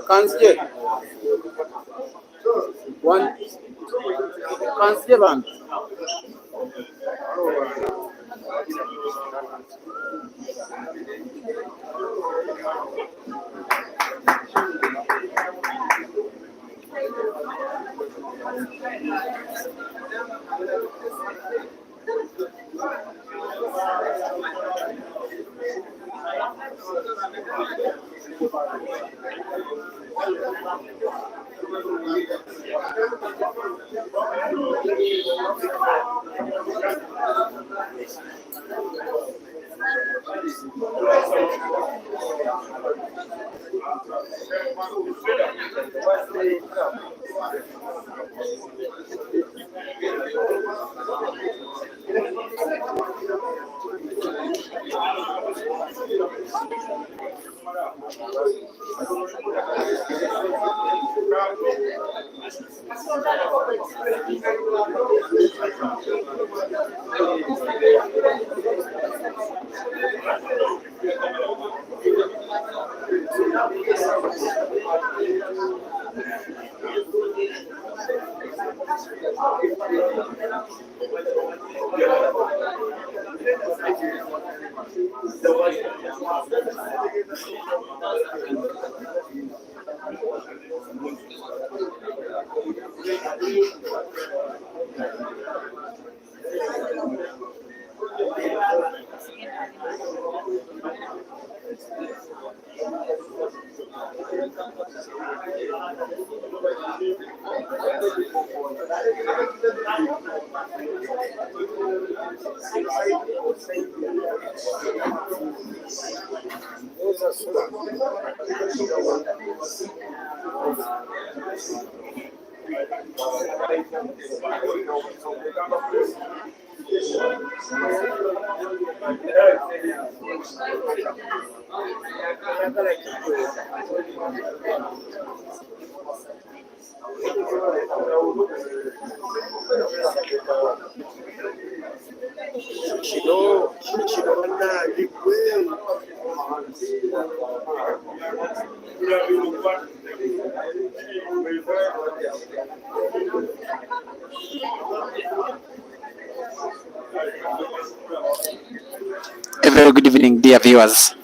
Kansiye. One. Kansiye band. A very good evening, dear viewers.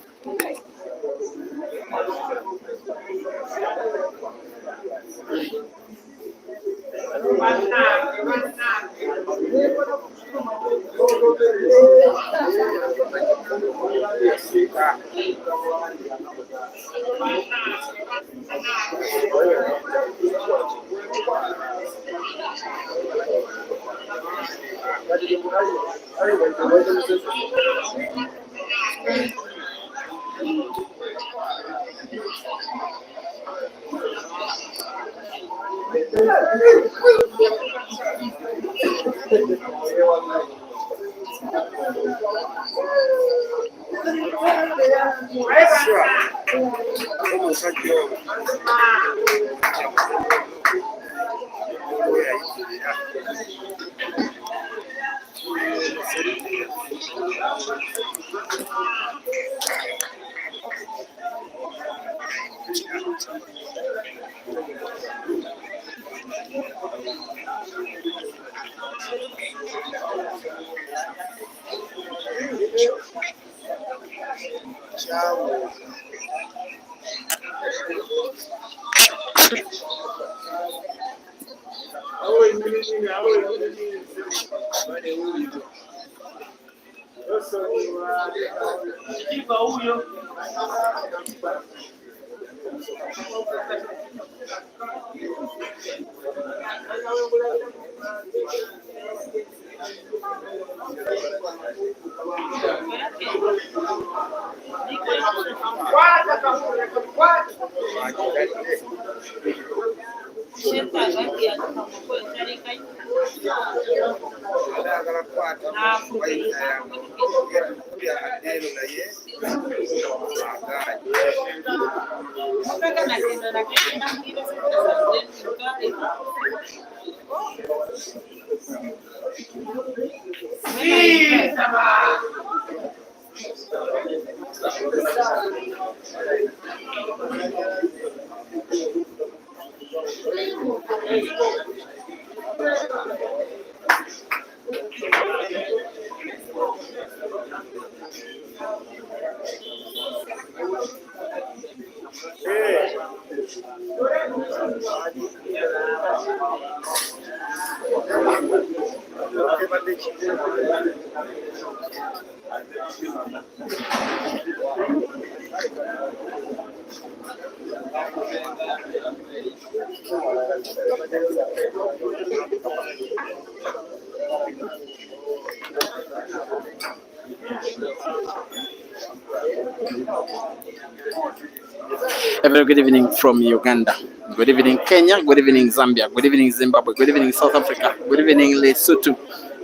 A very good evening from Uganda. Good evening, Kenya. Good evening, Zambia. Good evening, Zimbabwe. Good evening, South Africa. Good evening, Lesotho.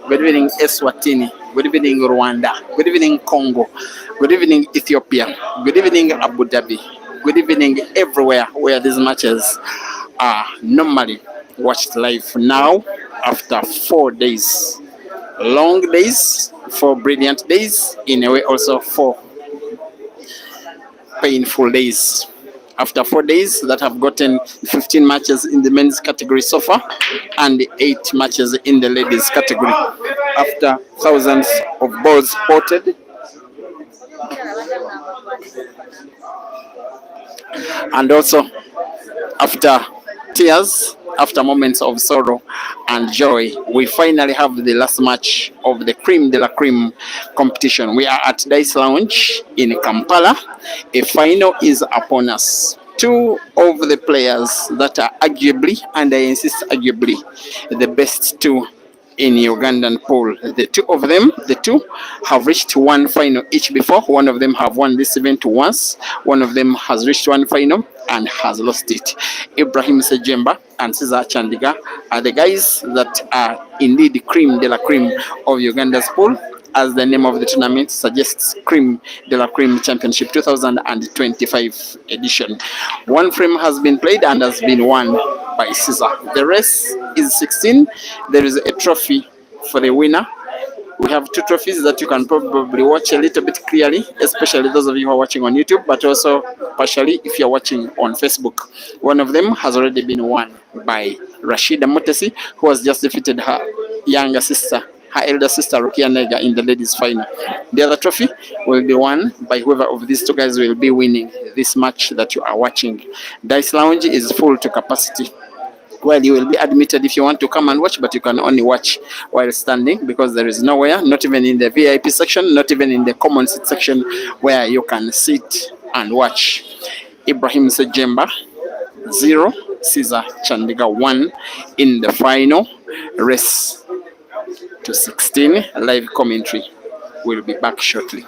Good evening, Eswatini. Good evening, Rwanda. Good evening, Congo. Good evening, Ethiopia. Good evening, Abu Dhabi. Good evening, everywhere where these matches are normally watched live. Now, after 4 days, long days, 4 brilliant days, in a way also 4 painful days. After 4 days that have gotten 15 matches in the men's category so far and 8 matches in the ladies category. After thousands of balls spotted and also after tears, after moments of sorrow and joy, we finally have the last match of the Cream de la Cream competition. We are at Dice Lounge in Kampala. A final is upon us. Two of the players that are arguably, and I insist arguably, the best two in Ugandan pool. The two have reached one final each before. One of them have won this event once. One of them has reached one final and has lost it. Ibrahim Sejemba and Cesar Chandiga are the guys that are indeed cream de la cream of Uganda's pool, as the name of the tournament suggests, Cream de la Cream Championship 2025 edition. One frame has been played and has been won by Caesar. The race is 16. There is a trophy for the winner. We have 2 trophies that you can probably watch a little bit clearly, especially those of you who are watching on YouTube, but also partially if you're watching on Facebook. One of them has already been won by Rashida Mutesi, who has just defeated her younger sister, her elder sister Rukia Nega, in the ladies final. The other trophy will be won by whoever of these 2 guys will be winning this match that you are watching. Dice Lounge is full to capacity. Well, you will be admitted if you want to come and watch, but you can only watch while standing because there is nowhere, not even in the VIP section, not even in the common seat section, where you can sit and watch. Ibrahim Sejemba 0, Caesar Chandiga 1 in the final race to 16. Live commentary will be back shortly.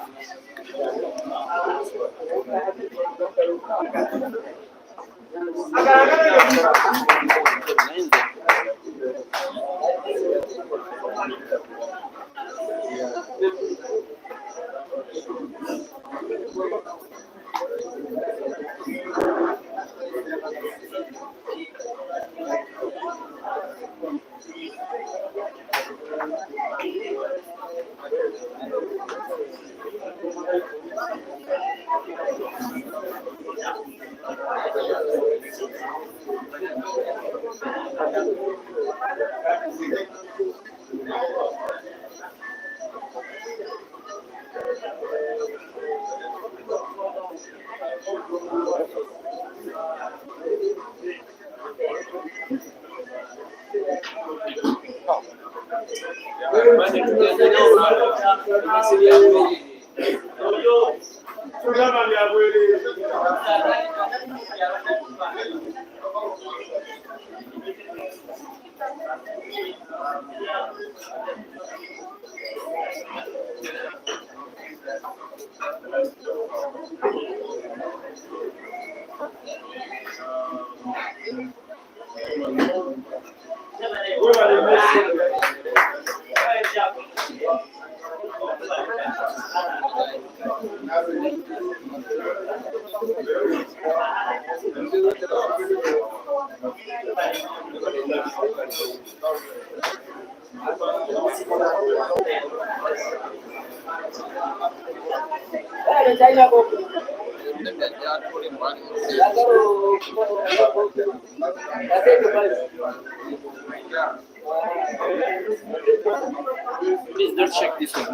Please don't check this one.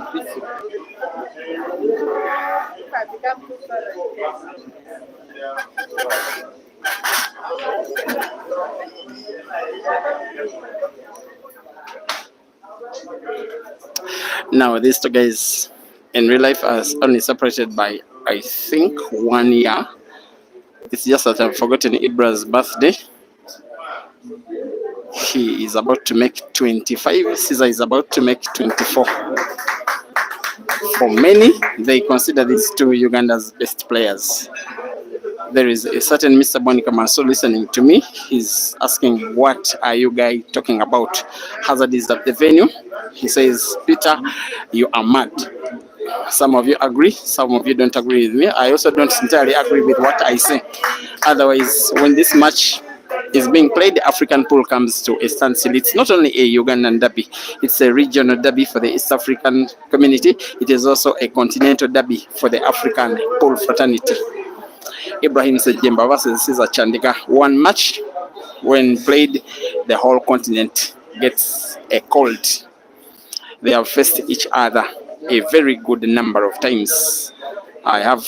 Now, these two guys in real life are only separated by, I think, 1 year. It's just that I've forgotten IBRA's birthday. He is about to make 25. Caesar is about to make 24. For many, they consider these two Uganda's best players. There is a certain Mr. Bonica Manso listening to me. He's asking, what are you guys talking about? Hazard is at the venue. He says, Peter, you are mad. Some of you agree, some of you don't agree with me. I also don't entirely agree with what I say. Otherwise, when this match is being played, the African pool comes to a standstill. It's not only a Ugandan derby, it's a regional derby for the East African community. It is also a continental derby for the African pool fraternity. Ibrahim Sejemba versus Caesar Chandika. One match, when played, the whole continent gets a cold. They have faced each other a very good number of times. I have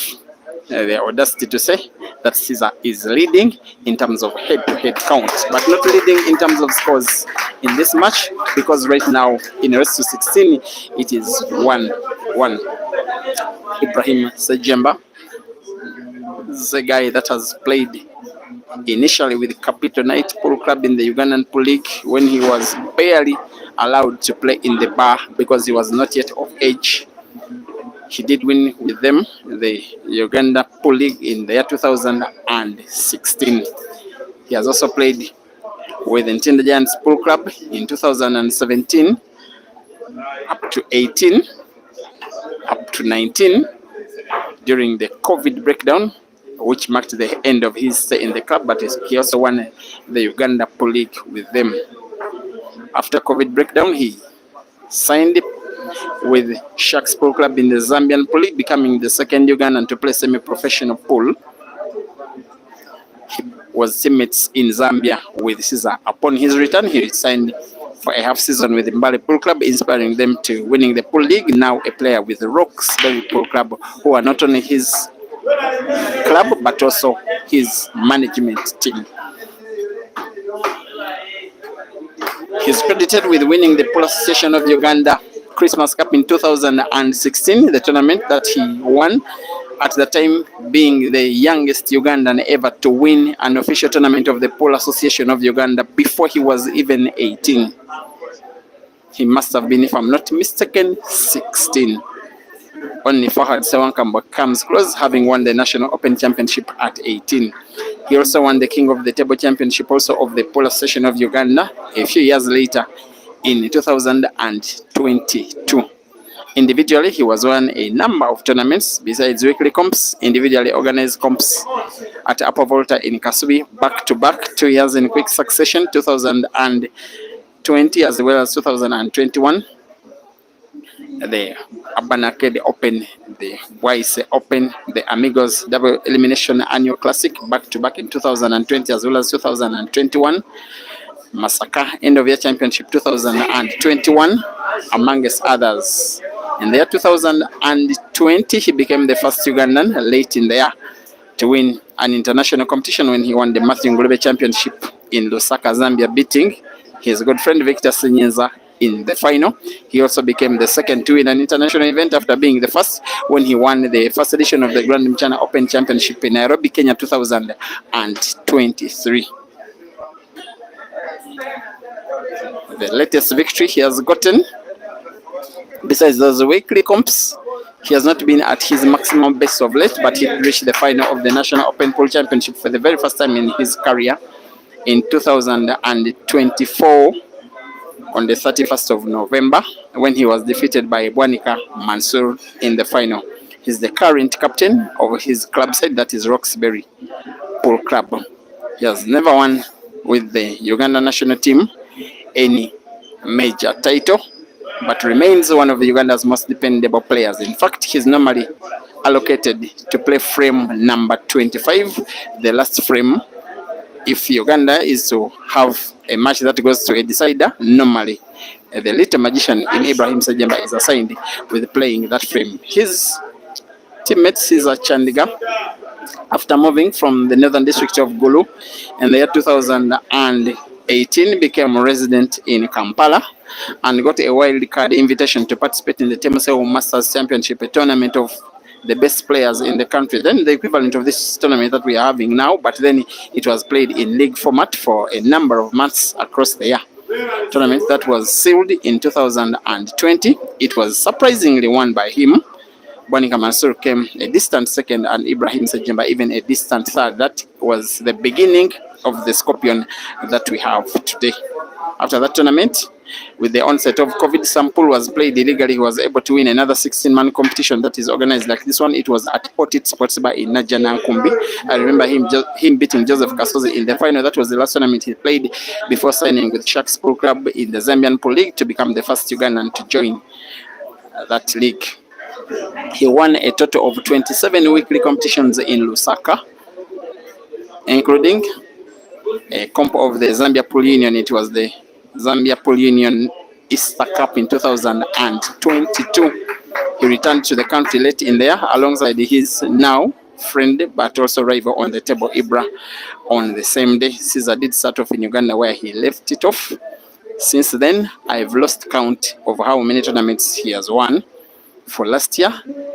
the audacity to say that Caesar is leading in terms of head-to-head count, but not leading in terms of scores in this match, because right now in race to 16 it is 1-1. Ibrahim Sejemba is a guy that has played initially with Capital Knight Pool Club in the Ugandan Pool League when he was barely allowed to play in the bar because he was not yet of age. He did win with them the Uganda Pool League in the year 2016. He has also played with Ntinde Giants Pool Club in 2017 up to 18, up to 19 during the COVID breakdown, which marked the end of his stay in the club, but he also won the Uganda Pool League with them. After COVID breakdown, he signed with Sharks Pool Club in the Zambian Pool League, becoming the second Ugandan to play semi-professional pool. He was teammates in Zambia with Caesar. Upon his return, he signed for a half season with the Mbale Pool Club, inspiring them to winning the Pool League. Now a player with the Roxbury Pool Club, who are not only his club but also his management team. He's credited with winning the Pool Association of Uganda Christmas Cup in 2016, the tournament that he won, at the time being the youngest Ugandan ever to win an official tournament of the Pool Association of Uganda before he was even 18. He must have been, if I'm not mistaken, 16. Only Fahad Sewankamba comes close, having won the National Open Championship at 18. He also won the King of the Table Championship also of the Pool Association of Uganda a few years later in 2022. Individually, he was won a number of tournaments besides weekly comps, individually organized comps at Upper Volta in Kasubi, back-to-back 2 years in quick succession, 2020 as well as 2021. The Urban Arcade Open, the YC Open, the Amigos Double Elimination Annual Classic, back-to-back in 2020 as well as 2021. Masaka End of Year Championship 2021, amongst others. In the year 2020, he became the first Ugandan late in the year to win an international competition when he won the Matthew Ngulube Championship in Lusaka, Zambia, beating his good friend Victor Sinyenza in the final. He also became the second to win an international event after being the first when he won the first edition of the Grand Mchana Open Championship in Nairobi, Kenya, 2023. The latest victory he has gotten, besides those weekly comps, he has not been at his maximum best of late, but he reached the final of the National Open Pool Championship for the very first time in his career in 2024 on the 31st of November when he was defeated by Bwanika Mansour in the final. He's the current captain of his club side, that is Roxbury Pool Club. He has never won with the Uganda national team any major title. but remains one of Uganda's most dependable players. In fact, he's normally allocated to play frame number 25, the last frame. If Uganda is to have a match that goes to a decider, normally the little magician in Ibrahim Sejemba is assigned with playing that frame. His teammate Caesar Chandiga, after moving from the northern district of Gulu in the year 2018, became a resident in Kampala and got a wild card invitation to participate in the Temaseo Masters Championship, a tournament of the best players in the country. Then the equivalent of this tournament that we are having now, but then it was played in league format for a number of months across the year. Tournament that was sealed in 2020. It was surprisingly won by him. Bwanika Mansour came a distant second and Ibrahim Sejemba even a distant third. That was the beginning of the Scorpion that we have today. After that tournament, with the onset of COVID, Sampul was played illegally. He was able to win another 16-man competition that is organized like this one. It was at Potit Sports Bar in Najana Nkumbi. I remember him beating Joseph Kasozi in the final. That was the last tournament he played before signing with Sharks Pool Club in the Zambian Pool League to become the first Ugandan to join that league. He won a total of 27 weekly competitions in Lusaka, including a comp of the Zambia Pool Union. It was the Zambia Pool Union Easter Cup in 2022. He returned to the country late in there alongside his now friend but also rival on the table, IBRA, on the same day. Caesar did start off in Uganda where he left it off. Since then, I've lost count of how many tournaments he has won. For last year,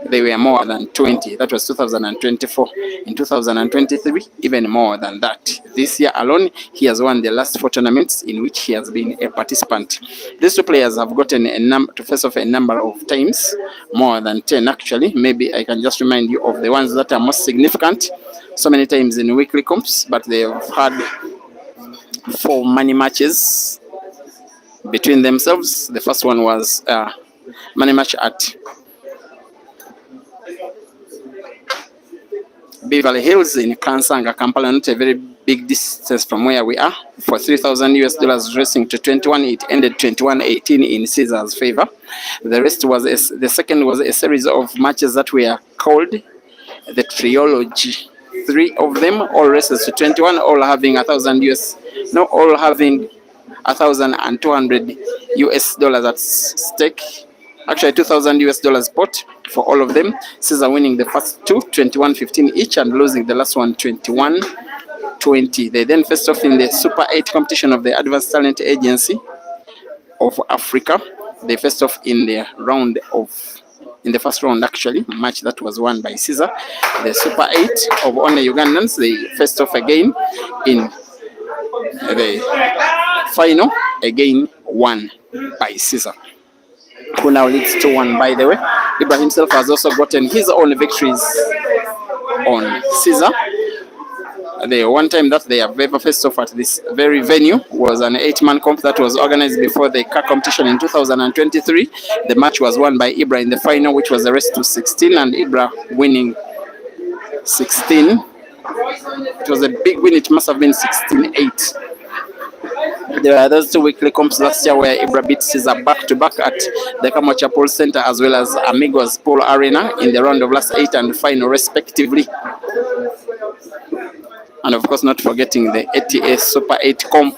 they were more than 20. That was 2024. In 2023, even more than that. This year alone, he has won the last 4 tournaments in which he has been a participant. These 2 players have gotten to face off a number of times, more than 10 actually. Maybe I can just remind you of the ones that are most significant. So many times in weekly comps, but they have had 4 money matches between themselves. The first one was money match at Beverly Hills in Kansanga, Kampala, not a very big distance from where we are. For $3,000 racing to 21, it ended 21-18 in Caesar's favor. The rest was the second was a series of matches that were called the Trilogy. 3 of them, all races to 21, all having all having $1,200 at stake. Actually, $2,000 pot for all of them. Caesar winning the first 2, 21-15 each, and losing the last one, 21-20. They then faced off in the Super 8 competition of the Advanced Talent Agency of Africa. They faced off in the first round, actually, match that was won by Caesar. The Super 8 of only Ugandans, they faced off again in the final, again won by Caesar, who now leads 2-1, by the way. Ibra himself has also gotten his own victories on Caesar. The one time that they have ever faced off at this very venue was an 8-man comp that was organized before the car competition in 2023. The match was won by Ibra in the final, which was a race to 16, and Ibra winning 16. It was a big win. It must have been 16-8. There were those 2 weekly comps last year where Ibra beat Caesar back-to-back at the Kamocha Pool Center as well as Amigos Pool Arena in the round of last 8 and final respectively. And of course, not forgetting the ATA Super 8 comp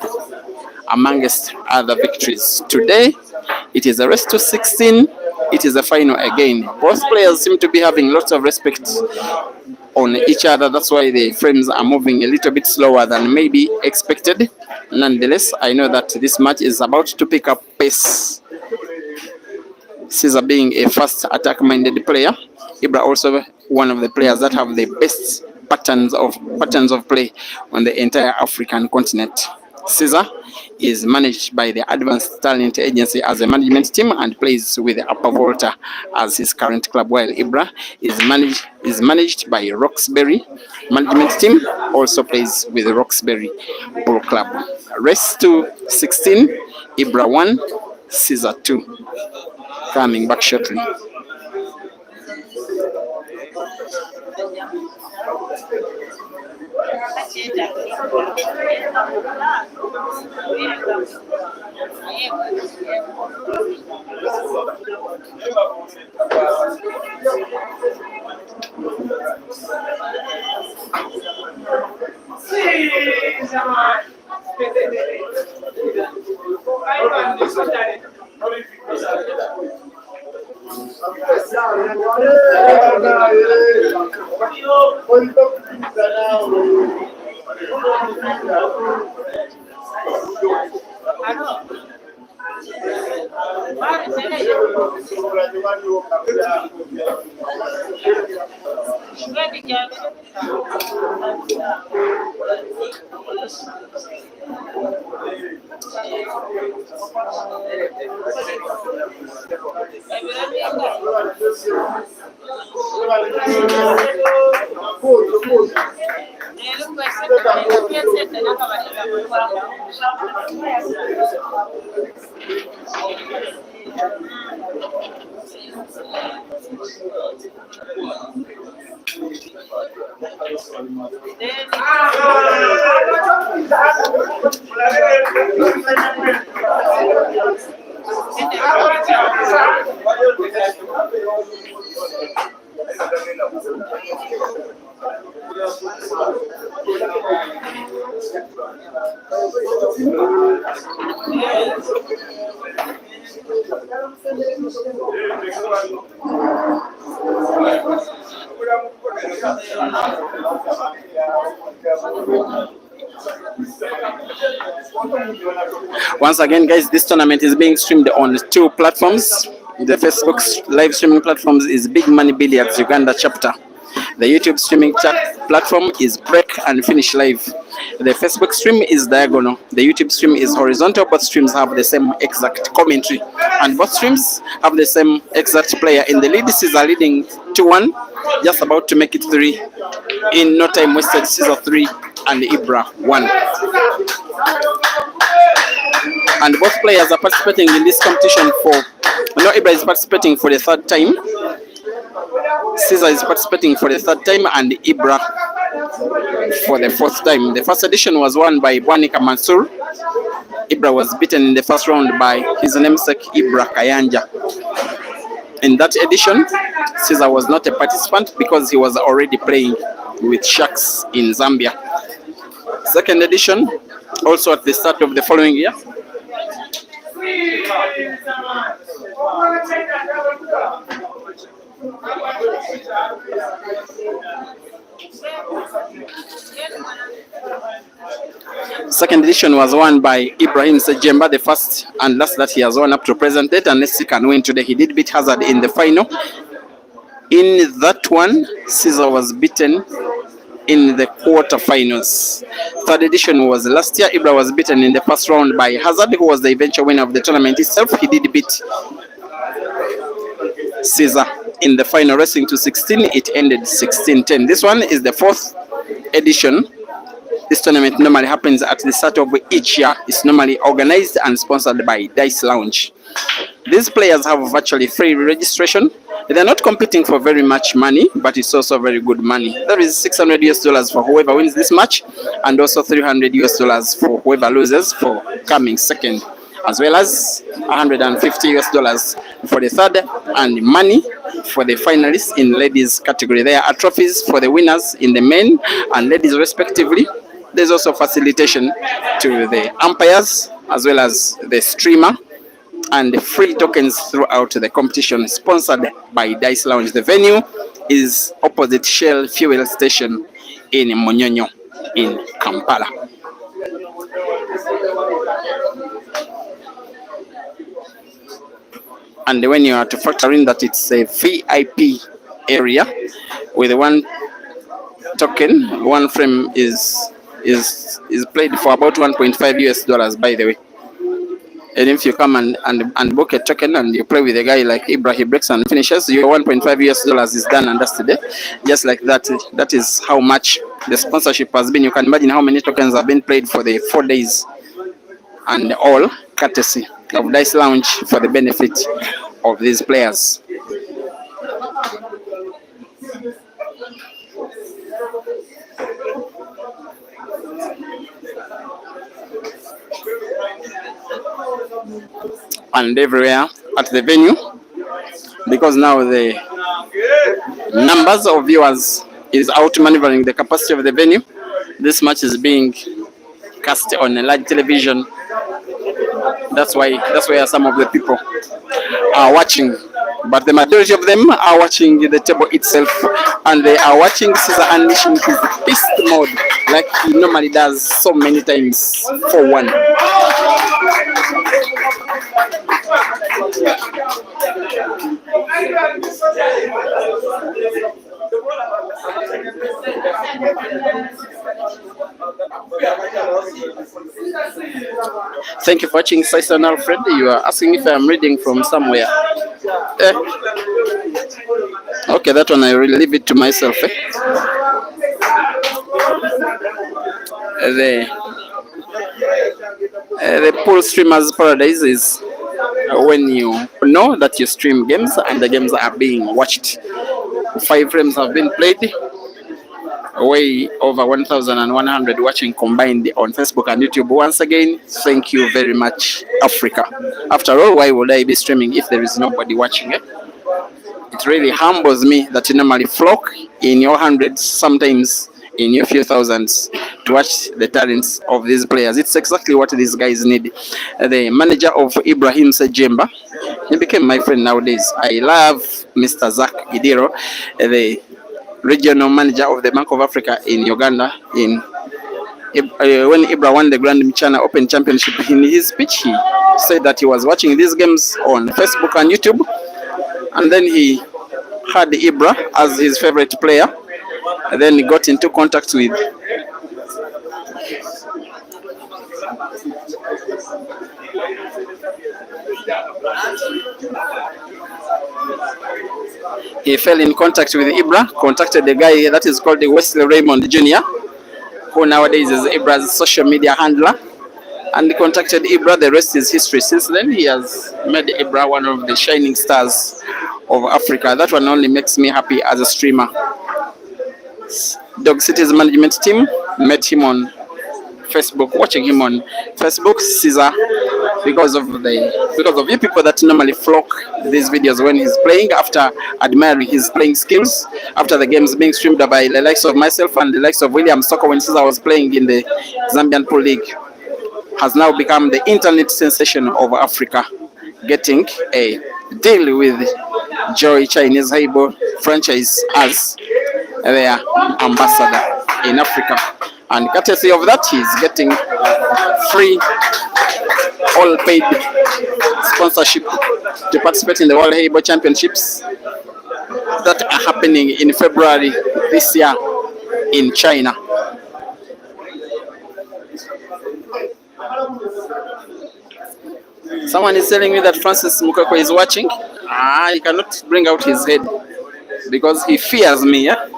amongst other victories. Today, it is a race to 16. It is a final again. Both players seem to be having lots of respect on each other. That's why the frames are moving a little bit slower than maybe expected. Nonetheless, I know that this match is about to pick up pace. Caesar being a fast attack-minded player, Ibra also one of the players that have the best patterns of play on the entire African continent. Caesar is managed by the Advanced Talent Agency as a management team and plays with Upper Volta as his current club, while Ibra is managed by Roxbury management team, also plays with the Roxbury Bull Club. Race to 16, Ibra 1, Caesar 2. Coming back shortly. Once again, guys, this tournament is being streamed on 2 platforms. The Facebook live streaming platforms is Big Money Billiards Uganda chapter. The YouTube streaming platform is Break and Finish Live. The Facebook stream is diagonal. The YouTube stream is horizontal. Both streams have the same exact commentary, and both streams have the same exact player. In the lead, Caesar leading 2-1, just about to make it 3. In no time wasted, Caesar 3 and IBRA 1. And both players are participating in this competition IBRA is participating for the 3rd time. Caesar is participating for the 3rd time, and IBRA for the 4th time. The first edition was won by Bwanika Mansur. IBRA was beaten in the first round by his namesake IBRA Kayanja. In that edition, Caesar was not a participant because he was already playing with Sharks in Zambia. Second edition, also at the start of the following year. Second edition was won by Ibrahim Sejemba, the first and last that he has won up to present date, unless he can win today. He did beat Hazard in the final. In that one, Caesar was beaten in the quarterfinals. Third edition was last year. Ibra was beaten in the first round by Hazard, who was the eventual winner of the tournament itself. He did beat Caesar in the final, racing to 16. It ended 16-10. This one is the 4th edition. This tournament normally happens at the start of each year. It's normally organized and sponsored by Dice Lounge. These players have virtually free registration. They're not competing for very much money, but it's also very good money. There is $600 for whoever wins this match, and also $300 for whoever loses for coming second, as well as $150 for the third, and money for the finalists in ladies category. There are trophies for the winners in the men and ladies respectively. There's also facilitation to the umpires as well as the streamer, and free tokens throughout the competition, sponsored by Dice Lounge. The venue is opposite Shell Fuel Station in Monyonyo in Kampala. And when you are to factor in that it's a VIP area with one token, one frame is played for about $1.5 by the way. And if you come and book a token and you play with a guy like Ibra, he breaks and finishes, your $1.5 is done, and that's today. Just like that, that is how much the sponsorship has been. You can imagine how many tokens have been played for the 4 days, and all courtesy of Dice Lounge for the benefit of these players. and everywhere at the venue, because now the numbers of viewers is outmaneuvering the capacity of the venue. This match is being cast on a large television. That's where some of the people are watching, but the majority of them are watching the table itself, and they are watching Caesar unleashing his beast mode like he normally does so many times for one. Thank you for watching, Sison Alfred. You are asking if I am reading from somewhere. Okay, that one I will leave it to myself. The pool streamers paradise is when you know that you stream games and the games are being watched. 5 frames have been played, way over 1,100 watching combined on Facebook and YouTube. Once again, thank you very much, Africa. After all, why would I be streaming if there is nobody watching it? It really humbles me that you normally flock in your hundreds, sometimes in your few thousands, to watch the talents of these players. It's exactly what these guys need. The manager of Ibrahim Sejemba, he became my friend nowadays. I love Mr. Zach Idiro, the regional manager of the Bank of Africa in Uganda. When Ibra won the Grand Mchana Open Championship, in his speech he said that he was watching these games on Facebook and YouTube, and then he had Ibra as his favorite player, and then he got into contact with he fell in contact with Ibra, contacted the guy that is called the Wesley Raymond Jr., who nowadays is Ibra's social media handler, and contacted Ibra. The rest is history. Since then, he has made Ibra one of the shining stars of Africa. That one only makes me happy as a streamer. Dog City's management team met him on Facebook, watching him on Facebook, Caesar, because of you people that normally flock these videos when he's playing, after admiring his playing skills, after the games being streamed by the likes of myself and the likes of William Soko when Caesar was playing in the Zambian Pro League, has now become the internet sensation of Africa, getting a deal with Joy Chinese Haibo franchise as their ambassador in Africa. And courtesy of that, he's getting free, all paid sponsorship to participate in the World Haibo Championships that are happening in February this year in China. Someone is telling me that Francis Mukako is watching. He cannot bring out his head because he fears me. Yeah?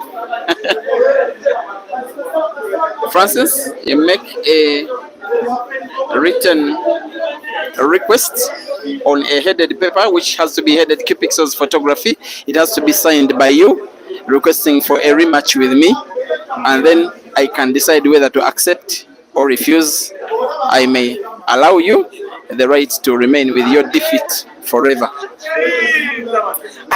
Francis, you make a written request on a headed paper, which has to be headed Q Pixels Photography. It has to be signed by you, requesting for a rematch with me, and then I can decide whether to accept or refuse. I may allow you the right to remain with your defeat forever.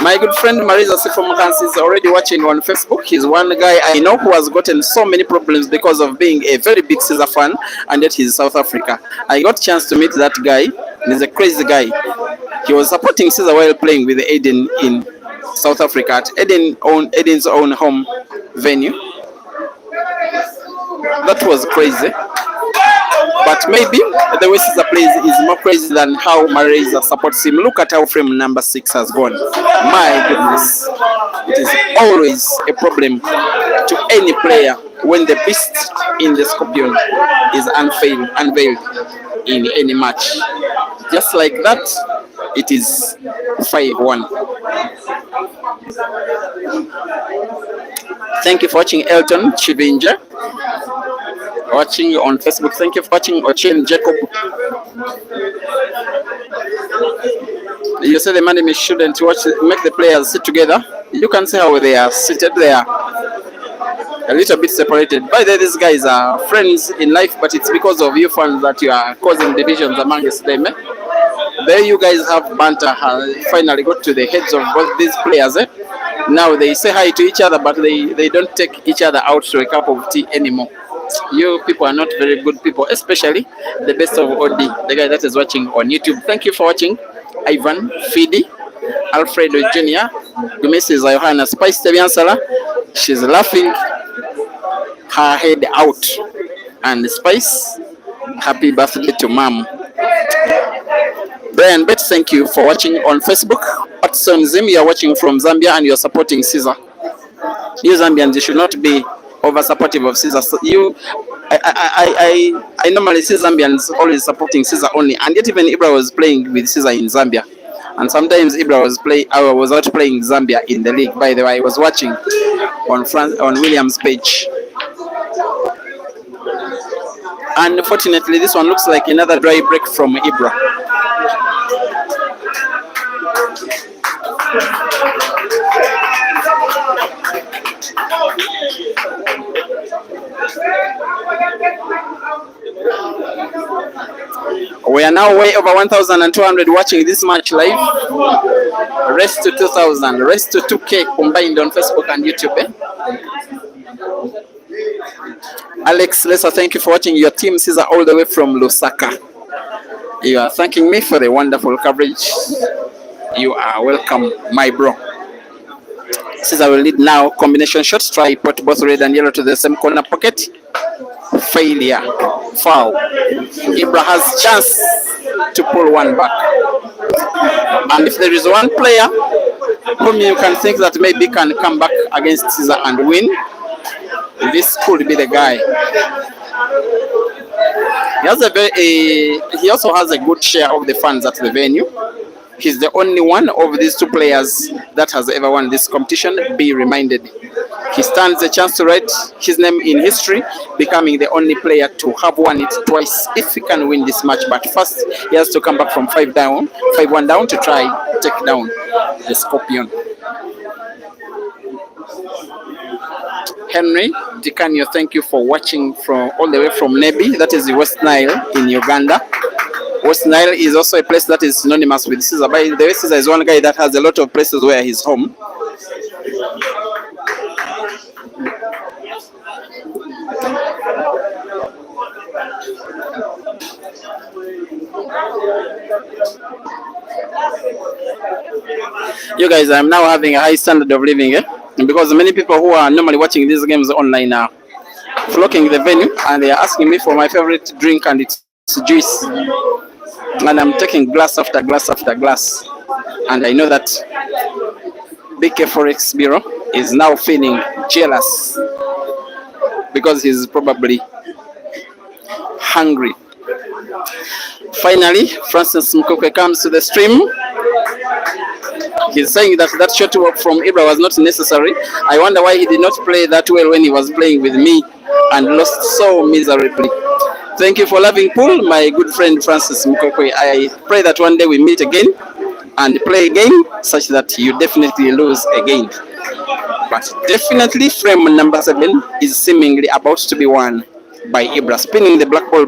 My good friend Marisa Sifomakansi is already watching on Facebook. He's one guy I know who has gotten so many problems because of being a very big Caesar fan, and yet he's South Africa. I got a chance to meet that guy. He's a crazy guy. He was supporting Caesar while playing with Eden in South Africa at Eden's own home venue. That was crazy. But maybe the way Caesar plays is more crazy than how Marisa supports him. Look at how frame number 6 has gone. My goodness. It is always a problem to any player when the beast in the scorpion is unveiled in any match. Just like that, it is 5-1. Thank you for watching, Elton Chivinja. Watching on Facebook. Thank you for watching, Ochen Jacob. You say the man shouldn't make the players sit together. You can see how they are seated there, a little bit separated. By the way, these guys are friends in life, but it's because of you fans that you are causing divisions amongst them. There you guys have banter. Finally got to the heads of both these players. Now they say hi to each other, but they don't take each other out to a cup of tea anymore. You people are not very good people, especially the best of OD, the guy that is watching on YouTube. Thank you for watching. Ivan, Fidi, Alfredo Jr., Mrs. Johanna Spice Tebiansala. She's laughing her head out. And Spice, happy birthday to mom. Brian Bet, thank you for watching on Facebook. Watson Zim, you are watching from Zambia and you are supporting Caesar. You Zambians, you should not be over supportive of Caesar. So I normally see Zambians always supporting Caesar only, and yet even IBRA was playing with Caesar in Zambia, and sometimes IBRA was out playing Zambia in the league. By the way, I was watching on William's page. Unfortunately, this one looks like another dry break from IBRA. We are now way over 1,200 watching this match live. Rest to 2,000, rest to 2K combined on Facebook and YouTube. Alex Lesser, thank you for watching. Your team Caesar all the way from Lusaka. You are thanking me for the wonderful coverage. You are welcome, my bro. Caesar will lead now. Combination shots. Try put both red and yellow to the same corner pocket. Failure. Foul. IBRA has chance to pull one back. And if there is one player whom you can think that maybe can come back against Caesar and win, this could be the guy. He also has a good share of the fans at the venue. He's the only one of these two players that has ever won this competition. Be reminded, he stands a chance to write his name in history, becoming the only player to have won it twice if he can win this match. But first, he has to come back from 5-1 down to try take down the Scorpion. Henry Dikanyo, thank you for watching from all the way from Nebi, that is the West Nile in Uganda. West Nile is also a place that is synonymous with Caesar. By the way, Caesar is one guy that has a lot of places where he's home. You guys, I'm now having a high standard of living, because many people who are normally watching these games online are flocking the venue and they are asking me for my favorite drink, and it's juice. And I'm taking glass after glass after glass. And I know that BK Forex Bureau is now feeling jealous because he's probably hungry. Finally, Francis Mkokwe comes to the stream. He's saying that that shot from IBRA was not necessary. I wonder why he did not play that well when he was playing with me and lost so miserably. Thank you for loving pool, my good friend Francis Mkokwe. I pray that one day we meet again and play a game such that you definitely lose again. But definitely frame number 7 is seemingly about to be won by IBRA, spinning the black ball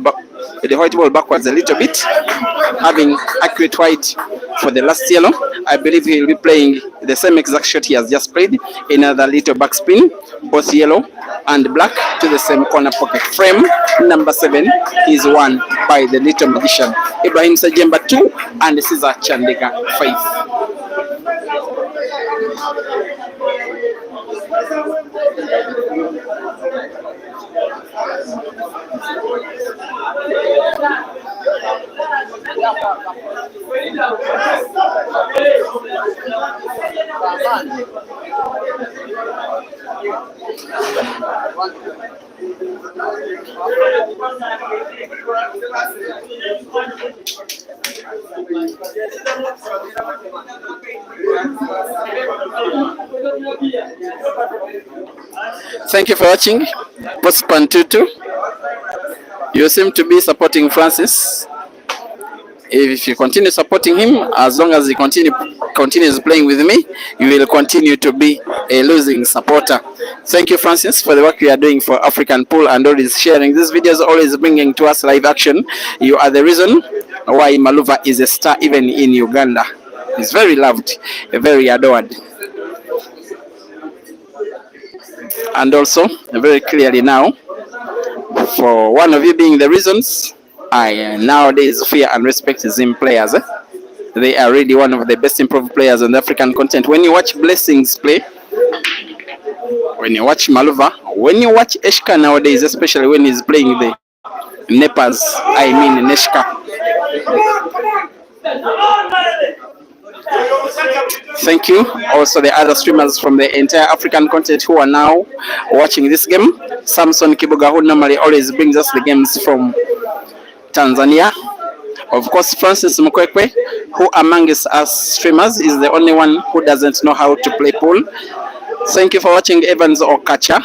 the white ball backwards a little bit, having accurate white for the last yellow. I believe he will be playing the same exact shot he has just played, another little back spin, both yellow and black to the same corner pocket. Frame number 7 is won by the little magician Ibrahim Sajemba 2 and Caesar Chandeka 5. Thank you for watching. Pospantutu, you seem to be supporting Francis. If you continue supporting him, as long as he continues playing with me, you will continue to be a losing supporter. Thank you, Francis, for the work you are doing for African Pool and always sharing these videos, always bringing to us live action. You are the reason why Maluva is a star even in Uganda. He's very loved, very adored. And also, very clearly now, for one of you being the reasons, I nowadays fear and respect Zim players. They are really one of the best improved players on the African continent. When you watch Blessings play, when you watch Maluva, when you watch Eshka nowadays, especially when he's playing the Nepas, I mean Neshka. Thank you. Also, the other streamers from the entire African continent who are now watching this game. Samson Kibuga, who normally always brings us the games from Tanzania. Of course, Francis Mkwekwe, who amongst us streamers is the only one who doesn't know how to play pool. Thank you for watching Evans Okacha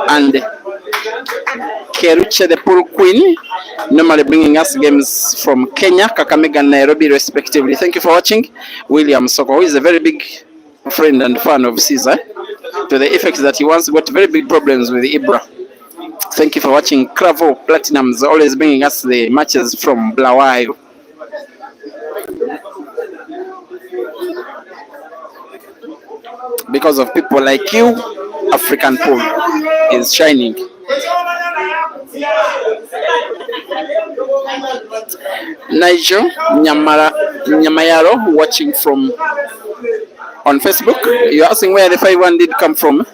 and Keruche, the pool queen, normally bringing us games from Kenya, Kakamega and Nairobi respectively. Thank you for watching. William Soko, who is a very big friend and fan of Caesar, to the effect that he once got very big problems with IBRA. Thank you for watching. Cravo Platinums, always bringing us the matches from Blawayo. Because of people like you, African pool is shining. Nigel Nyamayaro watching from on Facebook. You're asking where the 5-1 did come from.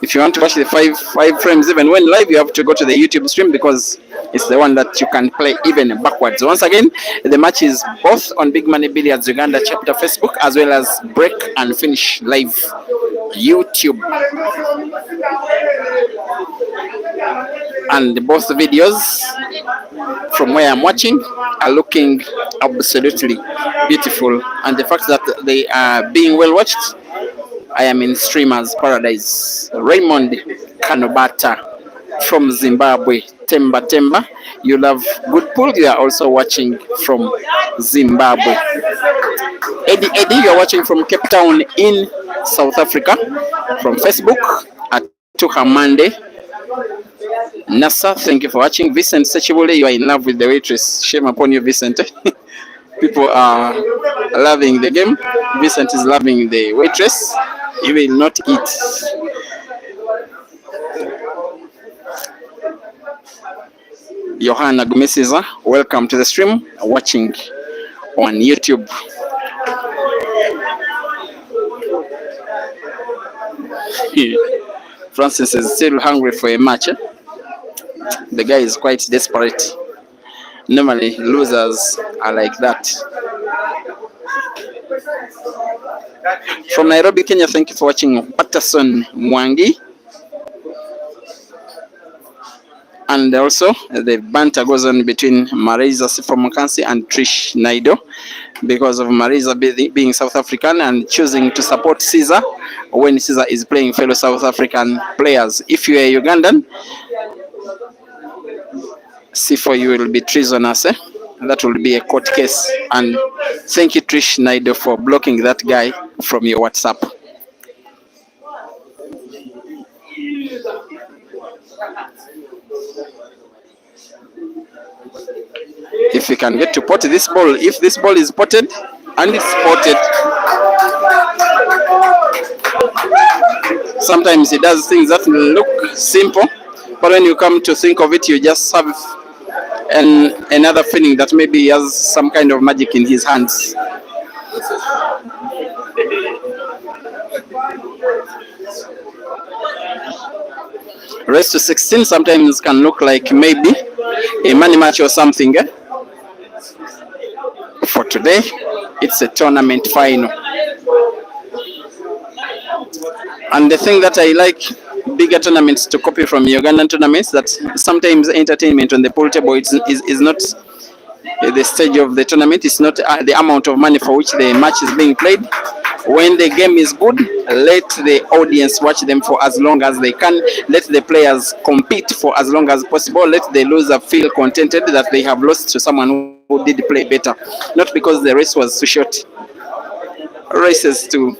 If you want to watch the five frames even when live, you have to go to the YouTube stream because it's the one that you can play even backwards. Once again, the match is both on Big Money Billiards Uganda chapter Facebook as well as Break and Finish live YouTube. And both videos from where I'm watching are looking absolutely beautiful. And the fact that they are being well watched, I am in streamers paradise. Raymond Kanobata from Zimbabwe. Temba, you love good pool. You are also watching from Zimbabwe. Eddie, you're watching from Cape Town in South Africa. From Facebook at Tuhamande. Nasa, thank you for watching. Vincent Sechibule, you are in love with the waitress. Shame upon you, Vincent. People are loving the game. Vincent is loving the waitress. He will not eat. Johanna Gumesiza, welcome to the stream. Watching on YouTube. Francis is still hungry for a match. The guy is quite desperate. Normally, losers are like that. From Nairobi, Kenya, thank you for watching. Patterson Mwangi. And also, the banter goes on between Marisa Sifomakansi and Trish Naido because of Marisa being South African and choosing to support Caesar when Caesar is playing fellow South African players. If you are Ugandan, C4 you will be treasonous. That will be a court case. And thank you, Trish Naido, for blocking that guy from your WhatsApp. If you can get to pot this ball, if this ball is potted and it's potted, sometimes it does things that look simple, but when you come to think of it, you just have another feeling that maybe he has some kind of magic in his hands. Race to 16 sometimes can look like maybe a money match or something. For today, it's a tournament final. And the thing that I like bigger tournaments to copy from Ugandan tournaments, that sometimes entertainment on the pool table is not the stage of the tournament. It's not the amount of money for which the match is being played. When the game is good, let the audience watch them for as long as they can. Let the players compete for as long as possible. Let the loser feel contented that they have lost to someone who did play better. Not because the race was too short. Races to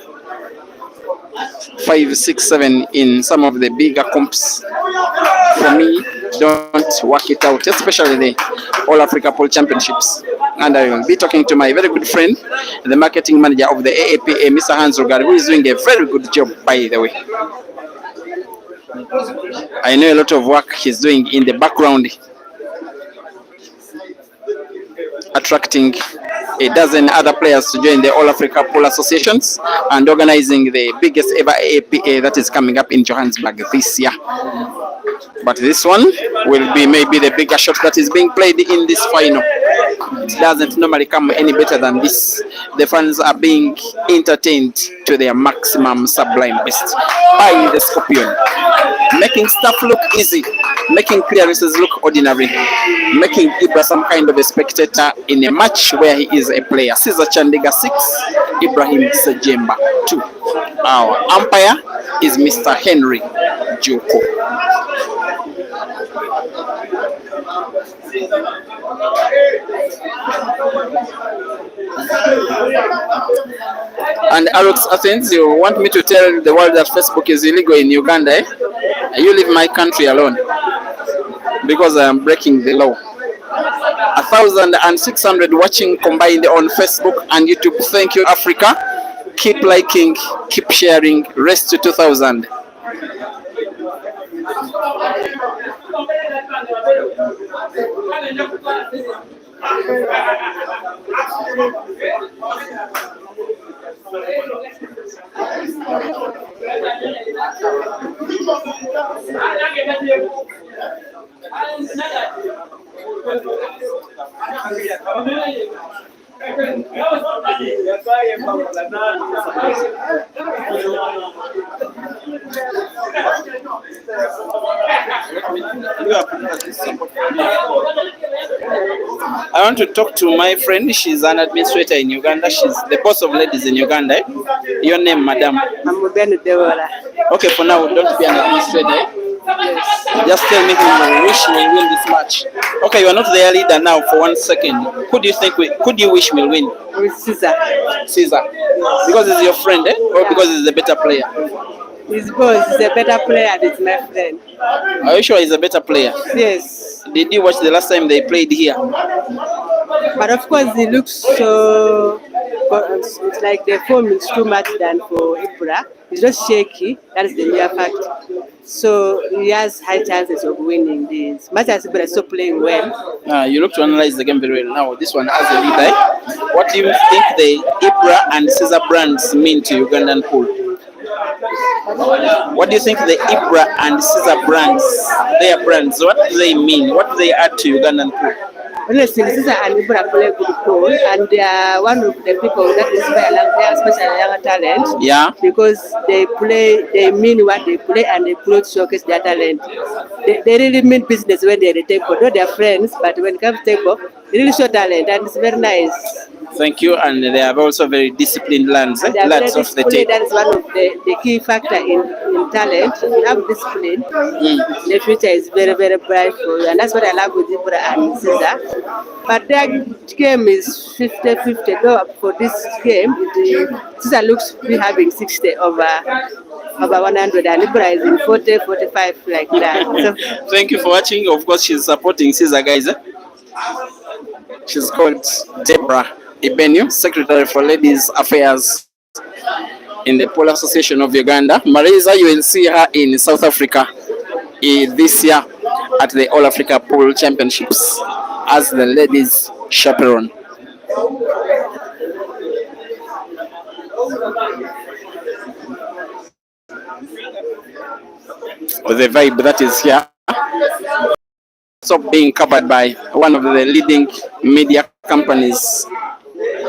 5, 6, 7 in some of the bigger comps, for me, don't work it out, especially the All Africa Pool Championships. And I will be talking to my very good friend, the marketing manager of the AAPA, Mr. Hans Rugard, who is doing a very good job, by the way. I know a lot of work he's doing in the background, attracting a dozen other players to join the All Africa Pool Associations and organizing the biggest ever AAPA that is coming up in Johannesburg this year. But this one will be maybe the bigger shot that is being played in this final. It doesn't normally come any better than this. The fans are being entertained to their maximum sublime best by the Scorpion, making stuff look easy, making clearances look ordinary, making IBRA some kind of a spectator in a match where he is a player. Caesar Chandiga 6, Ibrahim Sejemba 2. Our umpire is Mr. Henry Juko. And Alex Athens, you want me to tell the world that Facebook is illegal in Uganda, eh? You leave my country alone because I am breaking the law. 1,600 watching combined on Facebook and YouTube. Thank you, Africa. Keep liking, keep sharing. Rest to 2,000. I want to talk to my friend. She's an administrator in Uganda. She's the boss of ladies in Uganda. Eh? Your name, madam? I'm Ubenu Dewola. Okay, for now, don't be an administrator. Eh? Yes. Just tell me who you wish will win this match. Okay, you are not the leader now for 1 second. Who do you think could you wish will win? Caesar. Caesar. Because he's your friend, eh? Or because he's a better player? He's both. He's a better player and he's my friend. Are you sure he's a better player? Yes. Did you watch the last time they played here? But of course, he looks so. It's like the form is too much than for IBRA. He's just shaky. That is the mere fact. So he has high chances of winning this. Much as IBRA is still playing well. You look to analyze the game very well. Now, this one has a leader. What do you think the IBRA and Caesar brands mean to Ugandan pool? What do you think the IBRA and Caesar brands, their brands, what do they mean? What do they add to Ugandan pool? Honestly, Caesar and IBRA play good pool, and they are one of the people that inspire especially younger talent. Yeah. Because they mean what they play, and they play to showcase their talent. They really mean business when they're at the table. Though they're friends, but when it comes to table, they really show talent, and it's very nice. Thank you, and they are also very disciplined lads, lads of the table. That is one of the key factor in talent. If you have discipline, the future is very, very bright for you, and that's what I love with IBRA and Caesar. But their game is 50-50. Though for this game, Caesar looks to be having 60 over 100, and IBRA is in 40-45 like that. So, thank you for watching. Of course, she's supporting Caesar, guys. She's called Deborah Ibenu, Secretary for Ladies Affairs in the Pool Association of Uganda. Marisa, you will see her in South Africa this year at the All Africa Pool Championships as the ladies chaperone. The vibe that is here, also being covered by one of the leading media companies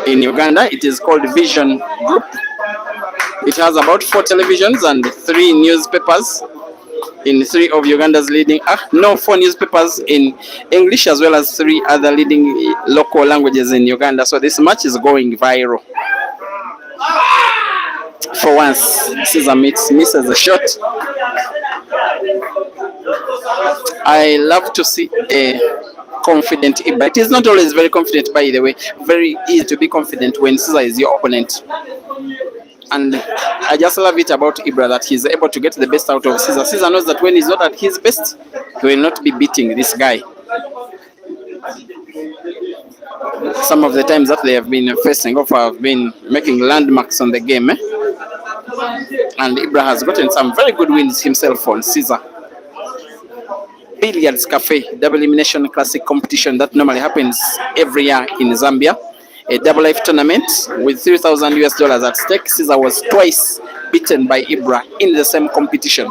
in Uganda. It is called Vision Group. It has about 4 televisions and 3 newspapers in 3 of Uganda's leading, 4 newspapers in English, as well as 3 other leading local languages in Uganda. So this match is going viral. For once, Caesar misses a shot. I love to see a confident IBRA. It is not always very confident, by the way. Very easy to be confident when Caesar is your opponent. And I just love it about Ibra that he's able to get the best out of Caesar. Caesar knows that when he's not at his best, he will not be beating this guy. Some of the times that they have been facing off have been making landmarks on the game. And Ibra has gotten some very good wins himself on Caesar. Billiards Cafe double elimination classic competition that normally happens every year in Zambia. A double life tournament with $3,000 at stake. Caesar was twice beaten by Ibra in the same competition.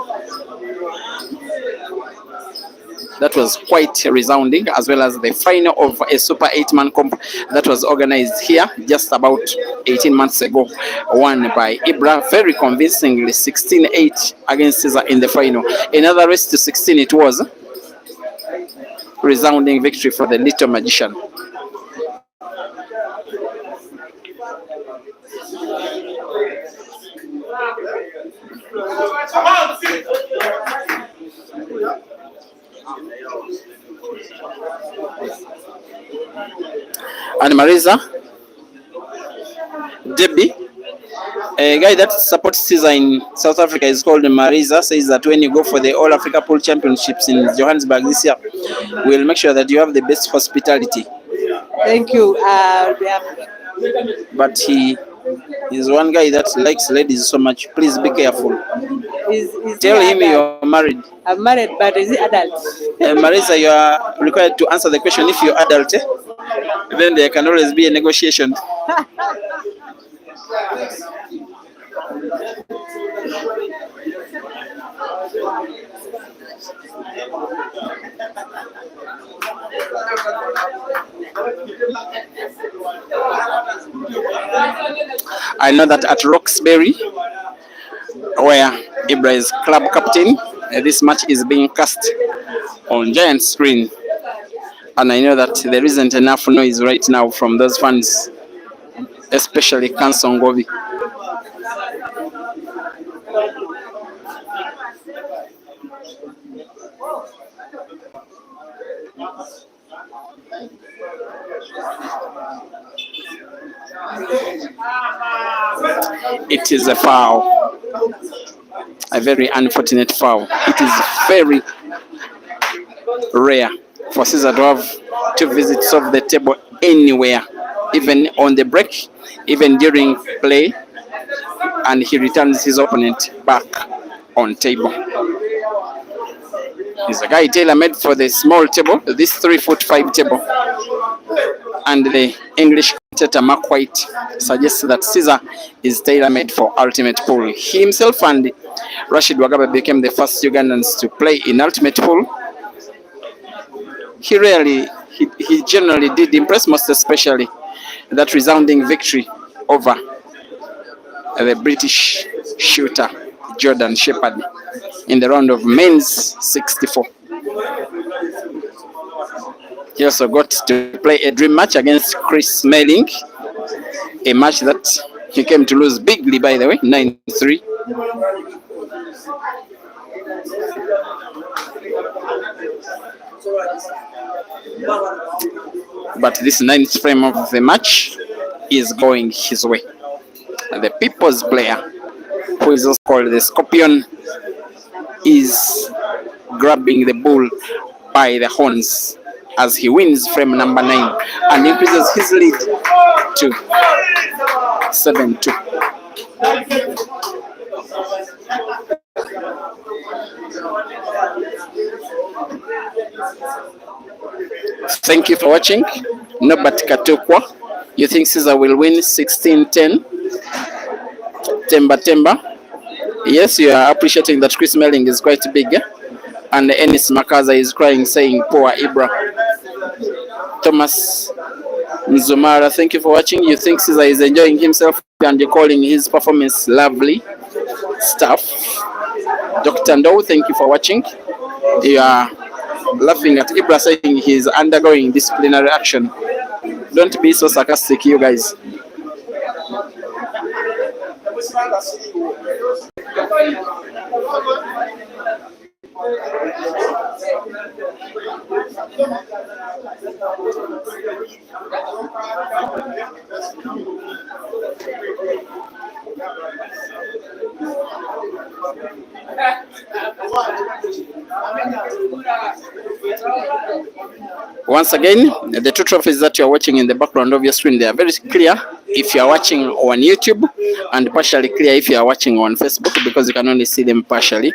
That was quite resounding, as well as the final of a Super 8-man comp that was organized here just about 18 months ago, won by Ibra very convincingly, 16-8 against Caesar in the final. Another race to 16 it was. Resounding victory for the little magician. And Marisa, Debbie, a guy that supports Caesar in South Africa is called Marisa, says that when you go for the All Africa Pool Championships in Johannesburg this year, we'll make sure that you have the best hospitality. Thank you. I'll be happy. But he is one guy that likes ladies so much. Please be careful. Is Tell he him adult? you're married. I'm married, but is he adult? Marisa, you are required to answer the question if you're adult. Then there can always be a negotiation. I know that at Roxbury, where Ibra is club captain, this match is being cast on giant screen. And I know that there isn't enough noise right now from those fans, especially Kansongovi. It is a foul, a very unfortunate foul. It is very rare for Caesar to have two visits of the table anywhere, even on the break, even during play, and he returns his opponent back on table. He's a guy tailor-made for the small table, this 3'5" table. And the English commentator Mark White suggests that Caesar is tailor-made for Ultimate Pool. He himself and Rashid Wagaba became the first Ugandans to play in Ultimate Pool. He generally did impress, most especially that resounding victory over the British shooter Jordan Shepherd in the round of men's 64. He also got to play a dream match against Chris Smelling, a match that he came to lose bigly, by the way, 9-3. But this ninth frame of the match is going his way. The people's player, who is also called the Scorpion, is grabbing the bull by the horns as he wins frame number 9 and increases his lead to 7-2. Thank you for watching. Norbert Katukwa, you think Caesar will win 16-10? Temba. Yes, you are appreciating that Chris Melling is quite big. And Ennis Makaza is crying, saying, poor Ibra. Thomas Nzumara, thank you for watching. You think Caesar is enjoying himself and you're calling his performance lovely stuff. Dr. Ndo, thank you for watching. You are laughing at Ibra saying he's undergoing disciplinary action. Don't be so sarcastic, you guys. Once again, the two trophies that you are watching in the background of your screen, they are very clear if you are watching on YouTube and partially clear if you are watching on Facebook, because you can only see them partially.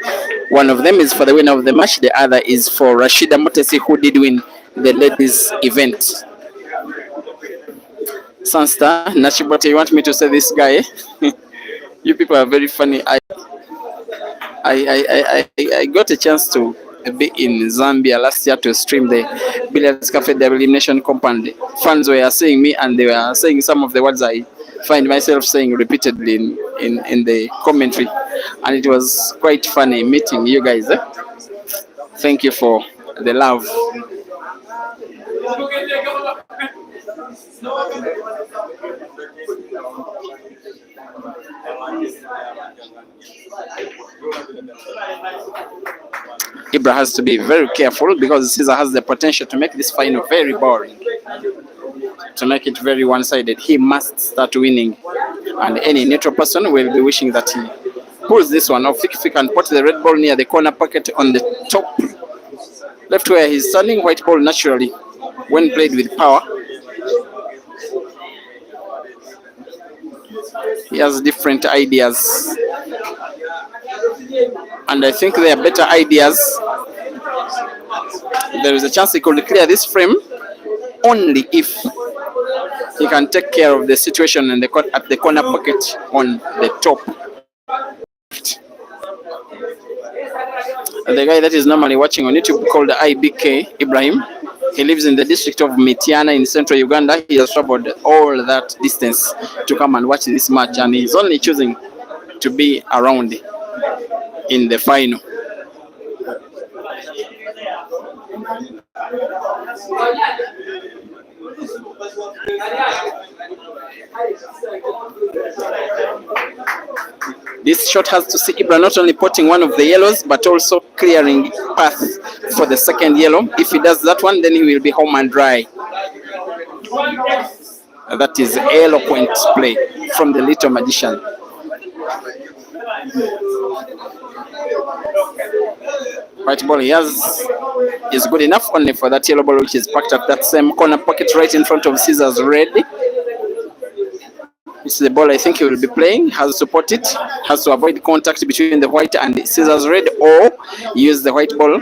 One of them is for the winner of the match, the other is for Rashida Motesi, who did win the ladies event. Sunstar, Nachibote, you want me to say this guy? You people are very funny. I got a chance to be in Zambia last year to stream the Billiards Cafe the Elimination Compound. Fans were seeing me and they were saying some of the words I find myself saying repeatedly in the commentary, and it was quite funny meeting you guys. Thank you for the love. Ibra has to be very careful because Caesar has the potential to make this final very boring, to make it very one-sided. He must start winning, and any neutral person will be wishing that he pulls this one off. Fik and put the red ball near the corner pocket on the top left where he's standing. White ball naturally, when played with power. He has different ideas, and I think they are better ideas. There is a chance he could clear this frame only if he can take care of the situation in the at the corner pocket on the top. The guy that is normally watching on YouTube called IBK Ibrahim. He lives in the district of Mitiana in central Uganda. He has traveled all that distance to come and watch this match, and he's only choosing to be around in the final. This shot has to see Ibra not only potting one of the yellows, but also clearing path for the second yellow. If he does that one, then he will be home and dry. That is eloquent play from the little magician. White ball he has is good enough only for that yellow ball, which is packed at that same corner pocket right in front of Caesar's red. This is the ball I think he will be playing. Has to pot it, has to avoid contact between the white and Caesar's red, or use the white ball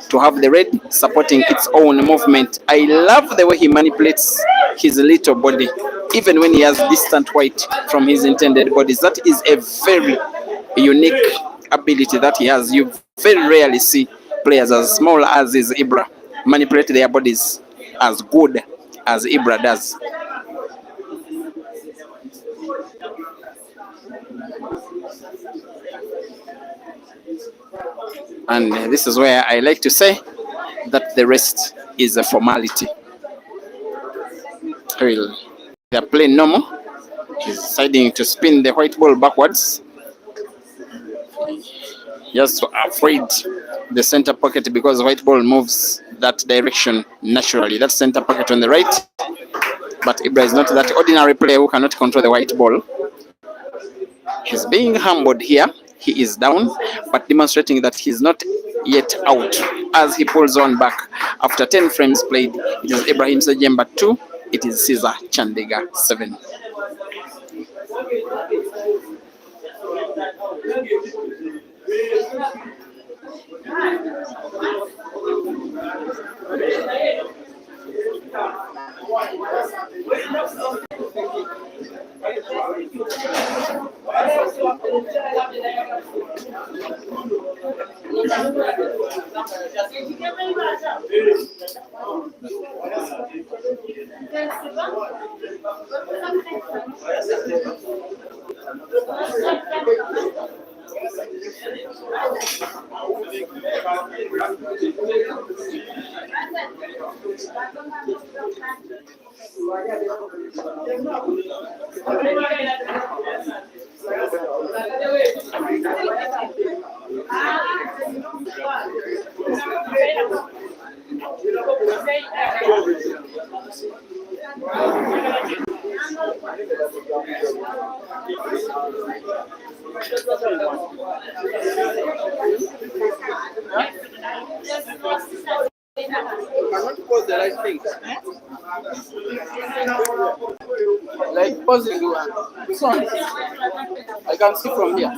to have the red supporting its own movement. I love the way he manipulates his little body, even when he has distant white from his intended bodies. That is a very unique ability that he has. You very rarely see players as small as is Ibra manipulate their bodies as good as Ibra does. And this is where I like to say that the rest is a formality. They are playing normal. He's deciding to spin the white ball backwards, just to avoid the center pocket, because the white ball moves that direction naturally. That center pocket on the right. But Ibra is not that ordinary player who cannot control the white ball. He's being humbled here. He is down, but demonstrating that he's not yet out as he pulls on back. After 10 frames played, it is Ibrahim Sejemba 2, it is Caesar Chandega 7. pose the right things. Like posing one. This one. I can see from here.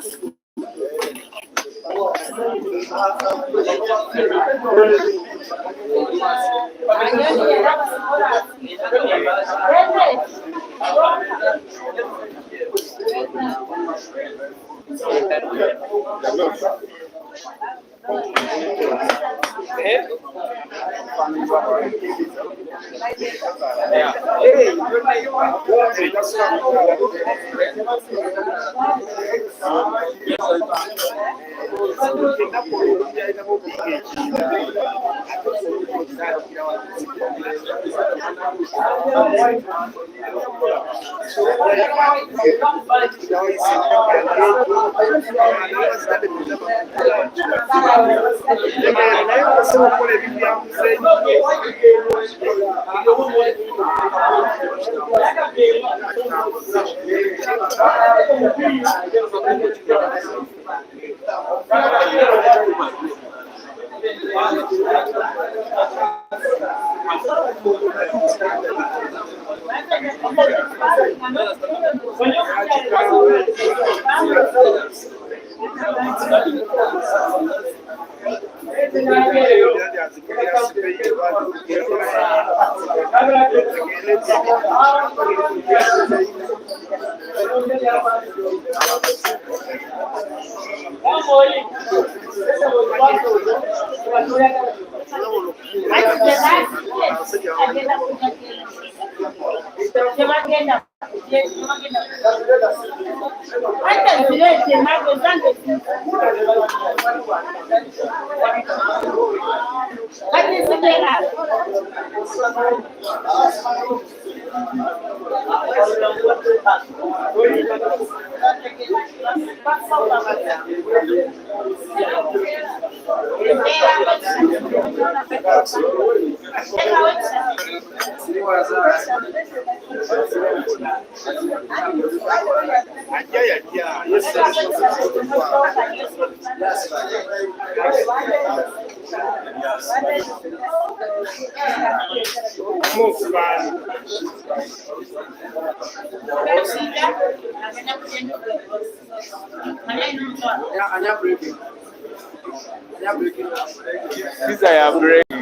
These are breaking.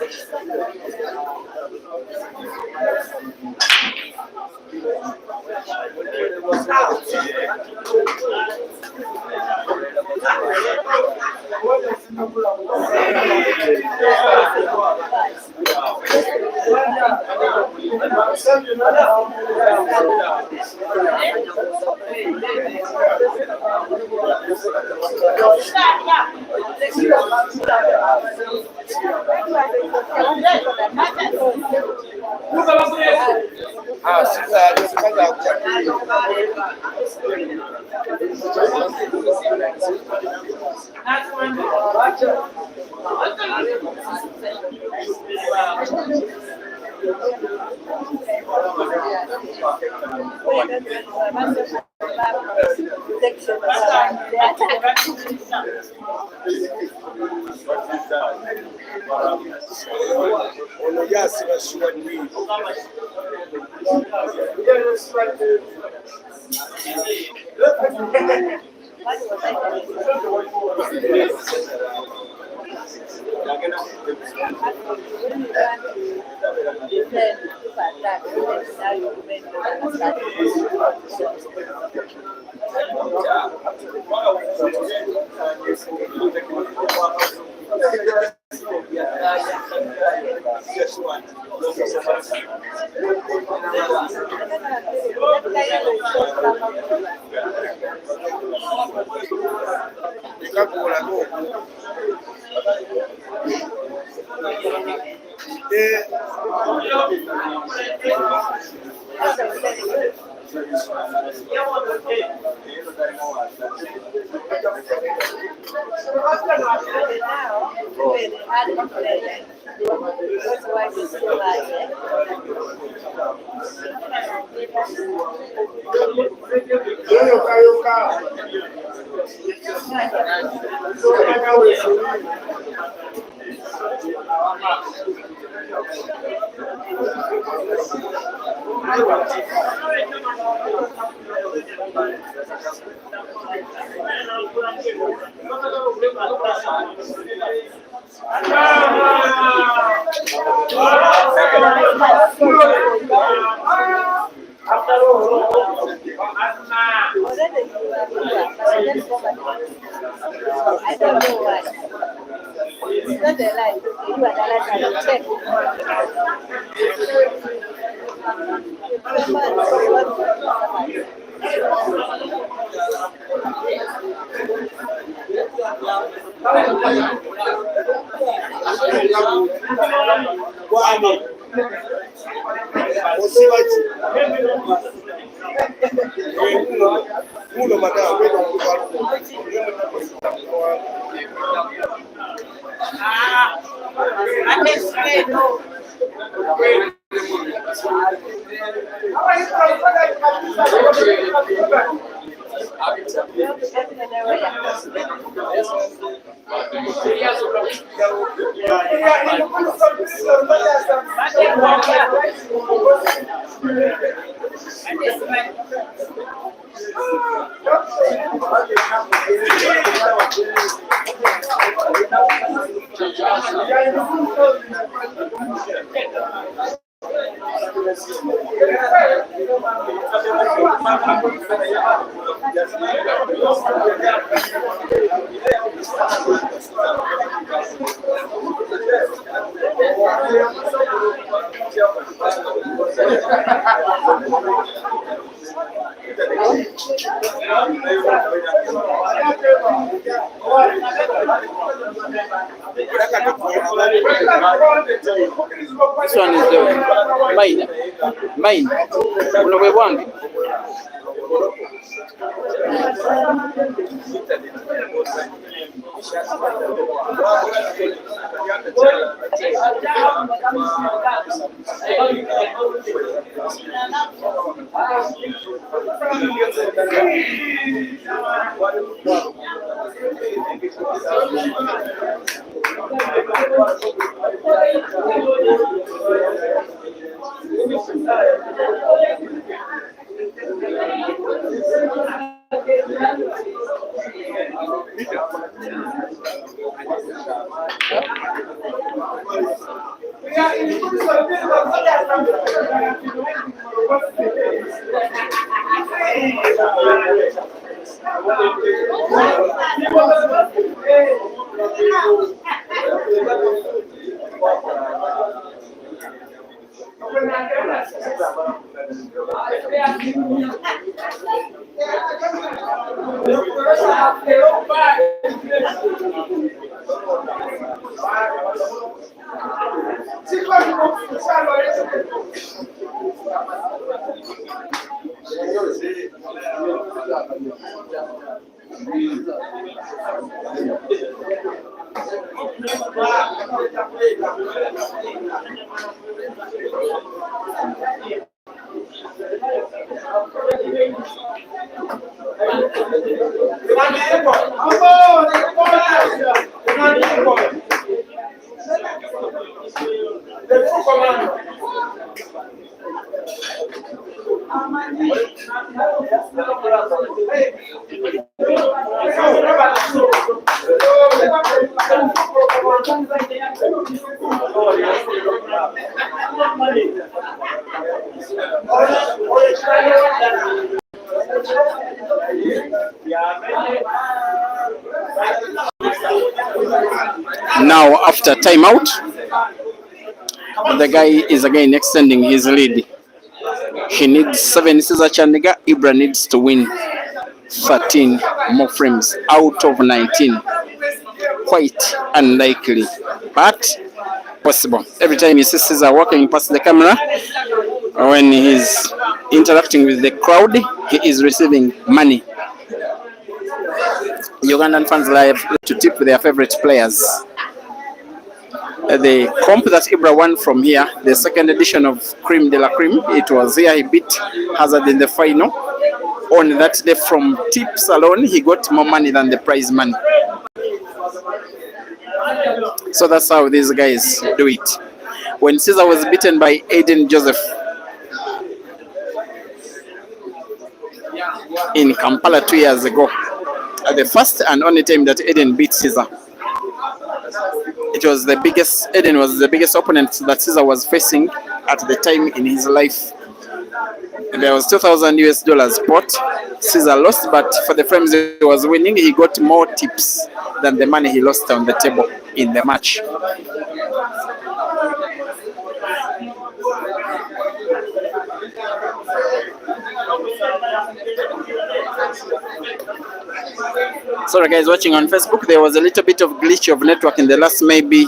This one is the mine. Mine. Uno we want. Now, after timeout, the guy is again extending his lead. He needs 7 Cesar Chandiga. Ibra needs to win 13 more frames out of 19. Quite unlikely, but possible. Every time you see Cesar walking past the camera, when he's interacting with the crowd, he is receiving money. Ugandan fans like to tip their favorite players. The comp that Ibra won from here, the second edition of CRE'ME de la CRE'ME, it was here he beat Hazard in the final. On that day, from tips alone, he got more money than the prize money. So that's how these guys do it. When Caesar was beaten by Aiden Joseph in Kampala 2 years ago, the first and only time that Aiden beat Caesar, it was the biggest. Aiden was the biggest opponent that Caesar was facing at the time in his life. There was $2,000 pot. Caesar lost, but for the frames he was winning, he got more tips than the money he lost on the table in the match. Sorry guys, watching on Facebook, there was a little bit of glitch of network in the last maybe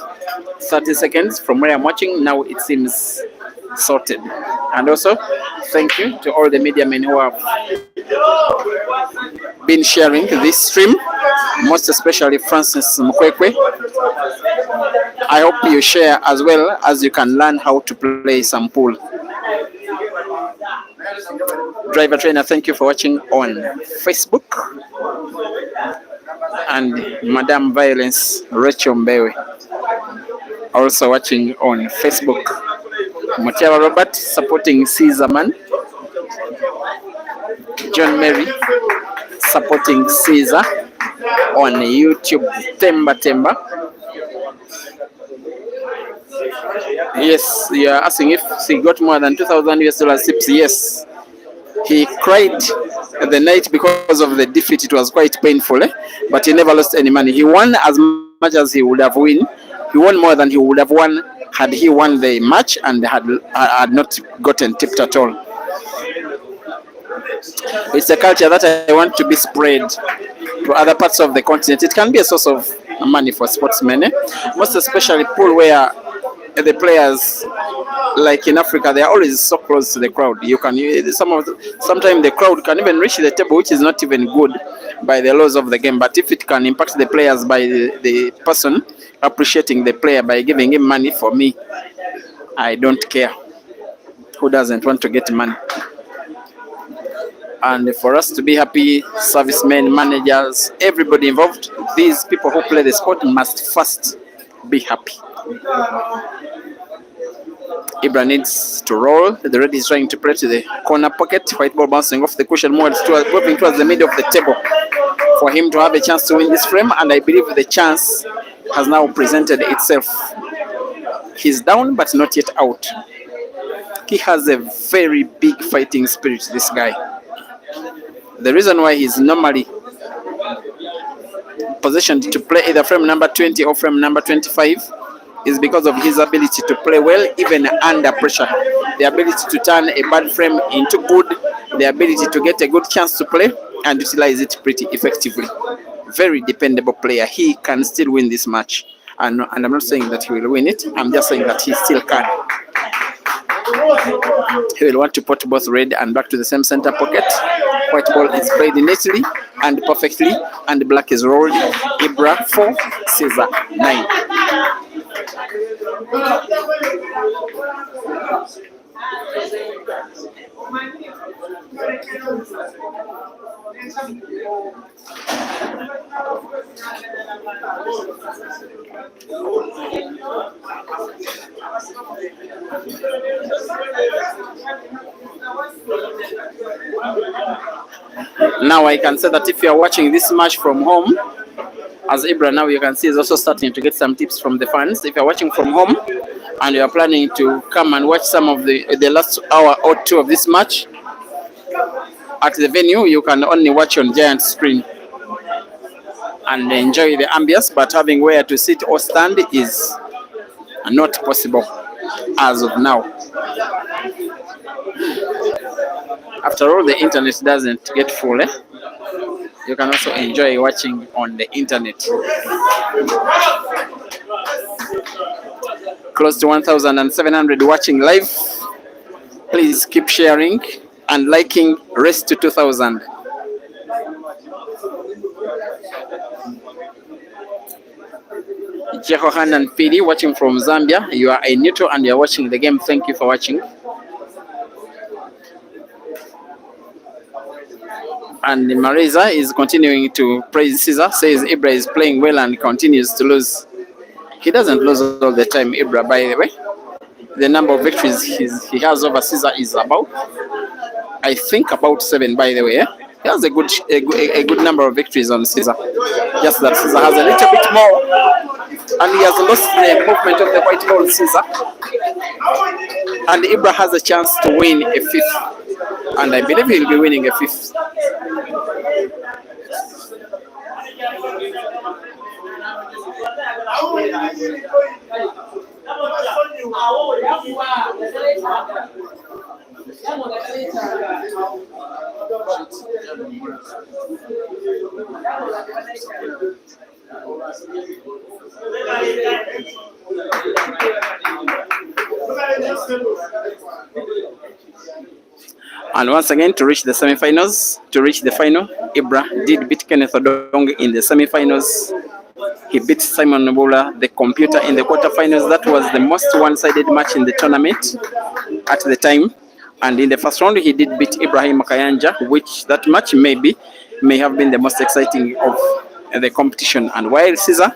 30 seconds from where I'm watching. Now it seems sorted. And also, thank you to all the media men who have been sharing this stream, most especially Francis Mkwekwe. I hope you share as well as you can learn how to play some pool. Driver Trainer, thank you for watching on Facebook. And Madame Violence Rachel Mbewe also watching on Facebook. Mutiara Robert supporting Caesar Man. John Mary supporting Caesar on YouTube. Temba. Yes, you are asking if he got more than $2,000 tips. Yes. He cried the night because of the defeat. It was quite painful, but he never lost any money. He won as much as he would have won. He won more than he would have won had he won the match and had not gotten tipped at all. It's a culture that I want to be spread to other parts of the continent. It can be a source of money for sportsmen, most especially pool where the players, like in Africa, they are always so close to the crowd. Sometimes the crowd can even reach the table, which is not even good by the laws of the game. But if it can impact the players by the person appreciating the player by giving him money, for me, I don't care. Who doesn't want to get money? And for us to be happy, servicemen, managers, everybody involved, these people who play the sport must first be happy. Ibra needs to roll. The red is trying to play to the corner pocket. White ball bouncing off the cushion more moving towards the middle of the table for him to have a chance to win this frame. And I believe the chance has now presented itself. He's down but not yet out. He has a very big fighting spirit, this guy. The reason why he's normally positioned to play either frame number 20 or frame number 25 is because of his ability to play well even under pressure. The ability to turn a bad frame into good, the ability to get a good chance to play and utilize it pretty effectively. Very dependable player. He can still win this match. And I'm not saying that he will win it, I'm just saying that he still can. He will want to put both red and black to the same center pocket. White ball is played neatly and perfectly, and black is rolled. IBRA 4, Caesar 9. Now I can say that if you are watching this match from home, as IBRA now you can see is also starting to get some tips from the fans. If you're watching from home and you are planning to come and watch some of the last hour or two of this match at the venue, you can only watch on giant screen and enjoy the ambience, but having where to sit or stand is not possible as of now. After all, the internet doesn't get full, eh? You can also enjoy watching on the internet. Close to 1,700 watching live. Please keep sharing and liking. Race to 2,000. Jehohan and Pidi watching from Zambia. You are a neutral and you are watching the game. Thank you for watching. And Marisa is continuing to praise Caesar, says IBRA is playing well and continues to lose. He doesn't lose all the time, IBRA, by the way. The number of victories he has over Caesar is about, I think, about 7, by the way. He has a good number of victories on Caesar. Just that Caesar has a little bit more, and he has lost the movement of the white ball, Caesar. And IBRA has a chance to win a 5th. And I believe he'll be winning a 5th. And once again, to reach the semi-finals, to reach the final, IBRA did beat Kenneth Odong in the semi-finals. He beat Simon Nobula, the computer, in the quarterfinals. That was the most one-sided match in the tournament at the time. And in the first round, he did beat Ibrahim Kayanja, which that match may have been the most exciting of the competition. And while Caesar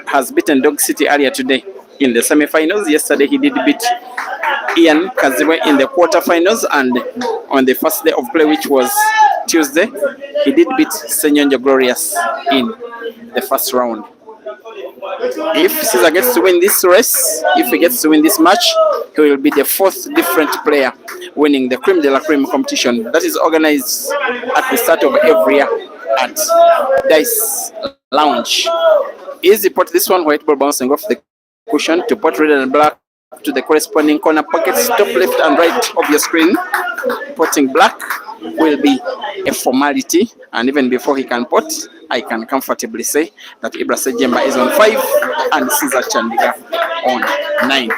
has beaten Dog City earlier today in the semi-finals, yesterday he did beat Ian Kaziwe in the quarterfinals, and on the first day of play, which was Tuesday, he did beat Senyonjo Glorious in the first round. If Caesar gets to win this race, if he gets to win this match, he will be the 4th different player winning the Creme de la Creme competition that is organized at the start of every year at Dice Lounge. Easy pot this one, white ball bouncing off the cushion to pot red and black to the corresponding corner pockets, top left and right of your screen. Potting black will be a formality, and even before he can pot, I can comfortably say that IBRA Sejemba is on 5 and Caesar Chandiga on 9.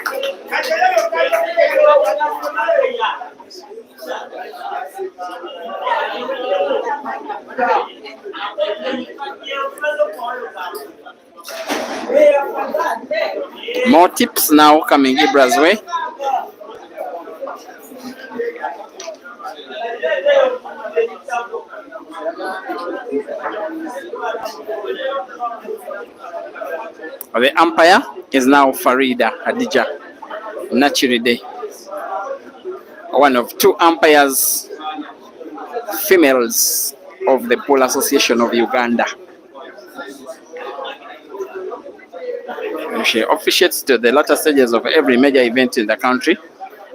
More tips now coming IBRA's way. The umpire is now Farida Hadija Nachiride, one of 2 umpires, females of the Pool Association of Uganda. She officiates to the latter stages of every major event in the country,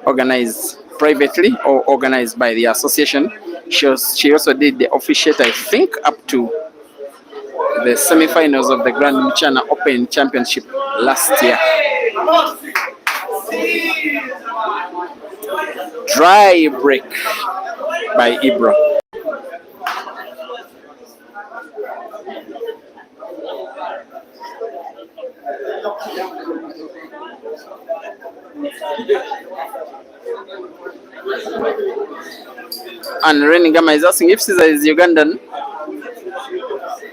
organized privately or organized by the association. She also did the officiate, I think, up to the semi-finals of the Grand Mchana Open Championship last year. Dry break by IBRA. And Renigama is asking if Caesar is Ugandan.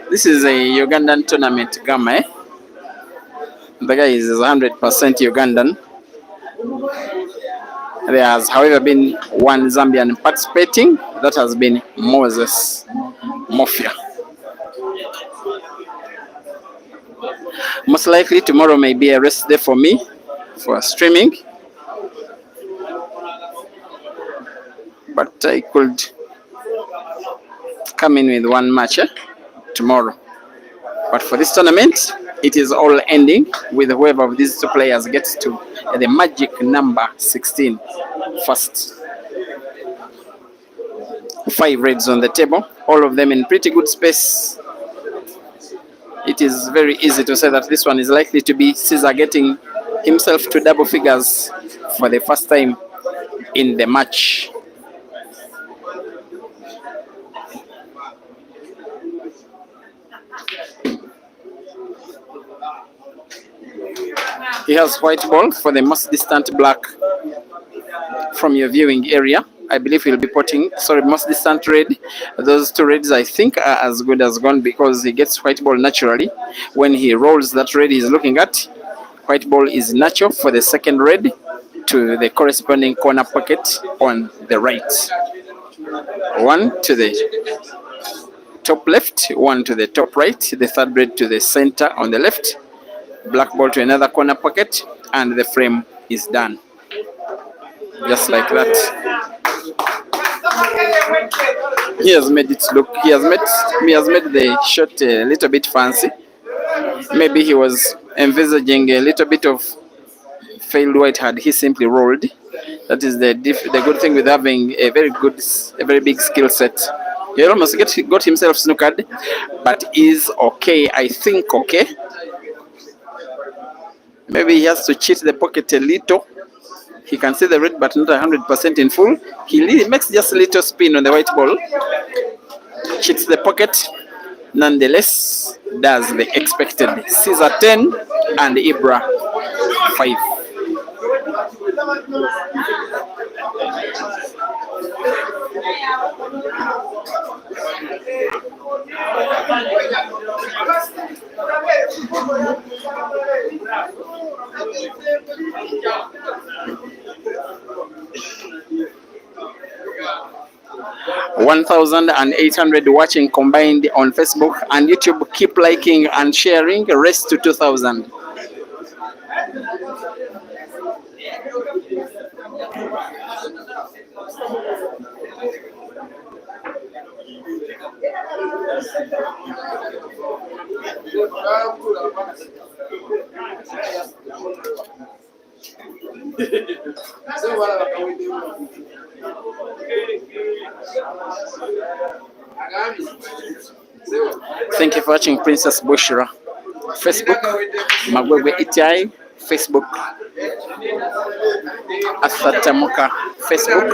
This is a Ugandan tournament, Gama. Eh? The guy is 100% Ugandan. There has, however, been one Zambian participating. That has been Moses Mofia. Most likely tomorrow may be a rest day for me for streaming. But I could come in with one match tomorrow. But for this tournament, it is all ending with whoever of these two players gets to the magic number 16 first. 5 reds on the table, all of them in pretty good space. It is very easy to say that this one is likely to be Caesar getting himself to double figures for the first time in the match. He has white ball for the most distant black from your viewing area. I believe he'll be putting, most distant red. Those 2 reds I think are as good as gone because he gets white ball naturally. When he rolls that red he's looking at, white ball is natural for the second red to the corresponding corner pocket on the right. 1 to the top left, 1 to the top right, the third red to the center on the left, black ball to another corner pocket, and the frame is done. Just like that. He has made it look, he has made the shot a little bit fancy. Maybe he was envisaging a little bit of failed white had he simply rolled. That is the good thing with having a very big skill set. He almost got himself snookered, but is okay, I think okay. Maybe he has to cheat the pocket a little. He can see the red but not 100% in full. He makes just a little spin on the white ball. Cheats the pocket. Nonetheless, does the expected. Caesar 10 and IBRA 5. $1,800 watching combined on Facebook and YouTube. Keep liking and sharing. Rest to 2,000. Thank you for watching Princess Bushra. Facebook, Magwegwe Itai. Facebook, Asatamuka. Facebook,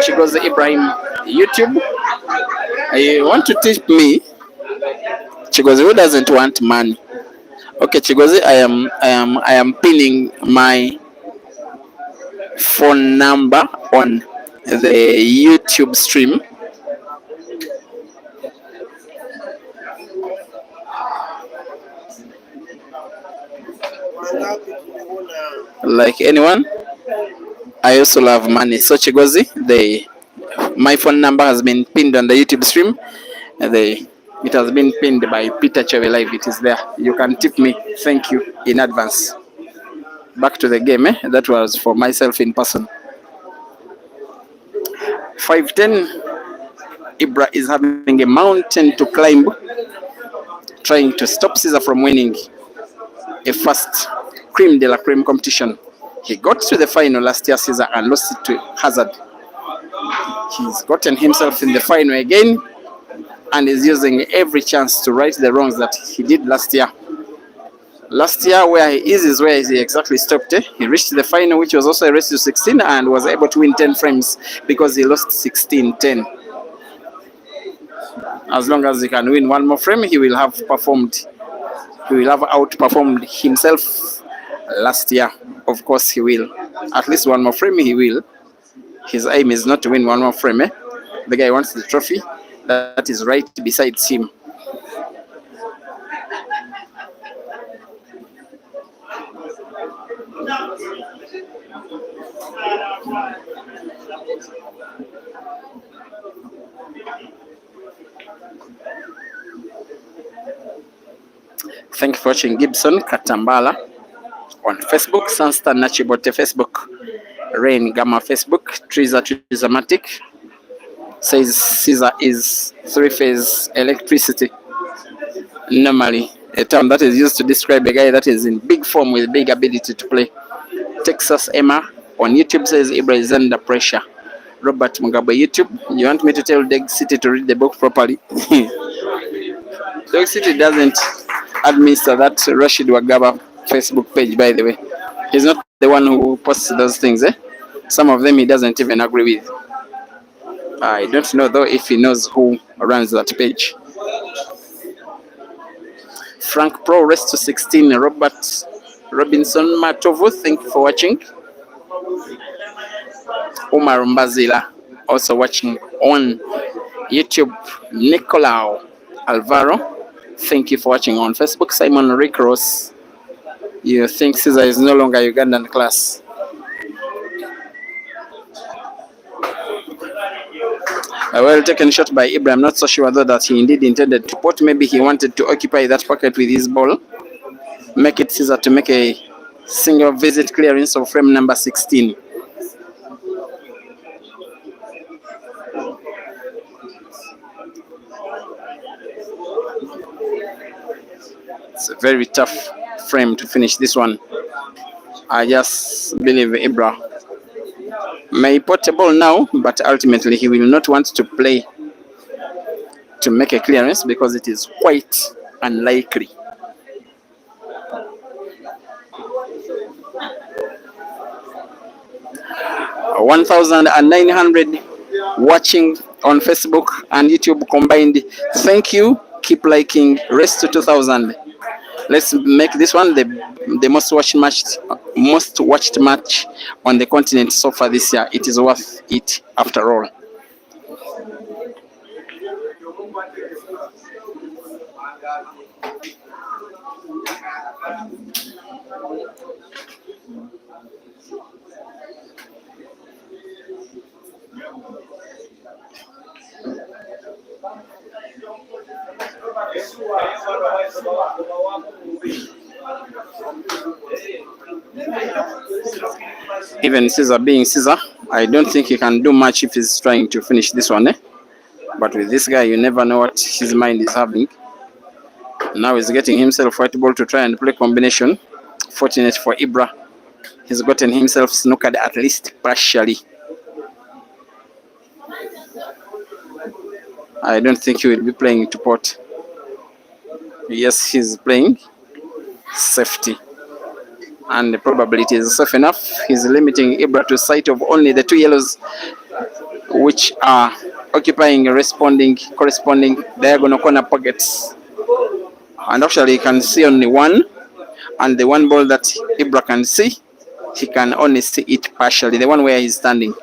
Chigoze Ibrahim. YouTube. You want to tip me? Chigoze, who doesn't want money? Okay, Chigoze, I am pinning my phone number on the YouTube stream. Like anyone, I also love money. So Chigozi, my phone number has been pinned on the YouTube stream. It has been pinned by Peter Cheve Live. It is there. You can tip me. Thank you in advance. Back to the game. That was for myself in person. 5-10. Ibra is having a mountain to climb, trying to stop Caesar from winning. a first Cream de la Cream competition. He got to the final last year, Caesar, and lost it to Hazard. He's gotten himself in the final again and is using every chance to right the wrongs that he did last year. Last year, where he is where he exactly stopped. He reached the final, which was also a race to 16, and was able to win 10 frames because he lost 16-10. As long as he can win one more frame, he will have performed. He will have outperformed himself last year. Of course, he will. At least one more frame, he will. His aim is not to win one more frame. The guy wants the trophy that is right beside him. Thank you for watching Gibson Katambala on Facebook, Sunstar Nachibote Facebook, Rain Gamma Facebook, Trizamatic says Caesar is three-phase electricity. Normally, a term that is used to describe a guy that is in big form with big ability to play. Texas Emma on YouTube says IBRA is under pressure. Robert Mugabe YouTube, you want me to tell Deg City to read the book properly? Deg City doesn't administer that Rashid Wagaba Facebook page, by the way. He's not the one who posts those things. Some of them he doesn't even agree with. I don't know though if he knows who runs that page. Frank Pro rest to 16. Robert Robinson Matovu, thank you for watching. Umar Mbazila also watching on YouTube. Nicolau Alvaro, thank you for watching on Facebook. Simon Rick Ross, you think Caesar is no longer Ugandan class? A well taken shot by IBRA. I'm not so sure though that he indeed intended to put. Maybe he wanted to occupy that pocket with his ball. Make it Caesar to make a single visit clearance of frame number 16. It's a very tough frame to finish this one. I just believe IBRA may put a ball now, but ultimately he will not want to play to make a clearance because it is quite unlikely. Uh, 1,900 watching on Facebook and YouTube combined. Thank you. Keep liking. Rest to 2,000. Let's make this one the most watched match on the continent so far this year. It is worth it after all. Even Caesar being Caesar, I don't think he can do much if he's trying to finish this one. But with this guy, you never know what his mind is having. Now he's getting himself white ball to try and play combination. Fortunate for IBRA, he's gotten himself snookered at least partially. I don't think he will be playing to pot. Yes, he's playing safety. And the probability is safe enough. He's limiting IBRA to sight of only the two yellows, which are occupying corresponding diagonal corner pockets. And actually, he can see only one. And the one ball that IBRA can see, he can only see it partially, the one where he's standing.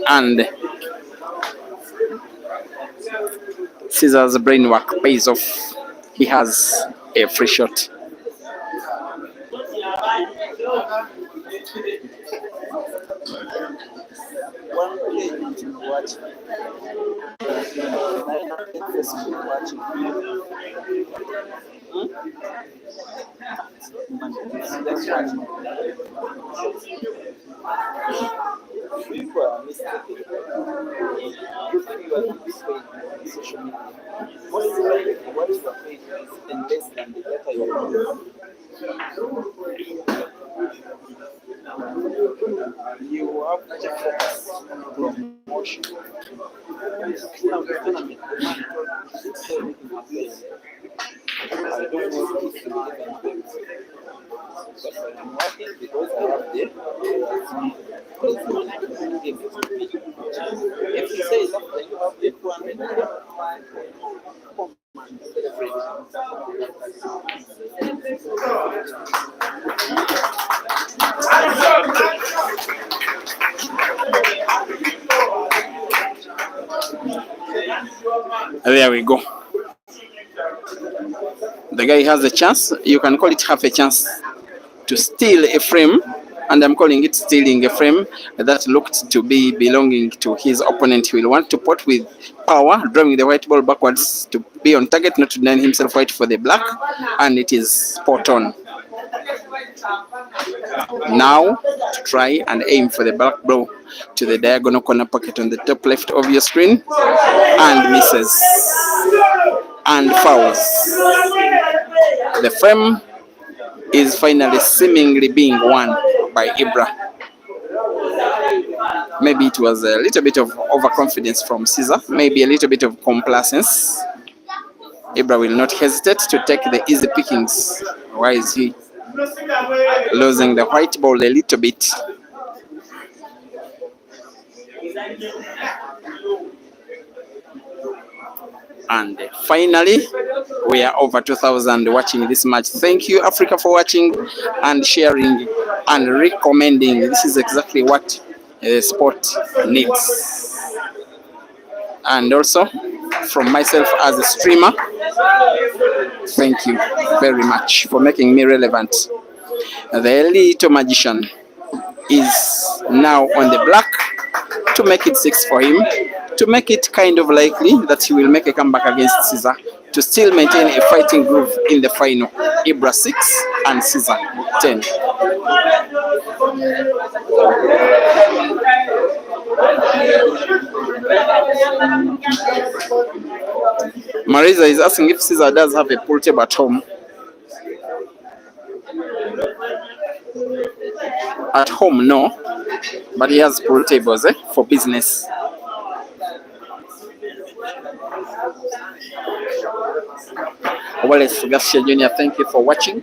And Caesar's brainwork pays off. He has a free shot. People are mistaken. You think you are this way on social media. Most likely, what you are paid is even less than the data you use. You have to focus on promotion. Now, the tournament, the man told me, tell me to play. I don't know if you live in them. But I am working because I have the give it to me. If you say after you have the 200 million, come and celebrate. There we go. The guy has a chance. You can call it half a chance to steal a frame, and I'm calling it stealing a frame that looked to be belonging to his opponent. He will want to pot with power, drawing the white ball backwards to be on target, not to deny himself white for the black, and it is spot on. Now to try and aim for the black ball to the diagonal corner pocket on the top left of your screen, and misses and fouls. The frame is finally seemingly being won by IBRA. Maybe it was a little bit of overconfidence from Caesar, maybe a little bit of complacence. IBRA will not hesitate to take the easy pickings. Why is he losing the white ball a little bit? And finally, we are over 2,000 watching this match. Thank you, Africa, for watching and sharing and recommending. This is exactly what the sport needs. And also, from myself as a streamer, thank you very much for making me relevant. The little magician is now on the black to make it 6 for him, to make it kind of likely that he will make a comeback against Caesar, to still maintain a fighting groove in the final. IBRA 6 and Caesar 10. Marisa is asking if Caesar does have a pool table at home. At home, no, but he has pool tables for business. Wallace Garcia Jr., thank you for watching.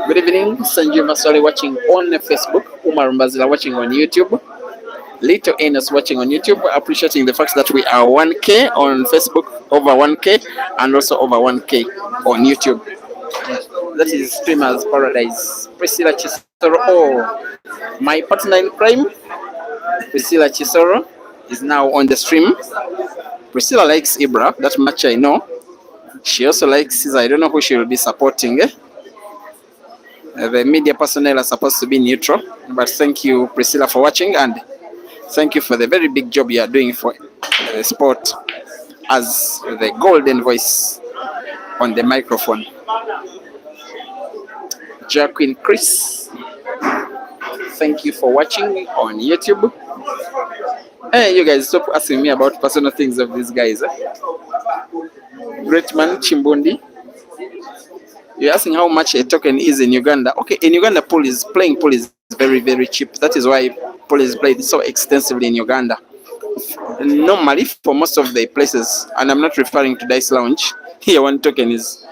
Good evening, Sanjeev Maswali watching on Facebook, Umar Mbazila watching on YouTube, Little Enos watching on YouTube, appreciating the fact that we are 1K on Facebook, over 1K, and also over 1K on YouTube. That is Streamers Paradise. Priscilla Chisoro, my partner in crime, Priscilla Chisoro, is now on the stream. Priscilla likes IBRA, that much I know. She also likes Caesar. I don't know who she will be supporting. The media personnel are supposed to be neutral, but thank you, Priscilla, for watching, and thank you for the very big job you are doing for the sport as the golden voice on the microphone. Jacqueline Chris, thank you for watching on YouTube. Hey, you guys, stop asking me about personal things of these guys. Great man Chimbundi, you're asking how much a token is in Uganda. Okay, in Uganda, pool is very, very cheap. That is why pool is played so extensively in Uganda. Normally, for most of the places, and I'm not referring to Dice Lounge, here one token is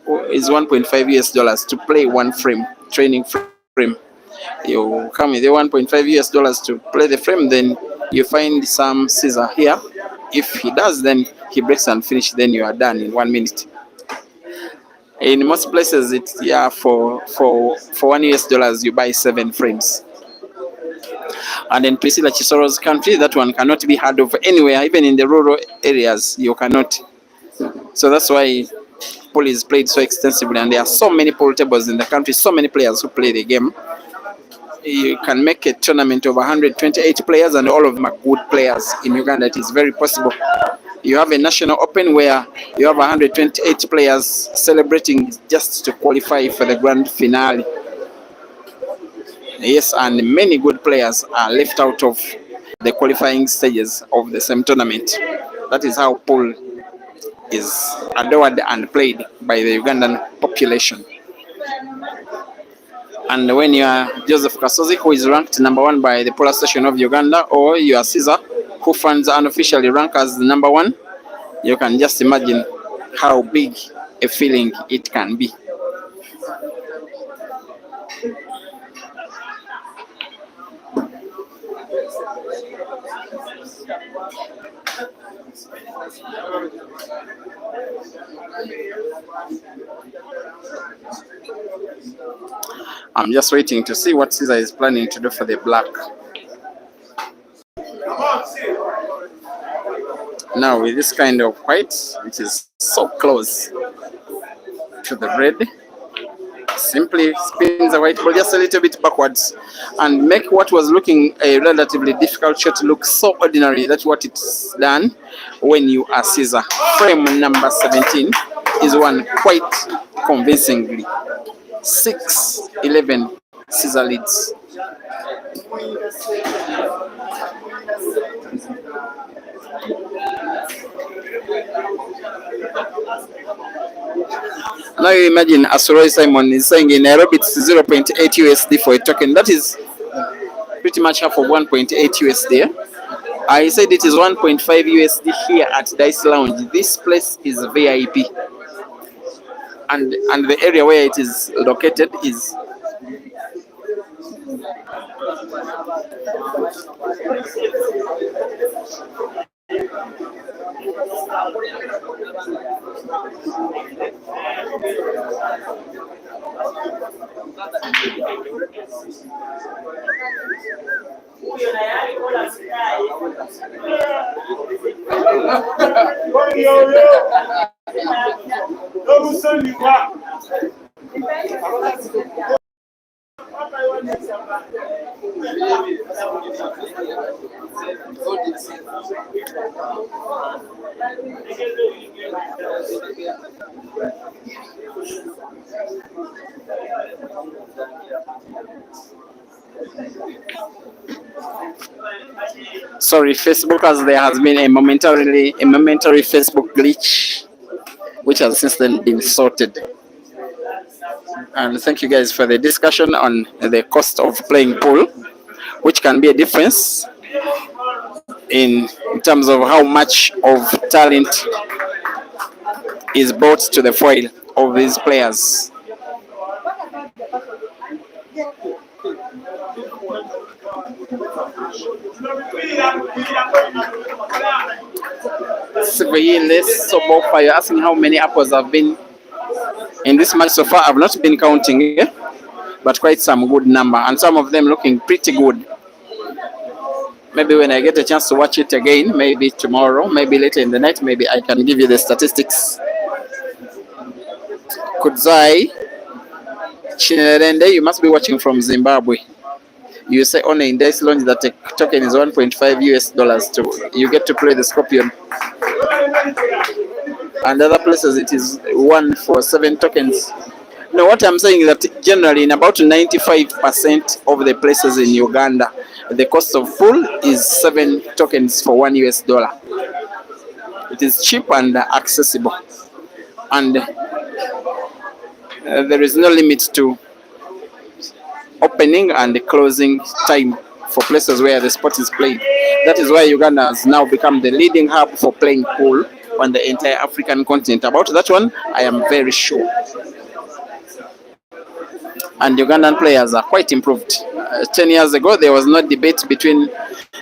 1.5 US dollars to play one frame, training frame. You come with the 1.5 US dollars to play the frame, then you find some Caesar here. If he does, then he breaks and finish, then you are done in 1 minute. In most places, it's for 1 US dollars you buy 7 frames. And in Priscilla Chisoro's country, that one cannot be heard of anywhere, even in the rural areas, you cannot. So that's why pool is played so extensively, and there are so many pool tables in the country, so many players who play the game. you can make a tournament of 128 players and all of them are good players in Uganda. It is very possible. You have a national open where you have 128 players celebrating just to qualify for the grand finale. Yes, and many good players are left out of the qualifying stages of the same tournament. That is how pool is adored and played by the Ugandan population. And when you are Joseph Kasozi, who is ranked number 1 by the Polar Station of Uganda, or you are Caesar, who fans unofficially rank as number 1, you can just imagine how big a feeling it can be. I'm just waiting to see what Caesar is planning to do for the black. Now with this kind of white, which is so close to the red, simply spins the white ball just a little bit backwards and make what was looking a relatively difficult shot look so ordinary. That's what it's done when you are Caesar. Frame number 17 is won quite convincingly. 6-11 Caesar leads. Now you imagine Asoroy Simon is saying in Nairobi it's 0.8 USD for a token. That is pretty much half of 1.8 USD. I said it is 1.5 USD here at Dice Lounge. This place is VIP. And the area where it is located is sorry, Facebook, as there has been a momentary Facebook glitch, which has since then been sorted. And thank you guys for the discussion on the cost of playing pool, which can be a difference in terms of how much of talent is brought to the foil of these players. You're asking how many apples have been in this match so far. I've not been counting, but quite some good number, and some of them looking pretty good. Maybe when I get a chance to watch it again, maybe tomorrow, maybe later in the night, maybe I can give you the statistics. Kudzai Chinerende, you must be watching from Zimbabwe. You say only in Dice Lounge that a token is 1.5 US dollars to you get to play the Scorpion. And other places it is 1 for 7 tokens. Now what I'm saying is that generally in about 95% of the places in Uganda, the cost of pool is 7 tokens for 1 US dollar. It is cheap and accessible. And there is no limit to opening and closing time for places where the sport is played. That is why Uganda has now become the leading hub for playing pool on the entire African continent. About that one, I am very sure. And Ugandan players are quite improved. 10 years ago, there was no debate between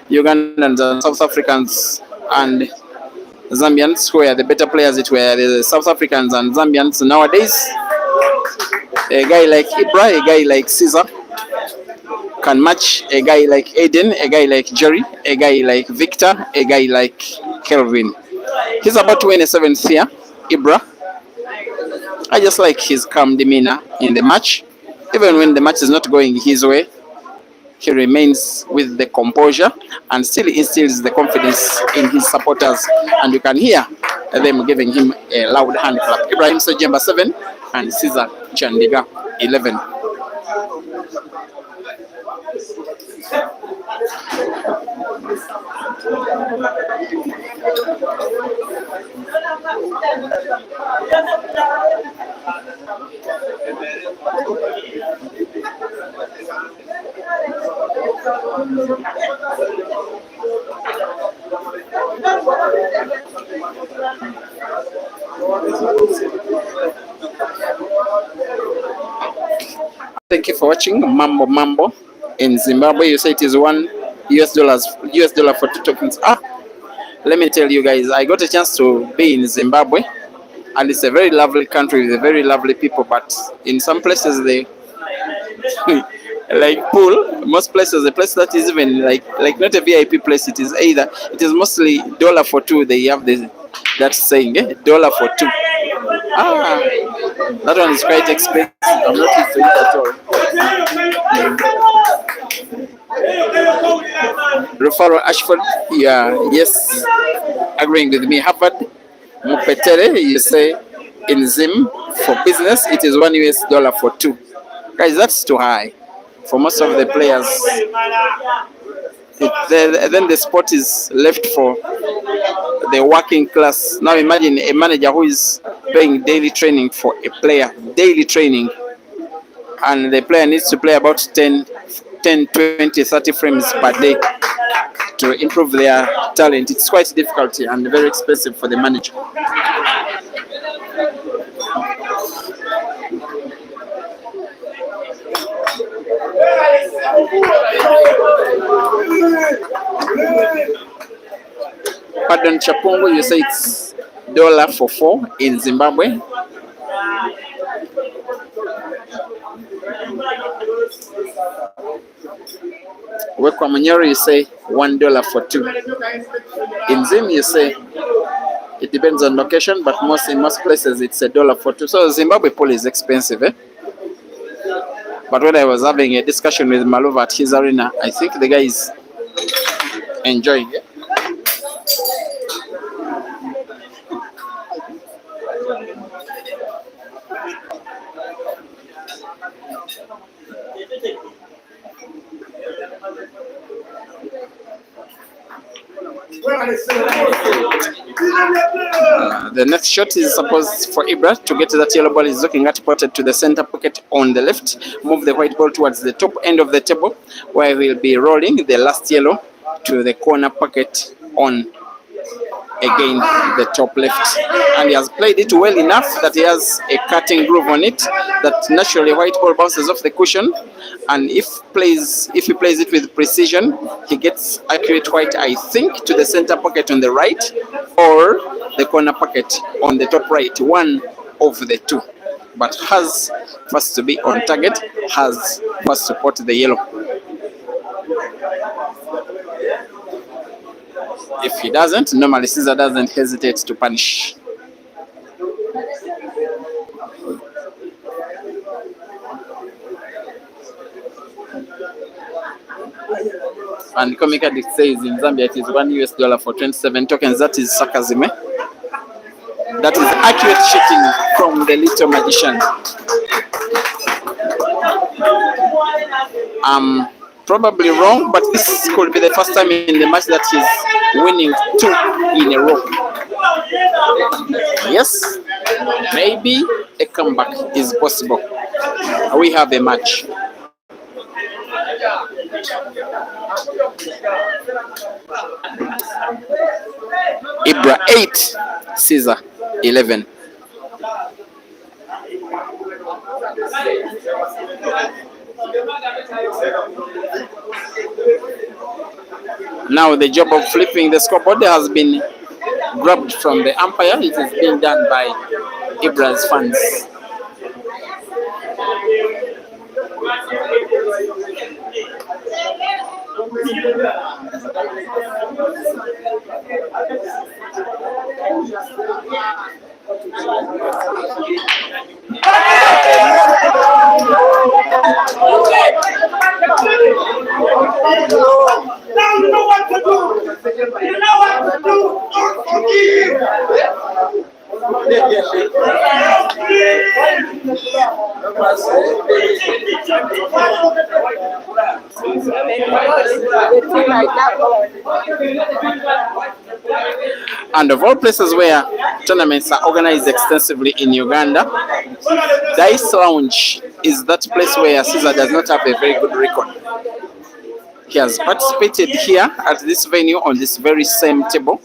Ugandans and South Africans and Zambians, who were the better players. It were the South Africans and Zambians. Nowadays, a guy like IBRA, a guy like Caesar, can match a guy like Aiden, a guy like Jerry, a guy like Victor, a guy like Kelvin. He's about to win a 7th year, IBRA. I just like his calm demeanor in the match. Even when the match is not going his way, he remains with the composure and still instills the confidence in his supporters. And you can hear them giving him a loud hand clap. Ibrahim Sejemba 7 and Caesar Chandiga 11. Thank you for watching Mambo. In Zimbabwe, you say it is $1 for 2 tokens. Let me tell you guys, I got a chance to be in Zimbabwe, and it's a very lovely country with very lovely people. But in some places they like pool. Most places, the place that is even like not a VIP place, it is mostly $1 for 2. They have that saying, $1 for 2. That one is quite expensive. I'm not used to it at all. Rufaro Ashford, yes, agreeing with me. Harvard Mupetere, you say in Zim for business, it is $1 for 2. Guys, that's too high for most of the players. Then the spot is left for the working class. Now imagine a manager who is paying daily training for a player, and the player needs to play about 10, 20, 30 frames per day to improve their talent. It's quite difficult and very expensive for the manager. Pardon Chapungu, you say it's $1 for 4 in Zimbabwe. Wekwa Munyoro, you say $1 for 2. In Zim, you say it depends on location, but in most places it's $1 for 2. So Zimbabwe pool is expensive, But when I was having a discussion with Malova at his arena, I think the guy is enjoying it. The next shot is supposed for Ibra to get that yellow ball. Is looking at potted to the center pocket on the left. Move the white ball towards the top end of the table, where we'll be rolling the last yellow to the corner pocket on again the top left. And he has played it well enough that he has a cutting groove on it that naturally white ball bounces off the cushion, and if he plays it with precision, he gets accurate white, I think, to the center pocket on the right or the corner pocket on the top right, one of the two. But has first to be on target, has first to pot the yellow. If he doesn't, normally Caesar doesn't hesitate to punish. And Comic Addict says in Zambia it is $1 for 27 tokens. That is sarcasm. That is accurate shooting from the little magician. I'm probably wrong, but this could be the first time in the match that he's winning 2 in a row. Yes, maybe a comeback is possible. We have a match. Ibra 8, Caesar 11. Now the job of flipping the scoreboard has been grabbed from the umpire. It is being done by Ibra's fans. Now you know what to do. You know what to do. Don't forgive. And of all places where tournaments are organized extensively in Uganda, Dice Lounge is that place where Caesar does not have a very good record. He has participated here at this venue on this very same table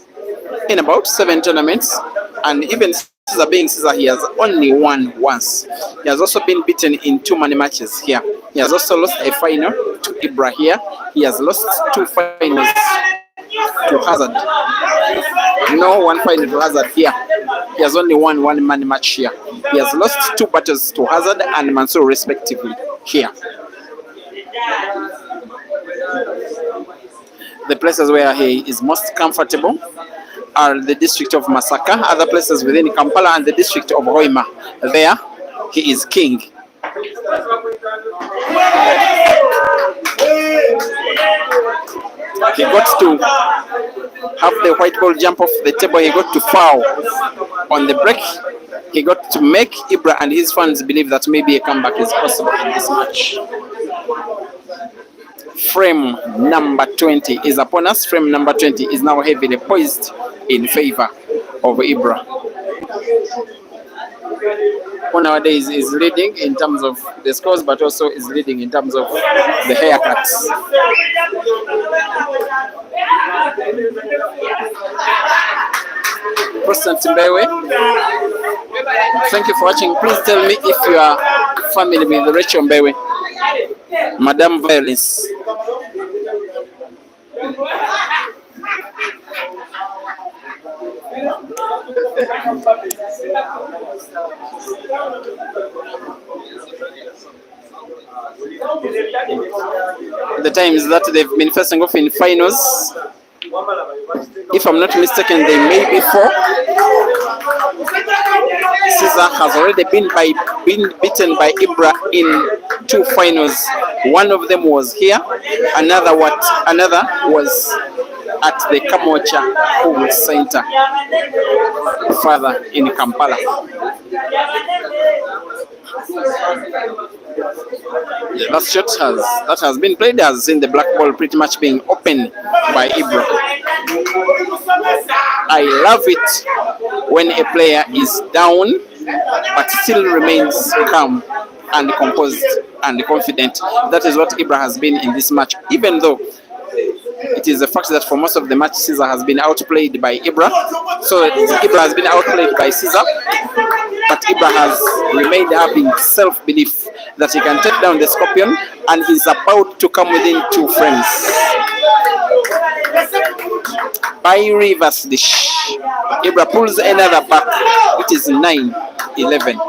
in about 7 tournaments, and even Caesar being Caesar, he has only won once. He has also been beaten in 2 money matches here. He has also lost a final to IBRA here. He has lost 2 finals to Hazard. No, 1 final to Hazard here. He has only won 1 money match here. He has lost 2 battles to Hazard and Mansour respectively here. The places where he is most comfortable are the district of Masaka, other places within Kampala, and the district of Hoima. There, he is king. He got to have the white ball jump off the table. He got to foul on the break. He got to make IBRA and his fans believe that maybe a comeback is possible in this match. Frame number 20 is upon us. Frame number 20 is now heavily poised in favor of IBRA. Who nowadays is leading in terms of the scores, but also is leading in terms of the haircuts. President Mbewe, thank you for watching. Please tell me if you are familiar with Rachel Mbewe, Madame Violence. The times that they've been facing off in finals, if I'm not mistaken, they may be 4. Caesar has already been beaten by IBRA in 2 finals. One of them was here, another was at the Kamocha Home Center, further in Kampala. That shot that has been played has seen the black ball pretty much being opened by IBRA. I love it when a player is down but still remains calm and composed and confident. That is what IBRA has been in this match, even though it is a fact that for most of the match Caesar has been outplayed by IBRA. So IBRA has been outplayed by Caesar, but IBRA has remained having self-belief that he can take down the Scorpion, and he's about to come within 2 frames. By reverse dish, IBRA pulls another back. It is 9-11.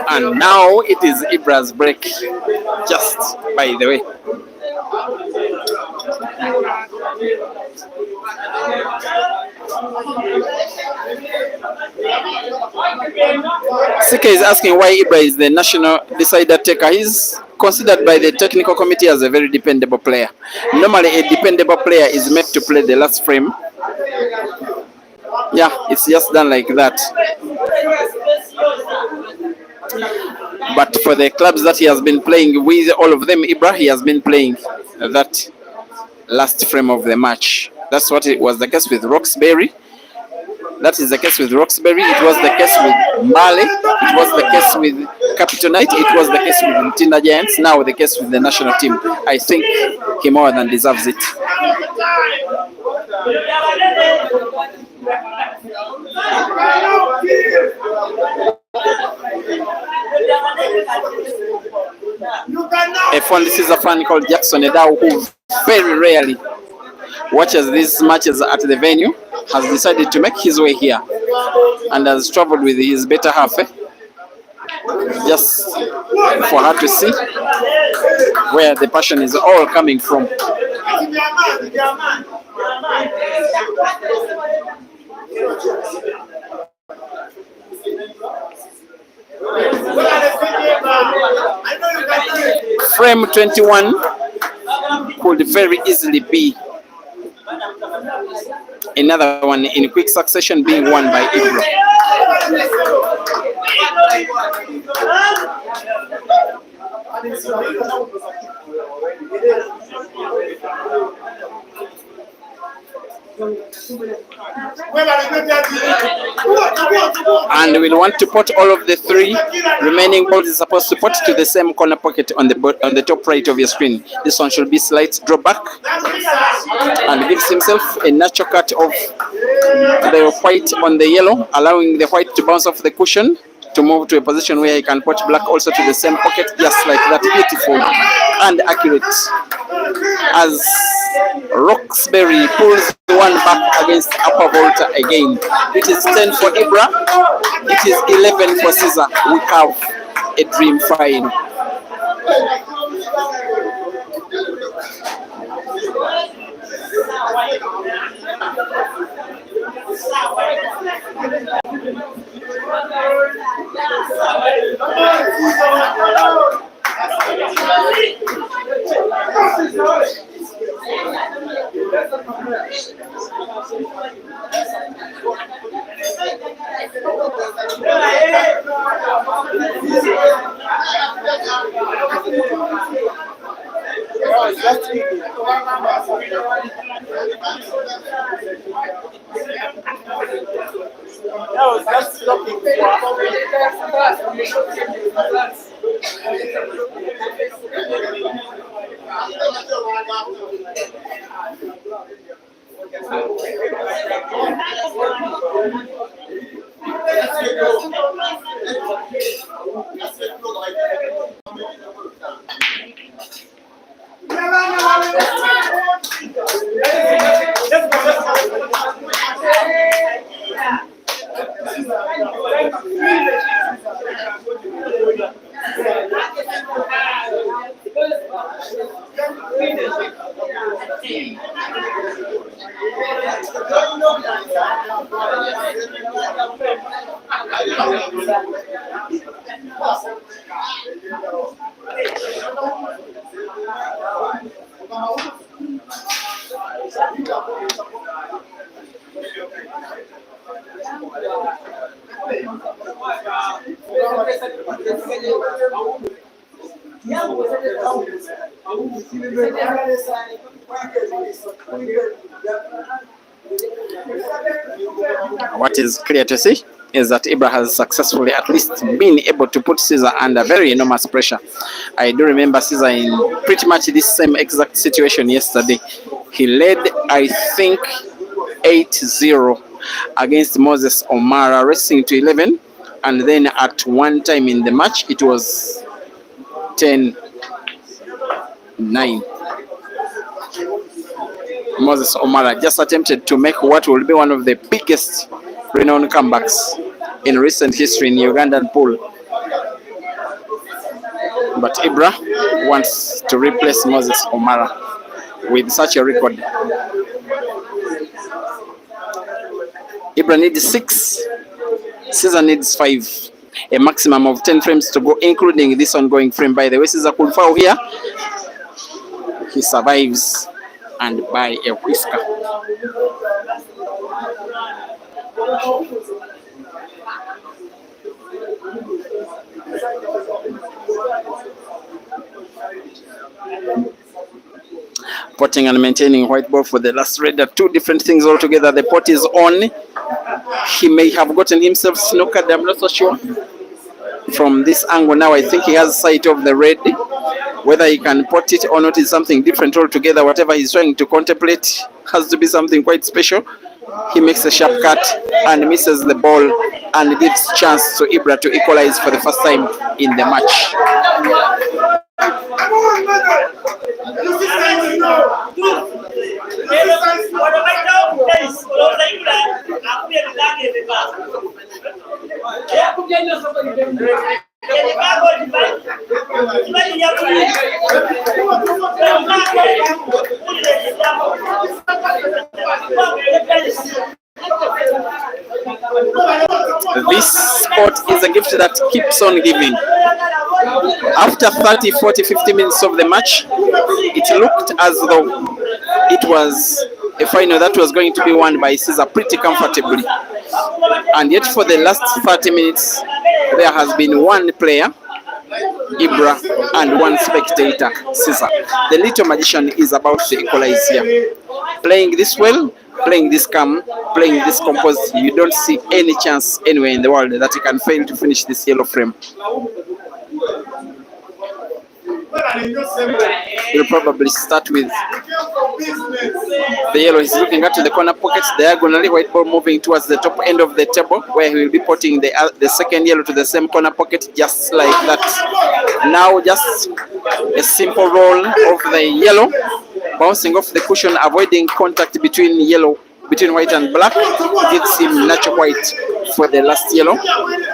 And now it is IBRA's break, just by the way. CK is asking why IBRA is the national decider taker. He's considered by the technical committee as a very dependable player. Normally a dependable player is meant to play the last frame. Yeah, it's just done like that. But for the clubs that he has been playing with, all of them, IBRA, he has been playing that last frame of the match. That's what it was the case with Roxbury. That is the case with Roxbury. It was the case with Mali. It was the case with Capital Knight. It was the case with Mutinda Giants. Now the case with the national team. I think he more than deserves it. This is a fan called Jackson Edau, who very rarely watches these matches at the venue. has decided to make his way here and has traveled with his better half, just for her to see where the passion is all coming from. Frame 21 could very easily be another one in quick succession being won by IBRA. And we'll want to put all of the 3 remaining balls is supposed to put to the same corner pocket on the top right of your screen. This one should be slight drop back and gives himself a natural cut of the white on the yellow, allowing the white to bounce off the cushion to move to a position where he can put black also to the same pocket, just like that. Beautiful and accurate as Roxbury pulls one back against Upper Volta again. It is 10 for IBRA, it is 11 for Caesar. We have a dream final. What is clear to see is that IBRA has successfully at least been able to put Caesar under very enormous pressure. I do remember Caesar in pretty much this same exact situation yesterday. He led, I think, 8-0 against Moses Omara, racing to 11, and then at one time in the match it was 10-9. Moses Omara just attempted to make what will be one of the biggest renowned comebacks in recent history in Ugandan pool. But IBRA wants to replace Moses Omara with such a record. IBRA needs 6, Caesar needs 5. A maximum of 10 frames to go, including this ongoing frame. By the way, Caesar could foul here. He survives and by a whisker. Potting and maintaining white ball for the last red are 2 different things altogether. The pot is on. He may have gotten himself snookered, I'm not so sure. From this angle now, I think he has sight of the red. Whether he can pot it or not is something different altogether. Whatever he's trying to contemplate has to be something quite special. He makes a sharp cut and misses the ball and gives chance to IBRA to equalize for the first time in the match. This sport is a gift that keeps on giving. After 30, 40, 50 minutes of the match, it looked as though it was a final that was going to be won by Caesar pretty comfortably. And yet for the last 30 minutes, there has been one player, IBRA, and one spectator, Caesar. The little magician is about to equalize here. Playing this well, playing this calm, playing this composed, you don't see any chance anywhere in the world that he can fail to finish this yellow frame. He'll probably start with the yellow. He's looking at the corner pockets diagonally, white ball moving towards the top end of the table, where he will be putting the second yellow to the same corner pocket, just like that. Now just a simple roll of the yellow, bouncing off the cushion, avoiding contact between white and black, gives him natural white for the last yellow,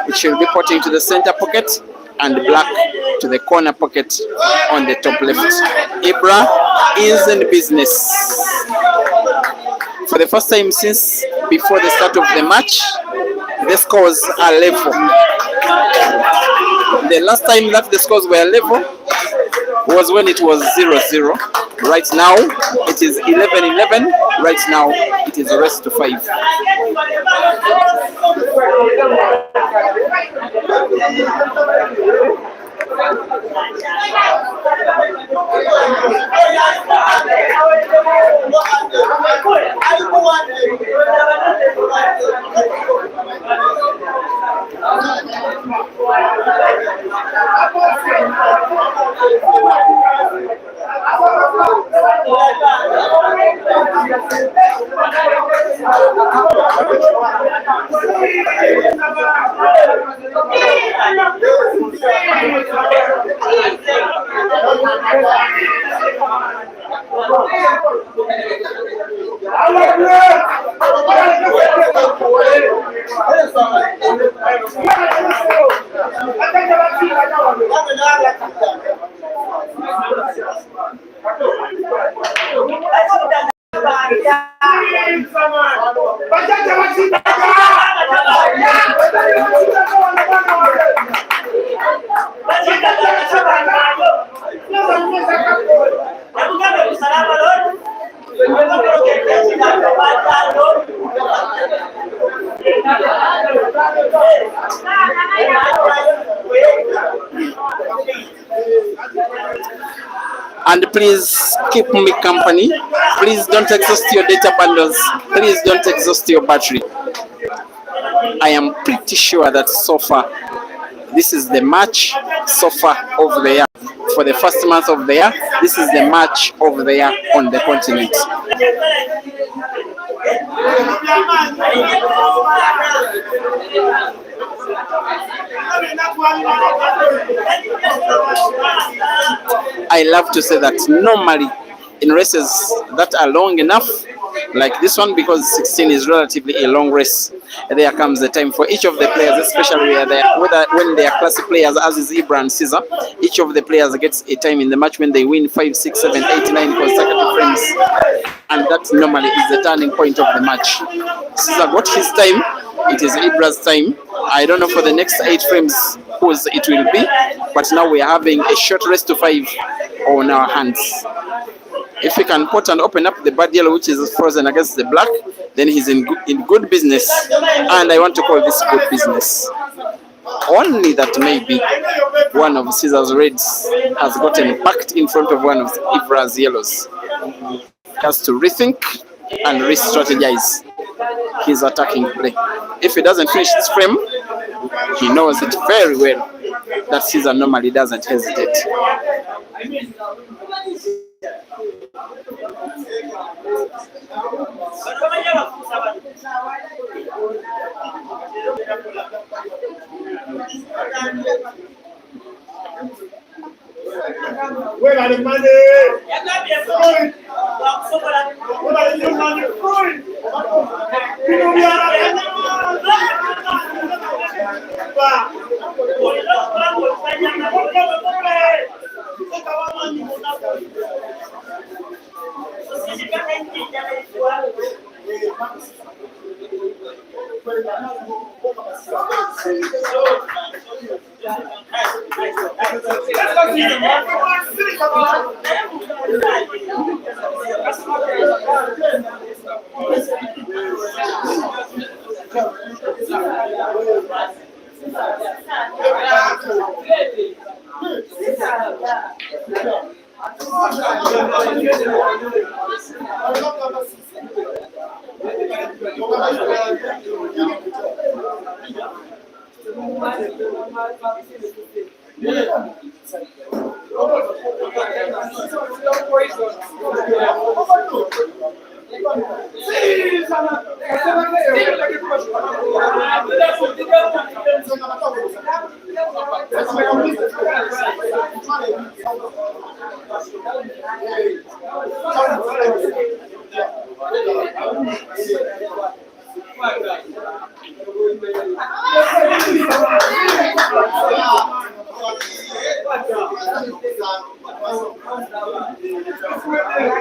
which will be putting to the center pocket, and black to the corner pocket on the top left. IBRA is in business. For the first time since before the start of the match, the scores are level. The last time that the scores were level was when it was 0-0. Right now it is 11-11. Right now it is a race to 5. And please keep me company. Please don't exhaust your data bundles. Please don't exhaust your battery. I am pretty sure that so far this is the match so far of the year. For the first month of the year, this is the match of the year on the continent. I love to say that normally in races that are long enough, like this one, because 16 is relatively a long race, there comes the time for each of the players, especially when they are classic players, as is IBRA and Caesar. Each of the players gets a time in the match when they win 5, 6, 7, 8, 9 consecutive frames, and that normally is the turning point of the match. Caesar got his time. It is IBRA's time. I don't know for the next 8 frames whose it will be, but now we are having a short race to 5 on our hands. If he can put and open up the bad yellow, which is frozen against the black, then he's in good business. And I want to call this good business. Only that maybe one of Caesar's reds has gotten packed in front of one of IBRA's yellows. He has to rethink and re-strategize his attacking play. If he doesn't finish this frame, he knows it very well that Caesar normally doesn't hesitate. Where are the money?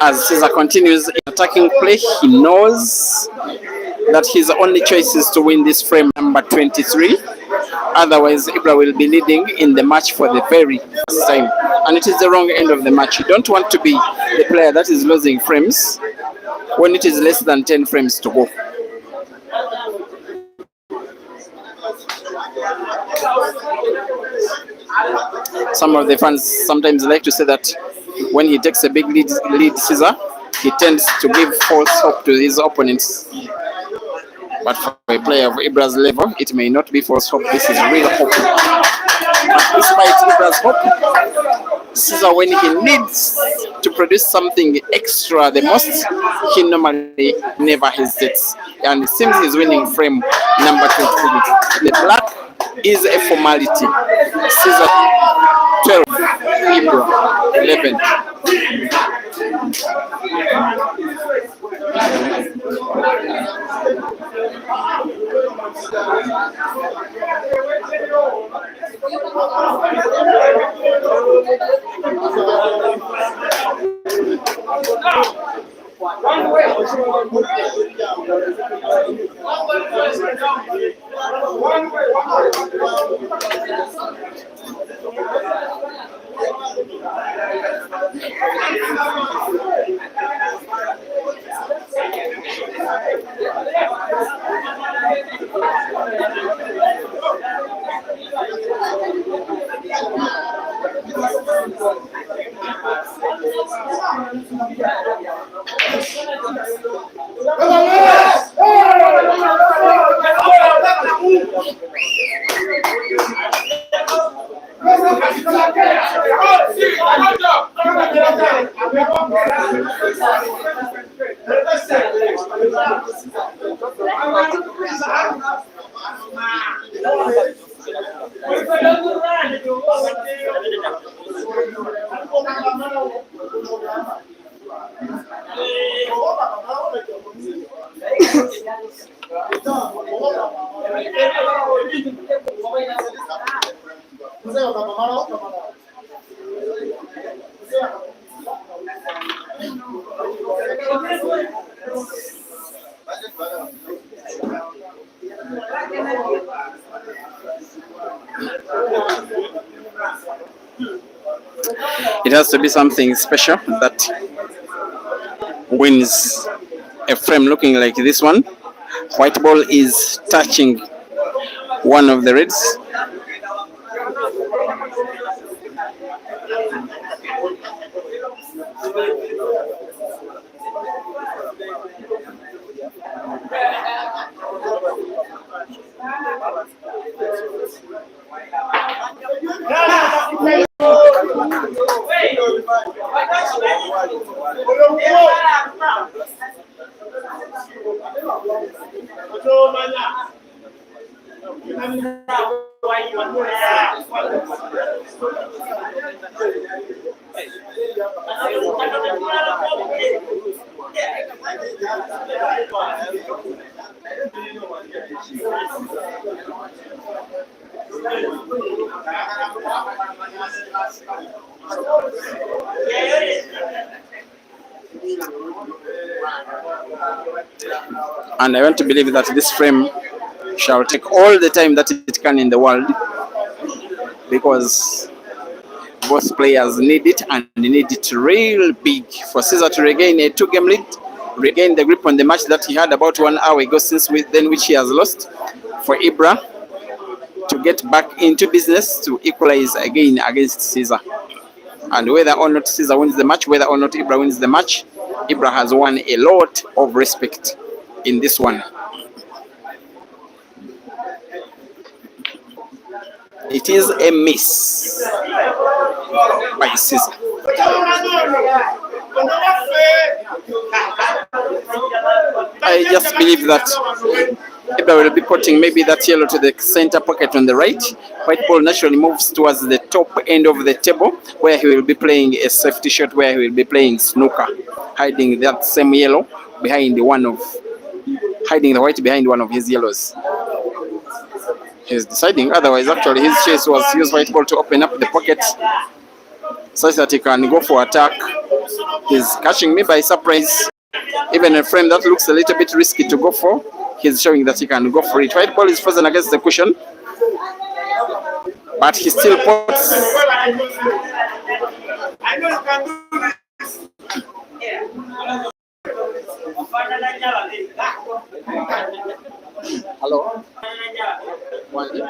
As Caesar continues in attacking play, he knows that his only choice is to win this frame number 23. Otherwise, Ibra will be leading in the match for the very first time. And it is the wrong end of the match. You don't want to be the player that is losing frames when it is less than 10 frames to go. Some of the fans sometimes like to say that when he takes a big lead Caesar, he tends to give false hope to his opponents. But for a player of Ibra's level, it may not be false hope, this is real hope. But despite Ibra's hope, Caesar, when he needs to produce something extra the most, he normally never hesitates. And it seems he's winning frame number 23. The black is a formality. Caesar 12, Ibra 11. It has to be something special that wins a frame looking like this one. White ball is touching one of the reds. And I want to believe that this frame shall take all the time that it can in the world, because Both players need it, and they need it real big for Caesar to regain a 2-game lead, regain the grip on the match that he had about 1 hour ago, since then which he has lost. For IBRA to get back into business to equalize again against Caesar. And whether or not Caesar wins the match, whether or not IBRA wins the match, IBRA has won a lot of respect in this one. It is a miss by Caesar. I just believe that IBRA will be putting maybe that yellow to the center pocket on the right. White ball naturally moves towards the top end of the table, where he will be playing a safety shot, where he will be playing snooker, hiding that same yellow behind hiding the white behind one of his yellows. He's deciding otherwise. Actually, his chase was to use white ball to open up the pocket such that he can go for attack. He's catching me by surprise. Even a frame that looks a little bit risky to go for, he's showing that he can go for it. White ball is frozen against the cushion, but he still puts. Hello. Hello.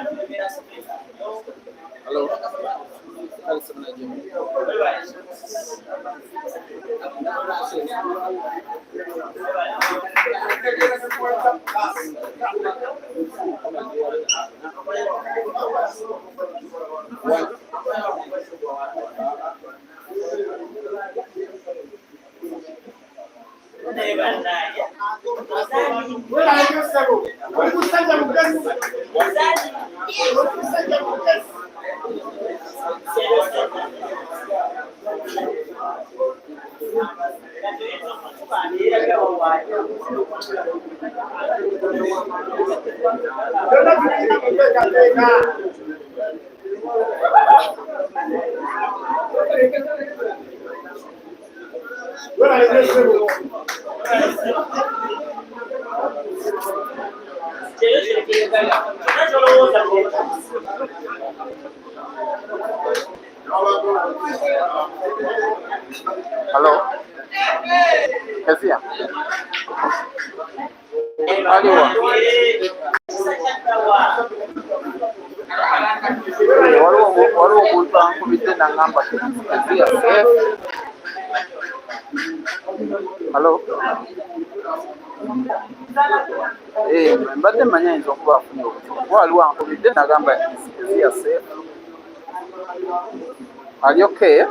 Hello. Kasia. Hello. Mbadde manya nzo kuba afunye obuzibu. Waliwo ankubidde nagamba Kasia safe. Are you okay?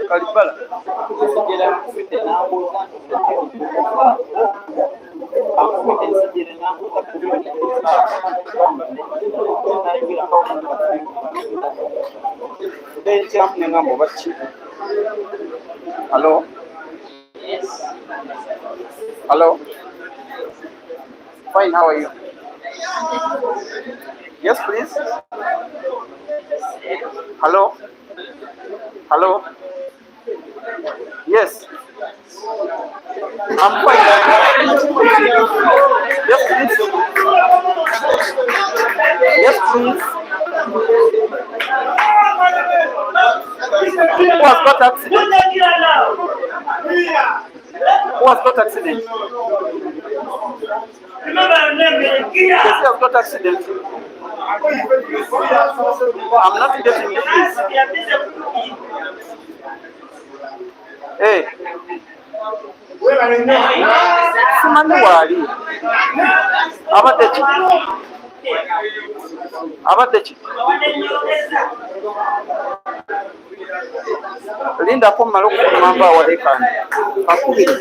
Kalipala. Hello? Yes. Hello? Fine, how are you? Yes, please. Hello? Hello? Yes. I'm fine. Yes, please. Yes, please. Who has got accident? Who has got accident? Yes, he has got accident. I'm not getting it. Hey. Simanyi wali. Abadde ki? Abadde ki? Linda ko mmala okufuluma mba awalekani. Akubiri.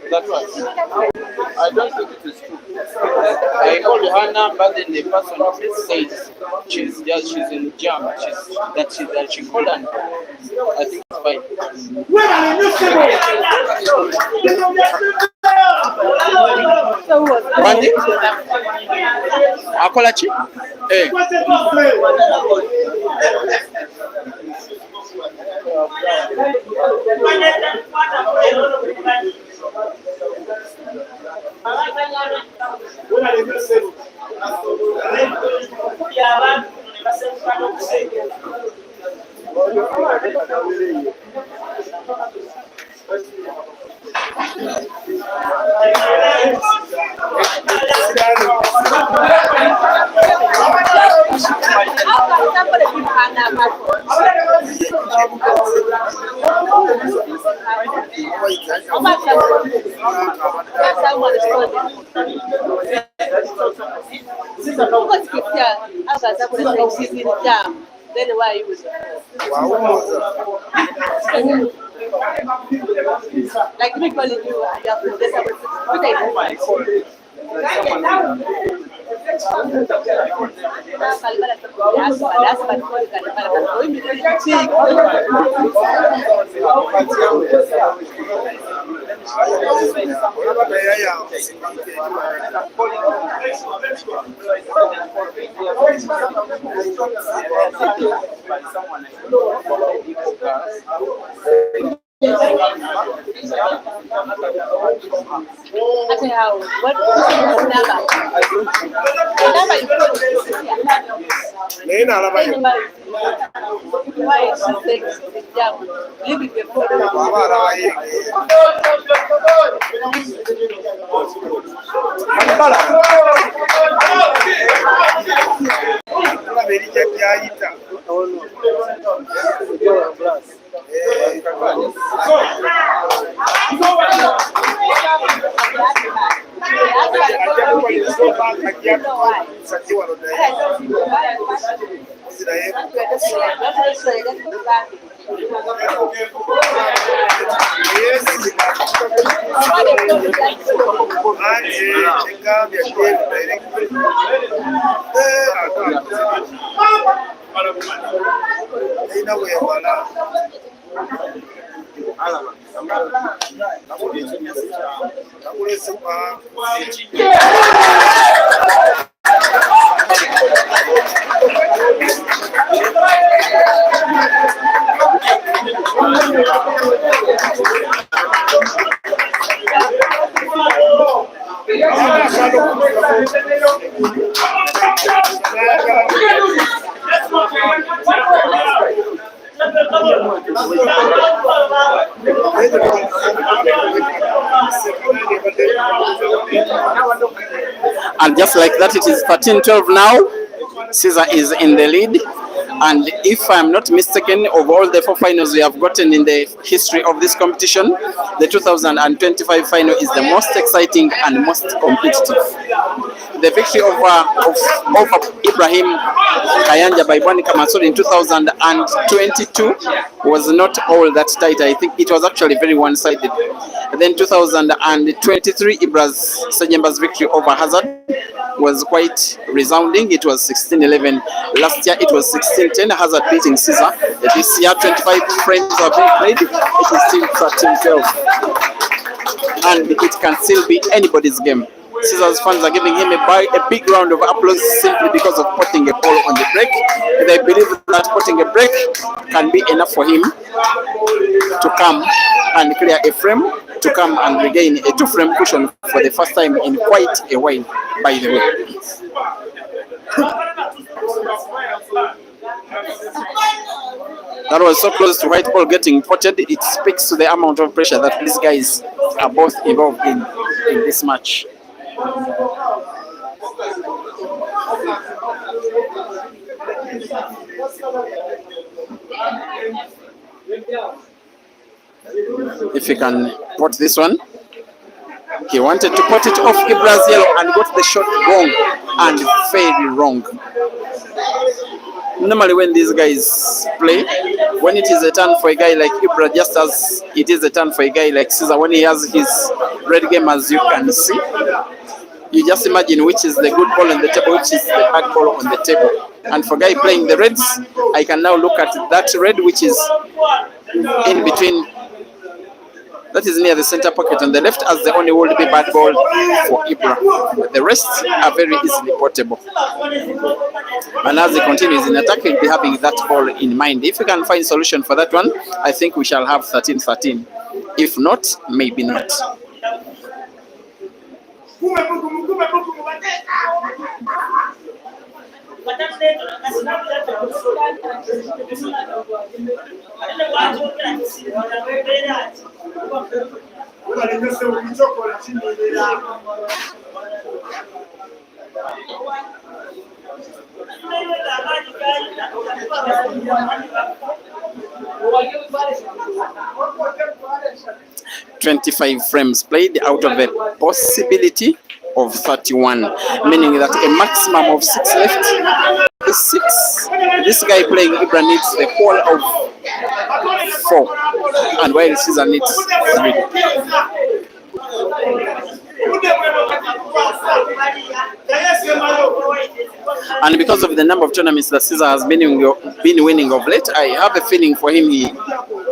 That's right. I don't think it is true. I called her number, then the person says she's in jam. That she called and I think it's fine. Monday? Akolachi? Hey. Then why you like me calling you, you have to And just like that, it is 13-12 now. Caesar is in the lead. And if I'm not mistaken, of all the 4 finals we have gotten in the history of this competition, the 2025 final is the most exciting and most competitive. The victory over Ibrahim Kayanja by Bwani Kamasuri in 2022 was not all that tight. I think it was actually very one-sided. Then 2023, Ibra's Sejemba's victory over Hazard was quite resounding. It was 16-11. Last year it was 16-10. Hazard beating Caesar. This year 25 frames have been played. It is still 13-12. And it can still be anybody's game. Caesar's fans are giving him a big round of applause simply because of putting a ball on the break. They believe that putting a break can be enough for him to come and clear a frame, to come and regain a 2-frame cushion for the first time in quite a while, by the way. That was so close to white ball getting potted. It speaks to the amount of pressure that these guys are both involved in this match. If you can pot this one. He wanted to put it off Ibra's yellow and got the shot wrong and very wrong. Normally when these guys play, when it is a turn for a guy like Ibra, just as it is a turn for a guy like Caesar, when he has his red game, as you can see, you just imagine which is the good ball on the table, which is the bad ball on the table. And for guy playing the reds, I can now look at that red which is in between, that is near the center pocket on the left, as the only will be bad ball for Ibra. But the rest are very easily portable. And as he continues in attack, he'll be having that ball in mind. If we can find solution for that one, I think we shall have 13-13. If not, maybe not. "25 frames played out of a possibility of 31, meaning that a maximum of 6 left is 6. This guy playing Ibra needs the whole of 4, and while Caesar needs 3. And because of the number of tournaments that Caesar has been winning of late, I have a feeling for him he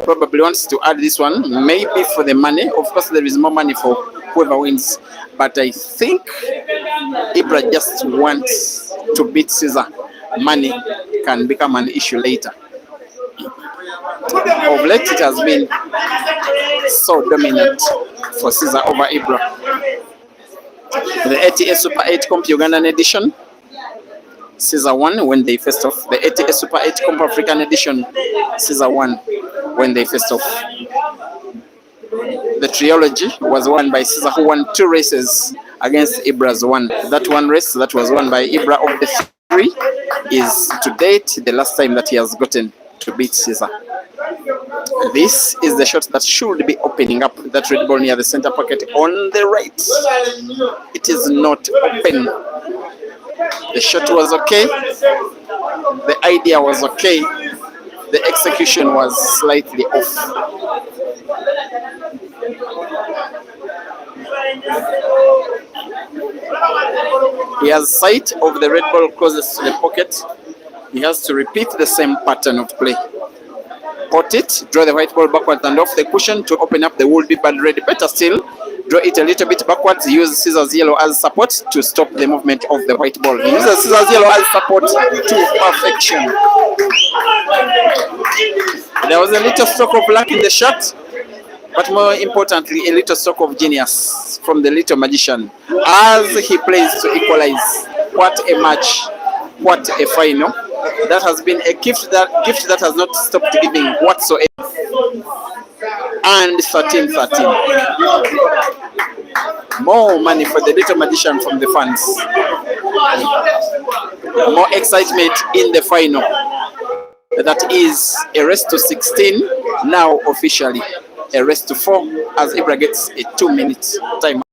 probably wants to add this one, maybe for the money. Of course, there is more money for whoever wins, but I think Ibra just wants to beat Caesar. Money can become an issue later. Of late, it has been so dominant for Caesar over Ibra. The ATS Super 8 Comp Ugandan edition, Caesar won when they faced off. The ATS Super 8 Comp African edition, Caesar won when they faced off. The trilogy was won by Caesar, who won 2 races against Ibra's one. That one race that was won by Ibra of the 3 is to date the last time that he has gotten to beat Caesar. This is the shot that should be opening up that red ball near the center pocket on the right. It is not open. The shot was okay. The idea was okay. The execution was slightly off. He has sight of the red ball closest to the pocket. He has to repeat the same pattern of play. Pot it, draw the white ball backwards and off the cushion to open up the would-be bad red. Better still, draw it a little bit backwards, use scissors yellow as support to stop the movement of the white ball. He uses scissors yellow as support to perfection. There was a little stroke of luck in the shot, but more importantly, a little stroke of genius from the little magician as he plays to equalize. What a match, what a final. That has been a gift that has not stopped giving whatsoever. And 13-13. More money for the little magician from the fans. More excitement in the final. That is a race to 16, now officially a race to 4 as IBRA gets a 2-minute time.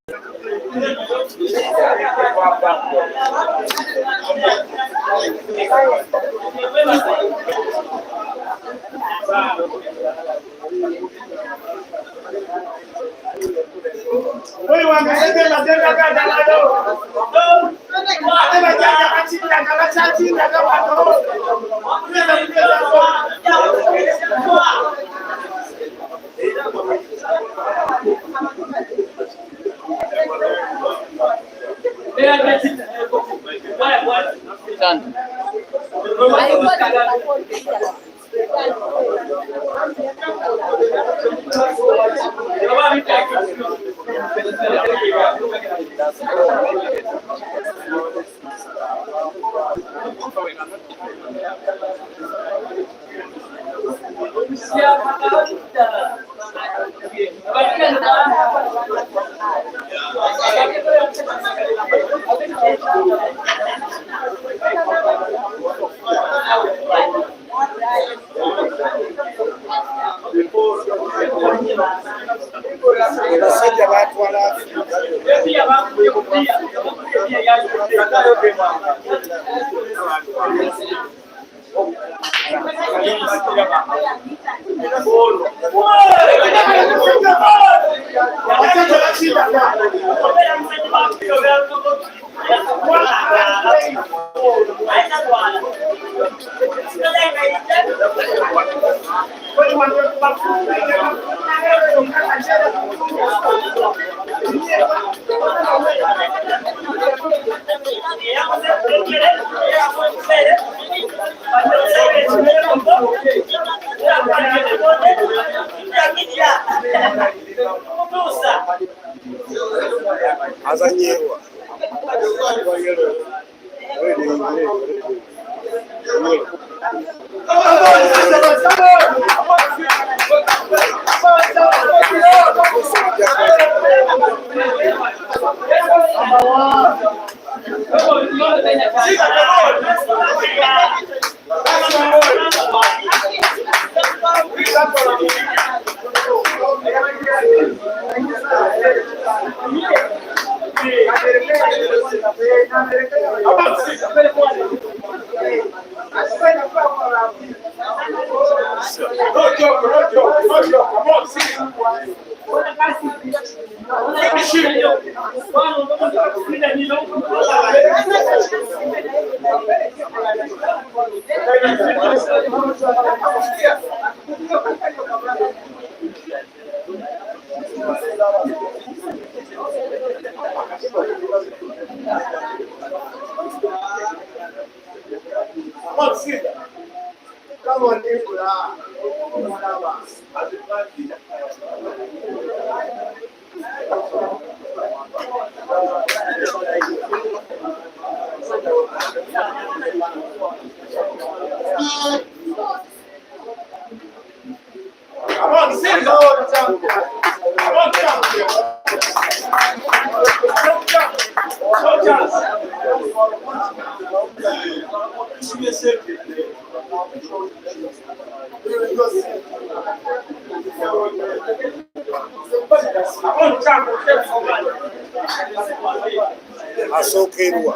asokerwa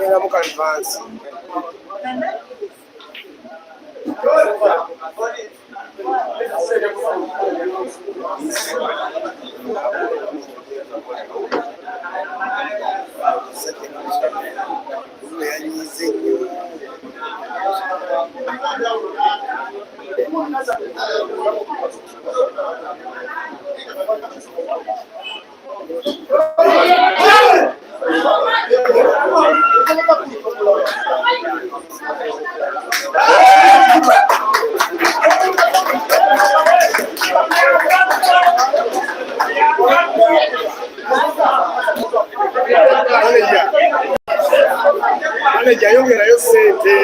era mu kalivansi yanyize nnyo manager yongerayo sente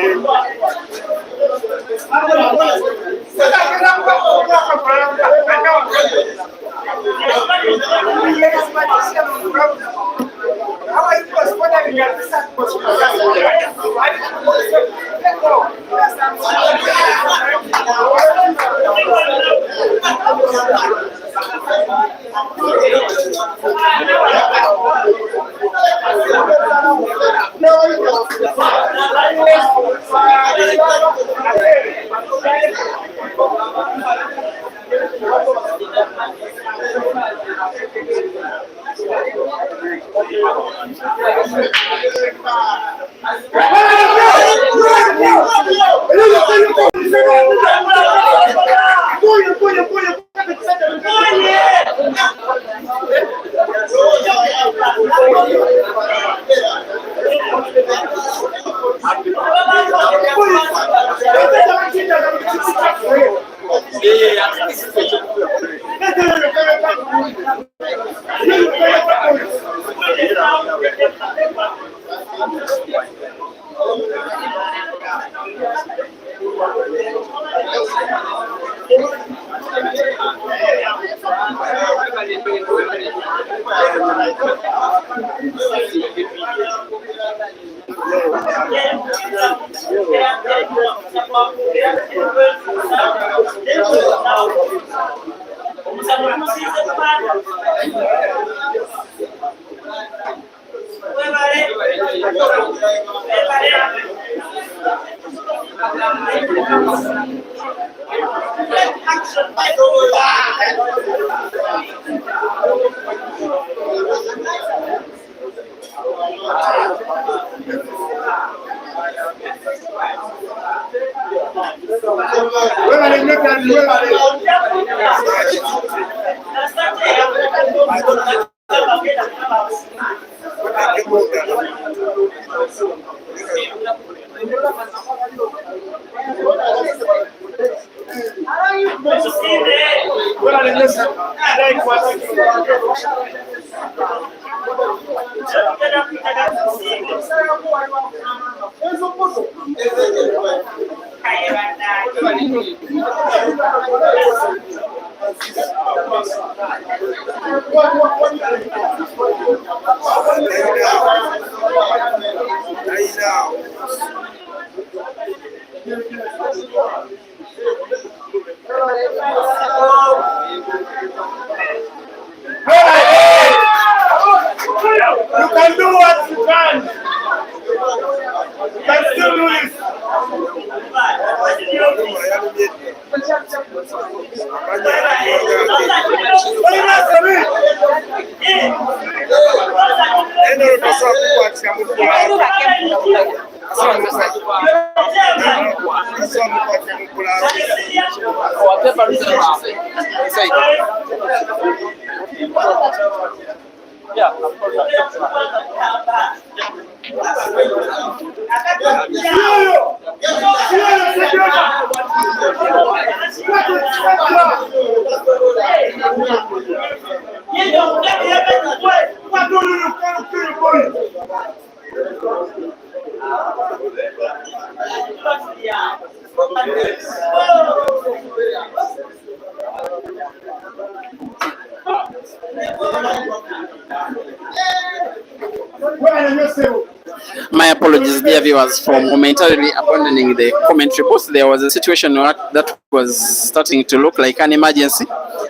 My apologies, dear viewers, for momentarily abandoning the commentary booth. There was a situation that was starting to look like an emergency.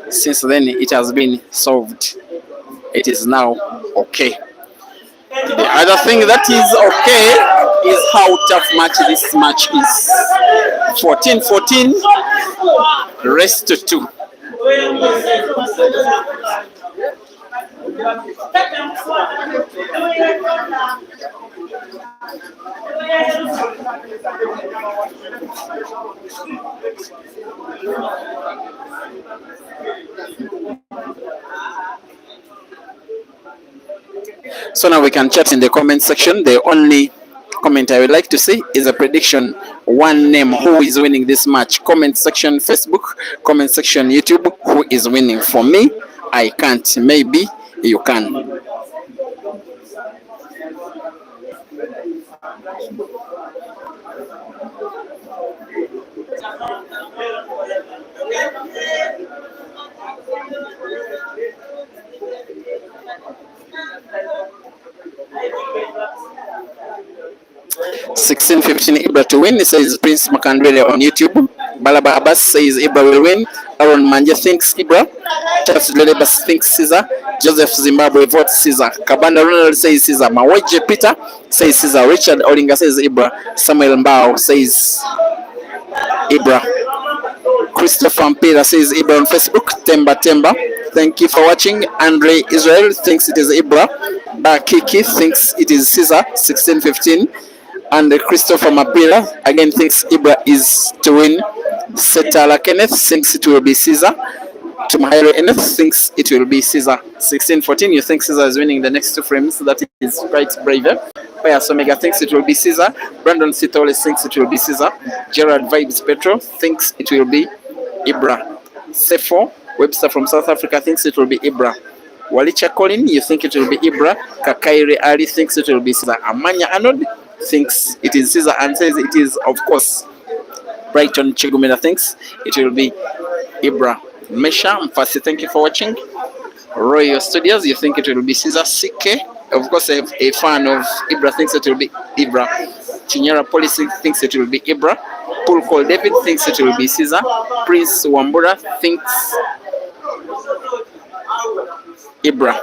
Since then, it has been solved. It is now okay. The other thing that is okay is how tough match this match is. 14-14, rest to 2. So now we can chat in the comment section. The only comment I would like to see is a prediction, one name, who is winning this match. Comment section Facebook, comment section YouTube, who is winning. For me, I can't. Maybe you can. $16.15 Ibra to win, says Prince Makandwele on YouTube. Balaba Abbas says Ibra will win. Aaron Manje thinks Ibra. Charles Lelebas thinks Caesar. Joseph Zimbabwe votes Caesar. Kabanda Ronald says Caesar. Maweje Peter says Caesar. Richard Olinga says Ibra. Samuel Mbao says Ibra. Christopher Mpira says Ibra on Facebook. Temba, thank you for watching. Andre Israel thinks it is Ibra. Bakiki thinks it is Caesar. 16-15. And Christopher Mapira again thinks Ibra is to win. Setala Kenneth thinks it will be Caesar. Tumahiro Eneth thinks it will be Caesar. 16-14, you think Caesar is winning the next two frames. That is quite brave. Pius Omega thinks it will be Caesar. Brandon Sitole thinks it will be Caesar. Gerard Vibes Petro thinks it will be Ibra. Sefo Webster from South Africa thinks it will be Ibra. Walicha Colin, you think it will be Ibra. Kakairi Ali thinks it will be Caesar. Amanya Anod thinks it is Caesar and says it is, of course. Brighton Chigumina thinks it will be Ibra. Mesha Mfasi, thank you for watching. Royal Studios, you think it will be Caesar. CK, of course, a fan of Ibra, thinks it will be Ibra. Chinyera Policy thinks it will be Ibra. Paul Cole David thinks it will be Caesar. Prince Wambura thinks Ibra.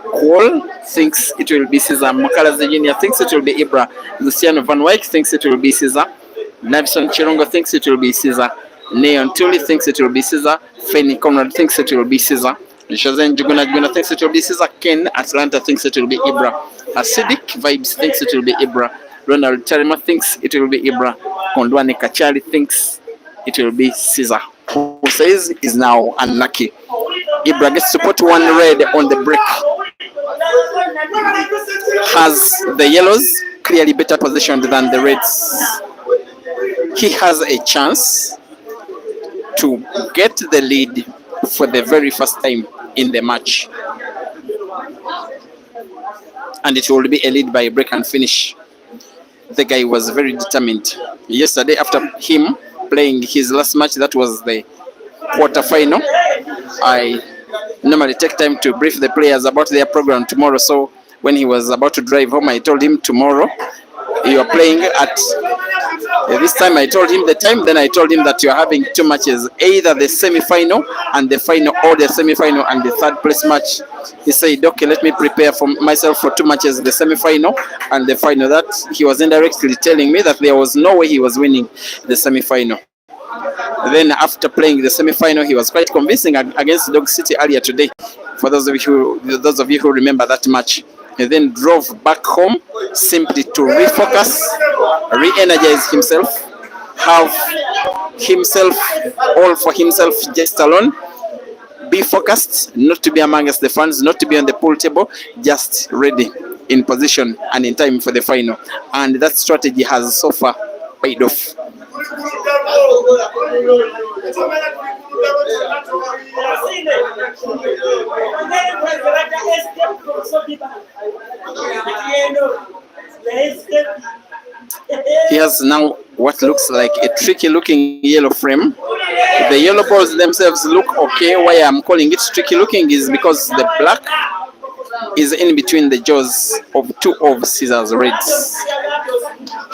Cole thinks it will be Caesar. Makala Jr. thinks it will be Ibra. Luciano Van Wyk thinks it will be Caesar. Navison Chirongo thinks it will be Caesar. Neon Tully thinks it will be Caesar. Fanny Conrad thinks it will be Caesar. Shazen Juguna thinks it will be Caesar. Ken Atlanta thinks it will be Ibra. Acidic Vibes thinks it will be Ibra. Ronald Charima thinks it will be Ibra. Kondwani Kachali thinks it will be Caesar. Who says is now unlucky. Ibra gets to put one red on the break. Has the yellows clearly better positioned than the reds. He has a chance to get the lead for the very first time in the match. And it will be a lead by break and finish. The guy was very determined. Yesterday, after him playing his last match, that was the quarter-final, I normally take time to brief the players about their program tomorrow. So when he was about to drive home, I told him tomorrow you are playing at this time. I told him the time, then I told him that you are having two matches, either the semi-final and the final, or the semi-final and the third place match. He said, okay, let me prepare for myself for two matches, the semi-final and the final. That he was indirectly telling me that there was no way he was winning the semi-final. Then after playing the semi-final, he was quite convincing against Dog City earlier today. For those of you who remember that match, he then drove back home simply to refocus, re-energize himself, have himself all for himself just alone, be focused, not to be amongst the fans, not to be on the pool table, just ready, in position and in time for the final. And that strategy has so far paid off. He has now what looks like a tricky looking yellow frame. The yellow balls themselves look okay. Why I'm calling it tricky looking is because the black is in between the jaws of two of Caesar's reds.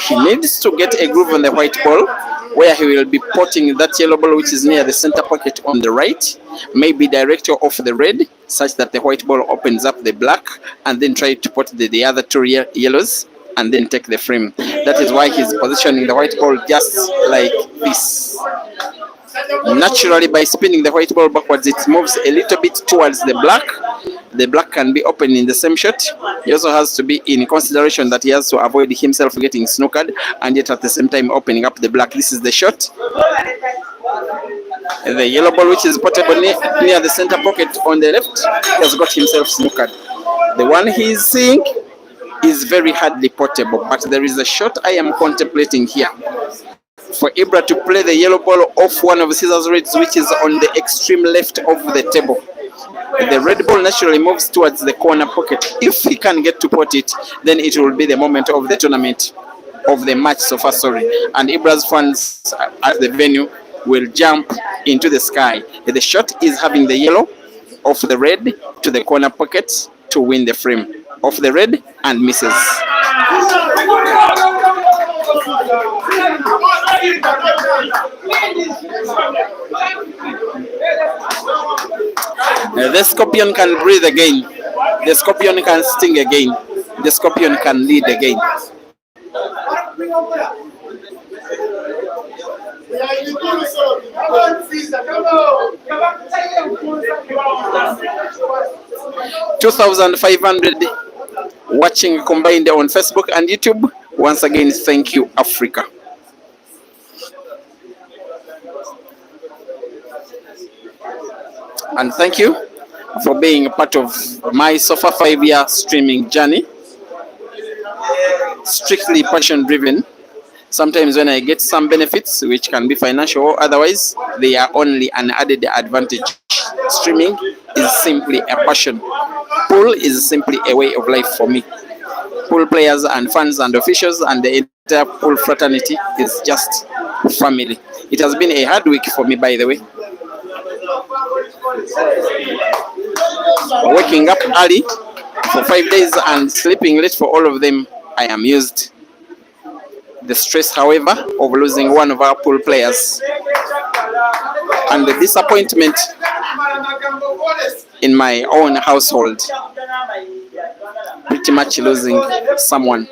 He needs to get a groove on the white ball where he will be potting that yellow ball which is near the center pocket on the right, maybe directly off the red, such that the white ball opens up the black, and then try to pot the other two yellows and then take the frame. That is why he's positioning the white ball just like this. Naturally, by spinning the white ball backwards, it moves a little bit towards the black. The black can be open in the same shot. He also has to be in consideration that he has to avoid himself getting snookered, and yet at the same time opening up the black. This is the shot. The yellow ball, which is portable near the center pocket on the left, has got himself snookered. The one he's seeing is very hardly portable, but there is a shot I am contemplating here. For IBRA to play the yellow ball off one of Caesar's reds, which is on the extreme left of the table. The red ball naturally moves towards the corner pocket. If he can get to pot it, then it will be the moment of the tournament, of the match so far, sorry. And IBRA's fans at the venue will jump into the sky. The shot is having the yellow off the red to the corner pocket to win the frame. Off the red and misses. The scorpion can breathe again. The scorpion can sting again. The scorpion can lead again. 2,500 watching combined on Facebook and YouTube. Once again, thank you, Africa. And thank you for being a part of my so far 5-year streaming journey. Strictly passion driven. Sometimes when I get some benefits, which can be financial or otherwise, they are only an added advantage. Streaming is simply a passion. Pool is simply a way of life for me. Pool players and fans and officials and the entire pool fraternity is just family. It has been a hard week for me, by the way. Waking up early for 5 days and sleeping late for all of them, I am used. The stress, however, of losing one of our pool players and the disappointment in my own household, pretty much losing someone.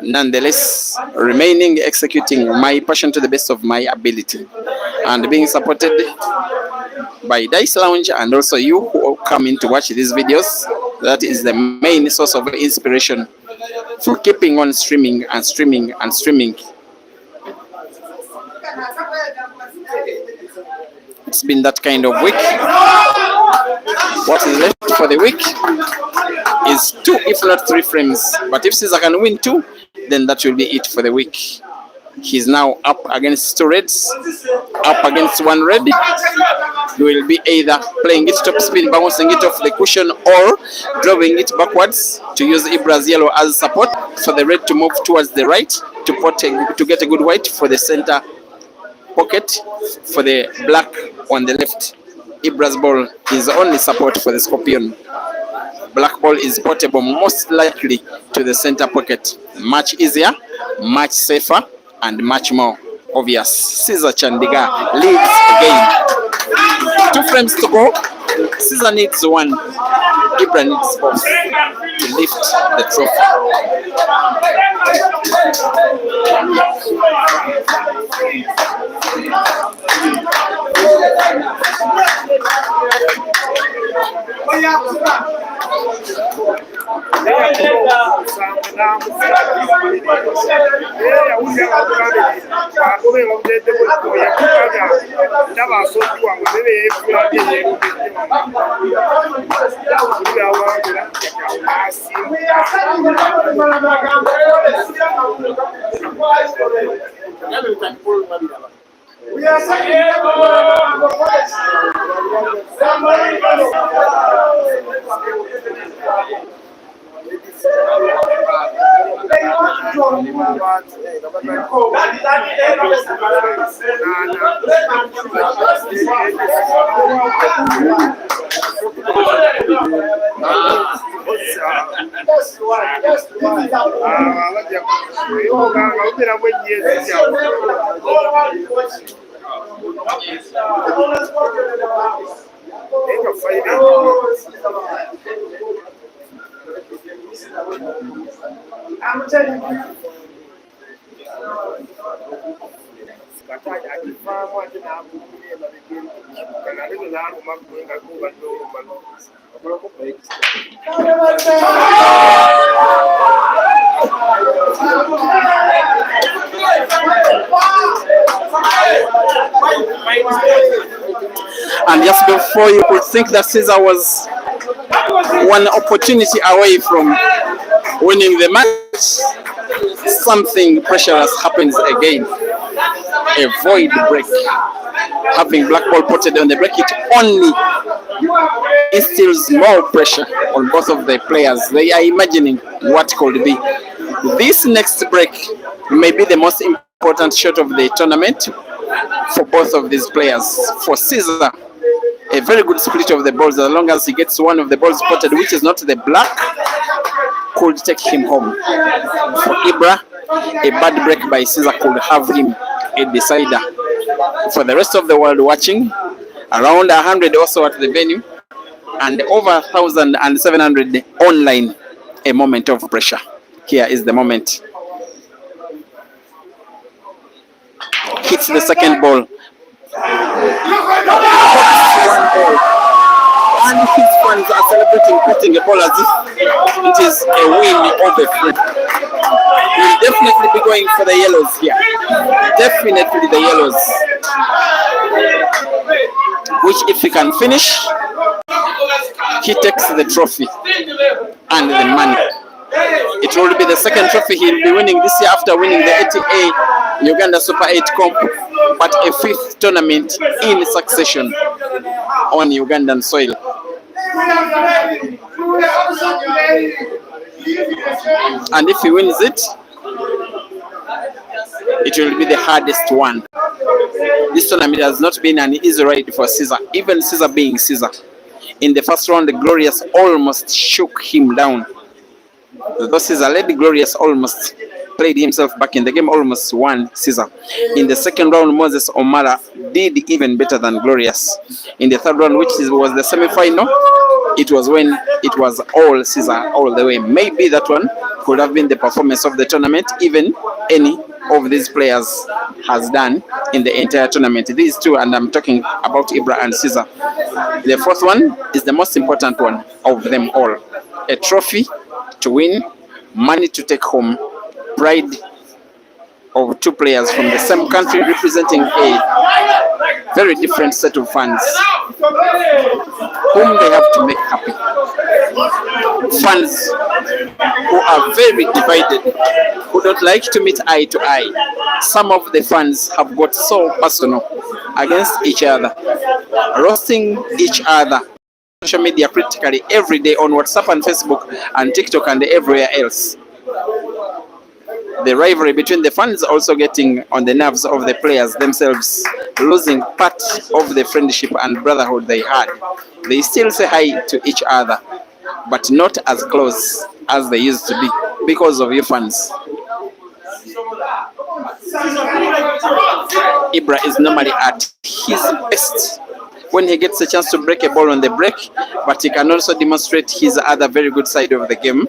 Nonetheless, remaining executing my passion to the best of my ability and being supported by Dice Lounge and also you who come in to watch these videos. That is the main source of inspiration for keeping on streaming and streaming and streaming. It's been that kind of week. What is left for the week is 2, if not 3 frames. But if Caesar can win 2, then that will be it for the week. He's now up against 2 reds, up against 1 red. He will be either playing it top spin, bouncing it off the cushion, or drawing it backwards to use IBRA's yellow as support for the red to move towards the right to get a good white for the center pocket for the black on the left. IBRA's ball is only support for the scorpion. Black ball is portable most likely to the center pocket. Much easier, much safer, and much more obvious. Caesar Chandiga leads again. 2 frames to go. Caesar needs 1. IBRA needs 4 to lift the trophy. We are saying I'm telling you. And just before you could think that Caesar was one opportunity away from winning the match, something pressurous happens again. A void break. Having black ball potted on the break, it only instills more pressure on both of the players. They are imagining what could be. This next break may be the most important shot of the tournament for both of these players. For Caesar, a very good split of the balls, as long as he gets one of the balls spotted, which is not the black, could take him home. For IBRA, a bad break by Caesar could have him a decider. For the rest of the world watching, around 100 also at the venue, and over 1,700 online, a moment of pressure. Here is the moment. Hits the second ball. And his fans are celebrating putting a ball as if it is a win of a friend. We'll definitely be going for the yellows here. Definitely the yellows. Which, if he can finish, he takes the trophy and the money. It will be the second trophy he'll be winning this year after winning the ATA Uganda Super 8 Comp, but a fifth tournament in succession on Ugandan soil. And if he wins it, it will be the hardest one. This tournament has not been an easy ride for Caesar, even Caesar being Caesar. In the first round, the Glorious almost shook him down. Though Caesar led, Glorious almost played himself back in the game, almost won Caesar. In the second round, Moses Omara did even better than Glorious. In the third round, which was the semi-final, it was when it was all Caesar all the way. Maybe that one could have been the performance of the tournament, even any of these players has done in the entire tournament. These two, and I'm talking about IBRA and Caesar. The fourth one is the most important one of them all. A trophy to win, money to take home, pride of two players from the same country representing a very different set of fans whom they have to make happy. Fans who are very divided, who don't like to meet eye to eye. Some of the fans have got so personal against each other, roasting each other social media critically every day on WhatsApp and Facebook and TikTok and everywhere else. The rivalry between the fans also getting on the nerves of the players themselves, losing part of the friendship and brotherhood they had. They still say hi to each other, but not as close as they used to be because of you fans. IBRA is normally at his best when he gets a chance to break a ball on the break, but he can also demonstrate his other very good side of the game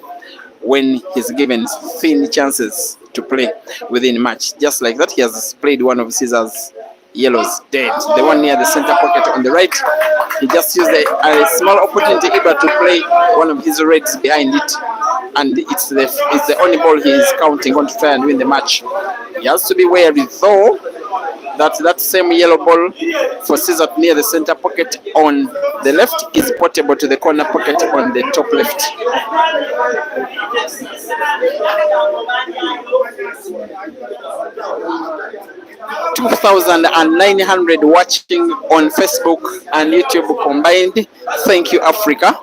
when he's given thin chances to play within match. Just like that, he has played one of Caesar's yellows dead, the one near the center pocket on the right. He just used a small opportunity IBRA to play one of his reds behind it, and it's the only ball he is counting on to try and win the match. He has to be wary though that same yellow ball for Caesar near the center pocket on the left is portable to the corner pocket on the top left. 2,900 watching on Facebook and YouTube combined. Thank you, Africa.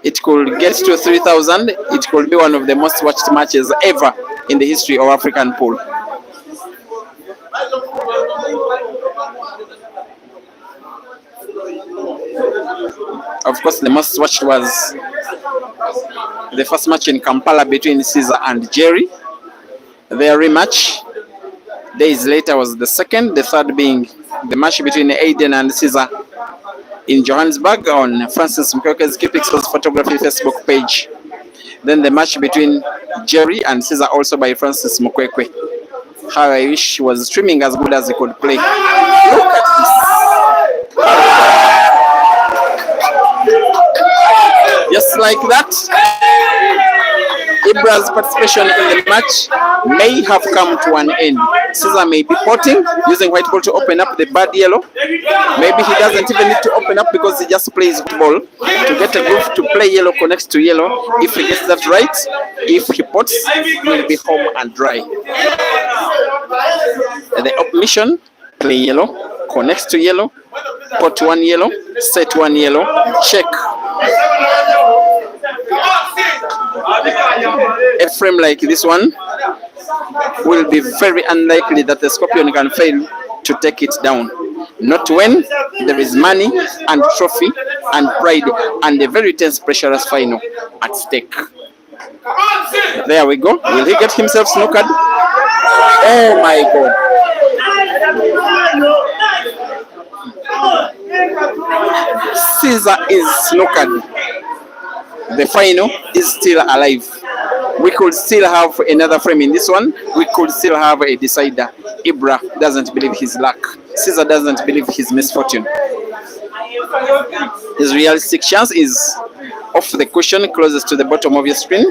It could get to 3,000. It could be one of the most watched matches ever in the history of African pool. Of course, the most watched was the first match in Kampala between Caesar and Jerry. Their rematch days later was the second, the third being the match between Aiden and Caesar in Johannesburg on Francis Mkwekwe's Kipixel's photography Facebook page. Then the match between Jerry and Caesar, also by Francis Mkwekwe. How I wish he was streaming as good as he could play. Look at this. Just like that, IBRA's participation in the match may have come to an end. Caesar may be potting, using white ball to open up the bad yellow. Maybe he doesn't even need to open up because he just plays white ball to get a groove to play yellow connects to yellow. If he gets that right, if he pots, he will be home and dry. The up mission, play yellow, connects to yellow, pot one yellow, set one yellow, check. A frame like this one will be very unlikely that the Scorpion can fail to take it down. Not when there is money and trophy and pride and a very tense pressurous final at stake. There we go. Will he get himself snookered? Oh my God. Caesar is snookered. The final is still alive. We could still have another frame in this one. We could still have a decider. IBRA doesn't believe his luck. Caesar doesn't believe his misfortune. His realistic chance is off the cushion closest to the bottom of your screen.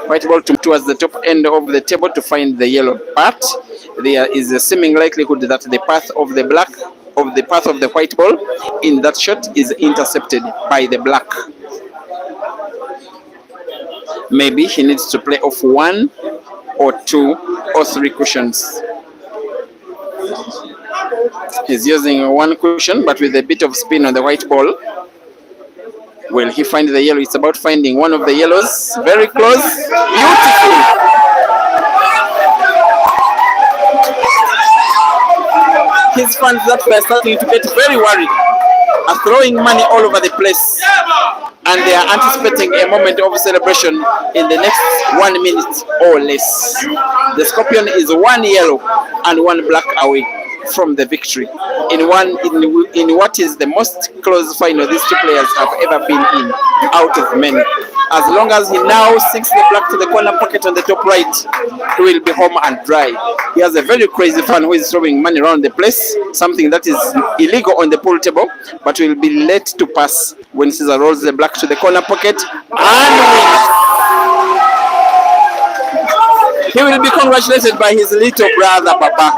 White ball towards the top end of the table to find the yellow part. There is a seeming likelihood that the path of the black, of the path of the white ball in that shot is intercepted by the black. Maybe he needs to play off one or two or three cushions. He's using one cushion but with a bit of spin on the white ball. Will he find the yellow? It's about finding one of the yellows. Very close. Beautiful. His fans that were starting to get very worried are throwing money all over the place. And they are anticipating a moment of celebration in the next 1 minute or less. The Scorpion is one yellow and one black away from the victory in what is the most close final these two players have ever been in out of many. As long as he now sinks the black to the corner pocket on the top right, he will be home and dry. He has a very crazy fan who is throwing money around the place, something that is illegal on the pool table, but will be let to pass when Caesar rolls the black to the corner pocket and wins. He will be congratulated by his little brother, Papa.